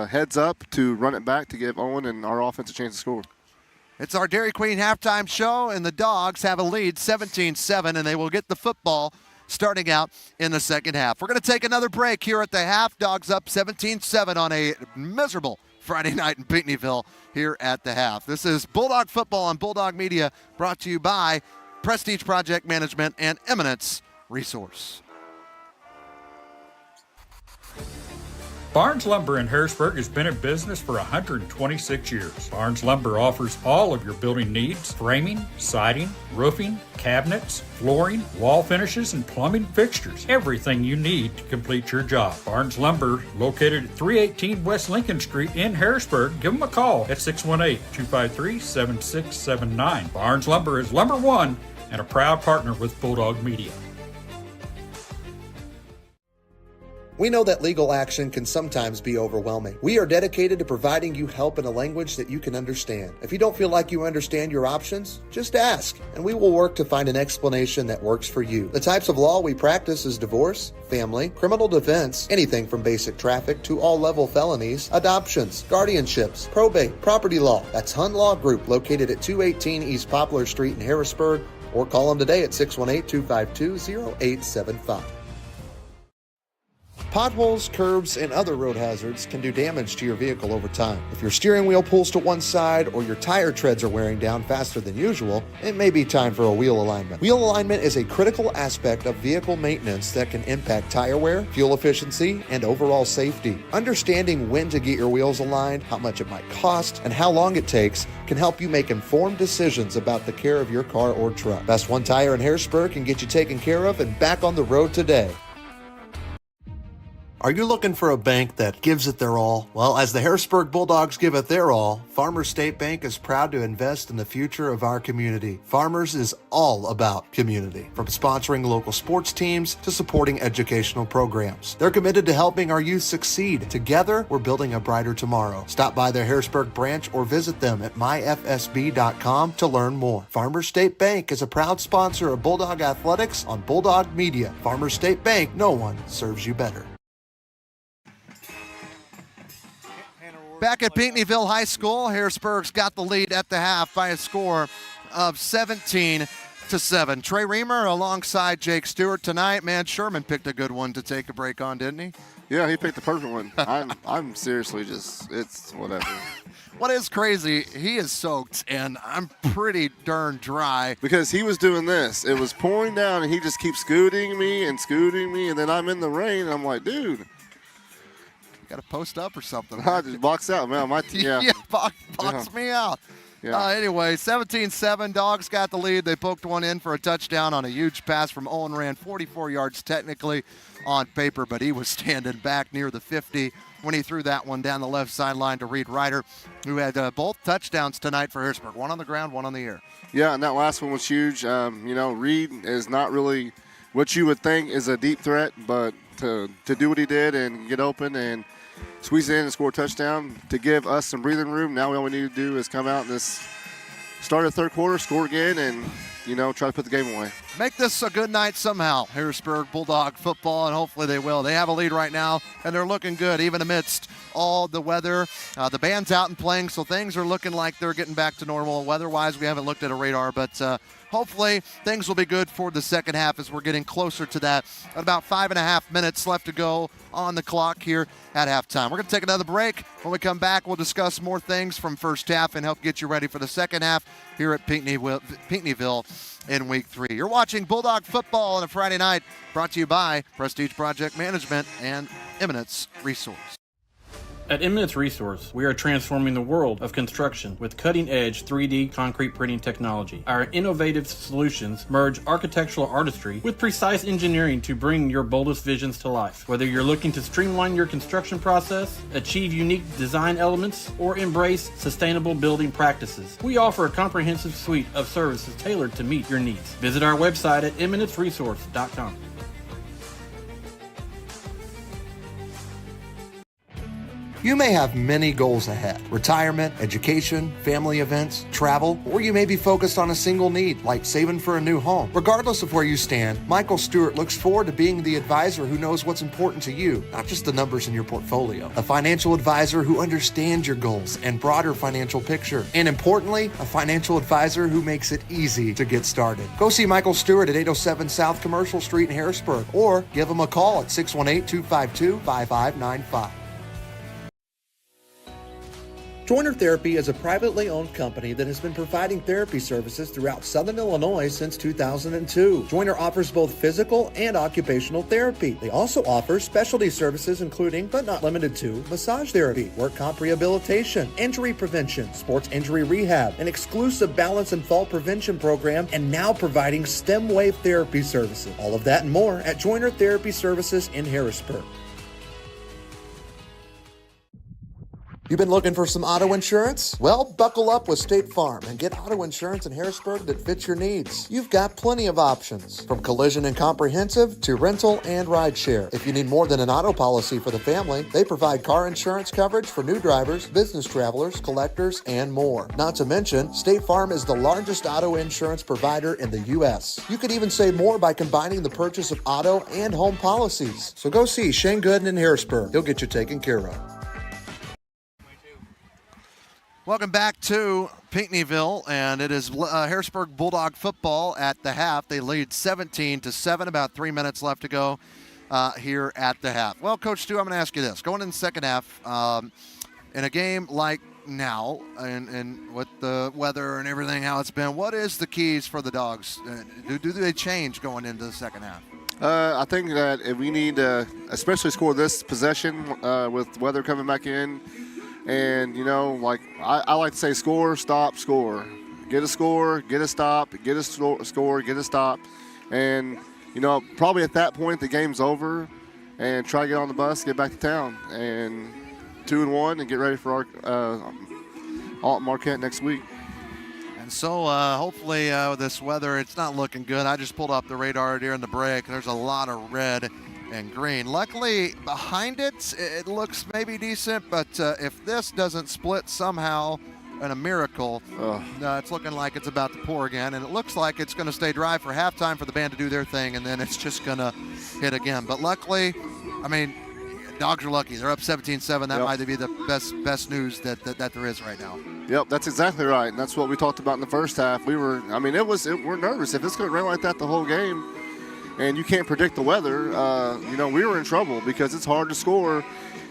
heads up to run it back to give Owen and our offense a chance to score. It's our Dairy Queen halftime show, and the Dogs have a lead 17-7, and they will get the football starting out in the second half. We're going to take another break here at the half. Dogs up 17-7 on a miserable Friday night in Pinckneyville here at the half. This is Bulldog Football on Bulldog Media, brought to you by Prestige Project Management and Eminence Resource. Barnes Lumber in Harrisburg has been in business for 126 years. Barnes Lumber offers all of your building needs: framing, siding, roofing, cabinets, flooring, wall finishes, and plumbing fixtures. Everything you need to complete your job. Barnes Lumber, located at 318 West Lincoln Street in Harrisburg. Give them a call at 618-253-7679. Barnes Lumber is Lumber One and a proud partner with Bulldog Media. We know that legal action can sometimes be overwhelming. We are dedicated to providing you help in a language that you can understand. If you don't feel like you understand your options, just ask, and we will work to find an explanation that works for you. The types of law we practice is divorce, family, criminal defense, anything from basic traffic to all-level felonies, adoptions, guardianships, probate, property law. That's Hun Law Group, located at 218 East Poplar Street in Harrisburg, or call them today at 618-252-0875. Potholes, curbs, and other road hazards can do damage to your vehicle over time. If your steering wheel pulls to one side or your tire treads are wearing down faster than usual, it may be time for a wheel alignment. Wheel alignment is a critical aspect of vehicle maintenance that can impact tire wear, fuel efficiency, and overall safety. Understanding when to get your wheels aligned, how much it might cost, and how long it takes can help you make informed decisions about the care of your car or truck. Best One Tire in Harrisburg can get you taken care of and back on the road today. Are you looking for a bank that gives it their all? Well, as the Harrisburg Bulldogs give it their all, Farmers State Bank is proud to invest in the future of our community. Farmers is all about community, from sponsoring local sports teams to supporting educational programs. They're committed to helping our youth succeed. Together, we're building a brighter tomorrow. Stop by their Harrisburg branch or visit them at myfsb.com to learn more. Farmers State Bank is a proud sponsor of Bulldog Athletics on Bulldog Media. Farmers State Bank, no one serves you better. Back at Pinckneyville High School, Harrisburg's got the lead at the half by a score of 17-7. Trey Reamer alongside Jake Stewart tonight. Man, Sherman picked a good one to take a break on, didn't he? Yeah, he picked the perfect one. I'm seriously just, it's whatever. What is crazy, he is soaked, and I'm pretty darn dry. Because he was doing this. It was pouring down, and he just keeps scooting me, and then I'm in the rain, and I'm like, dude. Got to post up or something. I just box out, man. Box me out. Yeah. Anyway, 17-7. Dogs got the lead. They poked one in for a touchdown on a huge pass from Owen Rand, 44 yards technically on paper, but he was standing back near the 50 when he threw that one down the left sideline to Reed Ryder, who had both touchdowns tonight for Harrisburg, one on the ground, one on the air. Yeah, and that last one was huge. Reed is not really what you would think is a deep threat, but to do what he did and get open and squeeze it in and score a touchdown to give us some breathing room. Now all we need to do is come out in this start of the third quarter, score again, and, try to put the game away. Make this a good night somehow, Harrisburg Bulldog football, and hopefully they will. They have a lead right now, and they're looking good, even amidst all the weather. The band's out and playing, so things are looking like they're getting back to normal. Weather-wise, we haven't looked at a radar, but hopefully things will be good for the second half as we're getting closer to that. About 5.5 minutes left to go on the clock here at halftime. We're going to take another break. When we come back, we'll discuss more things from first half and help get you ready for the second half here at Pinckneyville in Week 3. You're watching Bulldog football on a Friday night, brought to you by Prestige Project Management and Eminence Resource. At Eminence Resource, we are transforming the world of construction with cutting-edge 3D concrete printing technology. Our innovative solutions merge architectural artistry with precise engineering to bring your boldest visions to life. Whether you're looking to streamline your construction process, achieve unique design elements, or embrace sustainable building practices, we offer a comprehensive suite of services tailored to meet your needs. Visit our website at eminenceresource.com. You may have many goals ahead: retirement, education, family events, travel, or you may be focused on a single need, like saving for a new home. Regardless of where you stand, Michael Stewart looks forward to being the advisor who knows what's important to you, not just the numbers in your portfolio. A financial advisor who understands your goals and broader financial picture. And importantly, a financial advisor who makes it easy to get started. Go see Michael Stewart at 807 South Commercial Street in Harrisburg, or give him a call at 618-252-5595. Joiner Therapy is a privately owned company that has been providing therapy services throughout Southern Illinois since 2002. Joiner offers both physical and occupational therapy. They also offer specialty services including, but not limited to, massage therapy, work comp rehabilitation, injury prevention, sports injury rehab, an exclusive balance and fall prevention program, and now providing stem wave therapy services. All of that and more at Joiner Therapy Services in Harrisburg. You've been looking for some auto insurance? Well, buckle up with State Farm and get auto insurance in Harrisburg that fits your needs. You've got plenty of options, from collision and comprehensive to rental and rideshare. If you need more than an auto policy for the family, they provide car insurance coverage for new drivers, business travelers, collectors, and more. Not to mention, State Farm is the largest auto insurance provider in the U.S. You could even save more by combining the purchase of auto and home policies. So go see Shane Gooden in Harrisburg. He'll get you taken care of. Welcome back to Pinckneyville, and it is Harrisburg Bulldog football at the half. They lead 17-7, about 3 minutes left to go here at the half. Well, Coach Stu, I'm going to ask you this. Going in the second half, in a game like now, and with the weather and everything, how it's been, what is the keys for the Dogs? Do they change going into the second half? I think that if we need to especially score this possession with weather coming back in, and, like I like to say, score, stop, score. Get a score, get a stop, get a score, get a stop. And, probably at that point the game's over, and try to get on the bus, get back to town, and 2-1 and get ready for our Alton Marquette next week. And so hopefully with this weather, it's not looking good. I just pulled up the radar during the break. There's a lot of red and green. Luckily, behind it looks maybe decent, but if this doesn't split somehow in a miracle, it's looking like it's about to pour again, and it looks like it's going to stay dry for halftime for the band to do their thing, and then it's just going to hit again. But luckily, Dogs are lucky. They're up 17-7. That might be the best news that there is right now. Yep, that's exactly right. And that's what we talked about in the first half. We're nervous. If it's going to rain like that the whole game and you can't predict the weather, we were in trouble because it's hard to score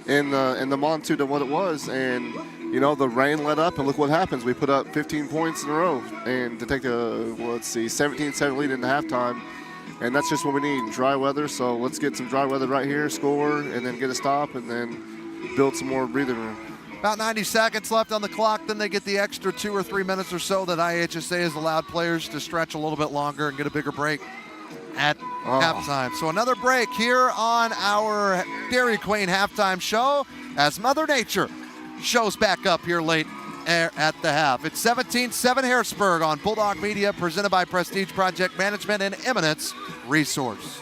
in the magnitude of what it was. And, the rain let up, and look what happens. We put up 15 points in a row and to take a 17-7 lead into halftime. And that's just what we need, dry weather. So let's get some dry weather right here, score, and then get a stop, and then build some more breathing room. About 90 seconds left on the clock. Then they get the extra 2 or 3 minutes or so that IHSA has allowed players to stretch a little bit longer and get a bigger break at halftime. So another break here on our Dairy Queen halftime show as Mother Nature shows back up here late at the half. It's 17-7 Harrisburg on Bulldog Media, presented by Prestige Project Management and Eminence Resource.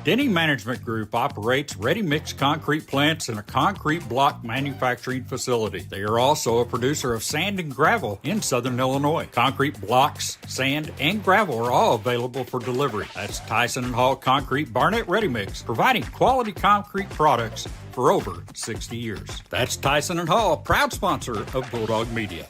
Denny Management Group operates ready-mix concrete plants and a concrete block manufacturing facility. They are also a producer of sand and gravel in Southern Illinois. Concrete blocks, sand, and gravel are all available for delivery. That's Tyson & Hall Concrete Barnett Ready Mix, providing quality concrete products for over 60 years. That's Tyson & Hall, proud sponsor of Bulldog Media.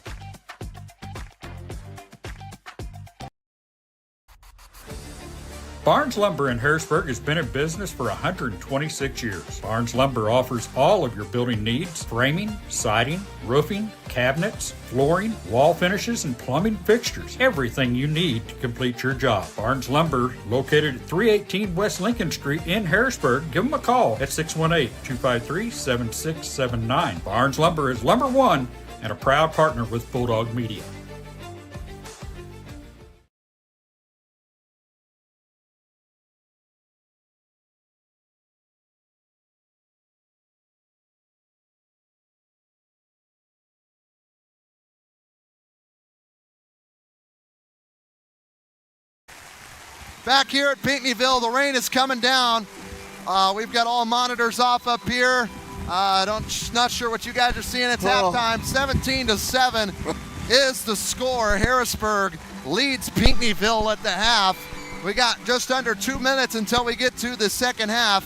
Barnes Lumber in Harrisburg has been in business for 126 years. Barnes Lumber offers all of your building needs: framing, siding, roofing, cabinets, flooring, wall finishes, and plumbing fixtures. Everything you need to complete your job. Barnes Lumber, located at 318 West Lincoln Street in Harrisburg. Give them a call at 618-253-7679. Barnes Lumber is Lumber One and a proud partner with Bulldog Media. Back here at Pinckneyville, the rain is coming down. We've got all monitors off up here. Not sure what you guys are seeing. It's halftime. 17-7 is the score. Harrisburg leads Pinckneyville at the half. We got just under 2 minutes until we get to the second half.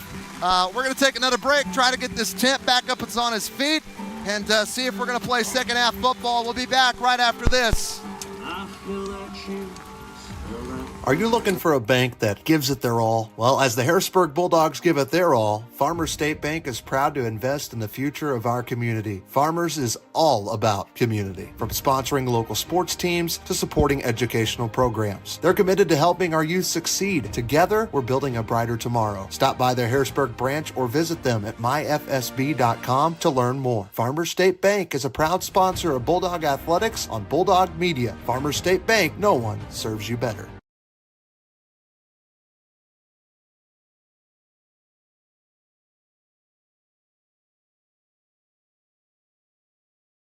We're going to take another break, try to get this tent back up on his feet, and see if we're going to play second half football. We'll be back right after this. Are you looking for a bank that gives it their all? Well, as the Harrisburg Bulldogs give it their all, Farmers State Bank is proud to invest in the future of our community. Farmers is all about community, from sponsoring local sports teams to supporting educational programs. They're committed to helping our youth succeed. Together, we're building a brighter tomorrow. Stop by their Harrisburg branch or visit them at myfsb.com to learn more. Farmers State Bank is a proud sponsor of Bulldog Athletics on Bulldog Media. Farmers State Bank, no one serves you better.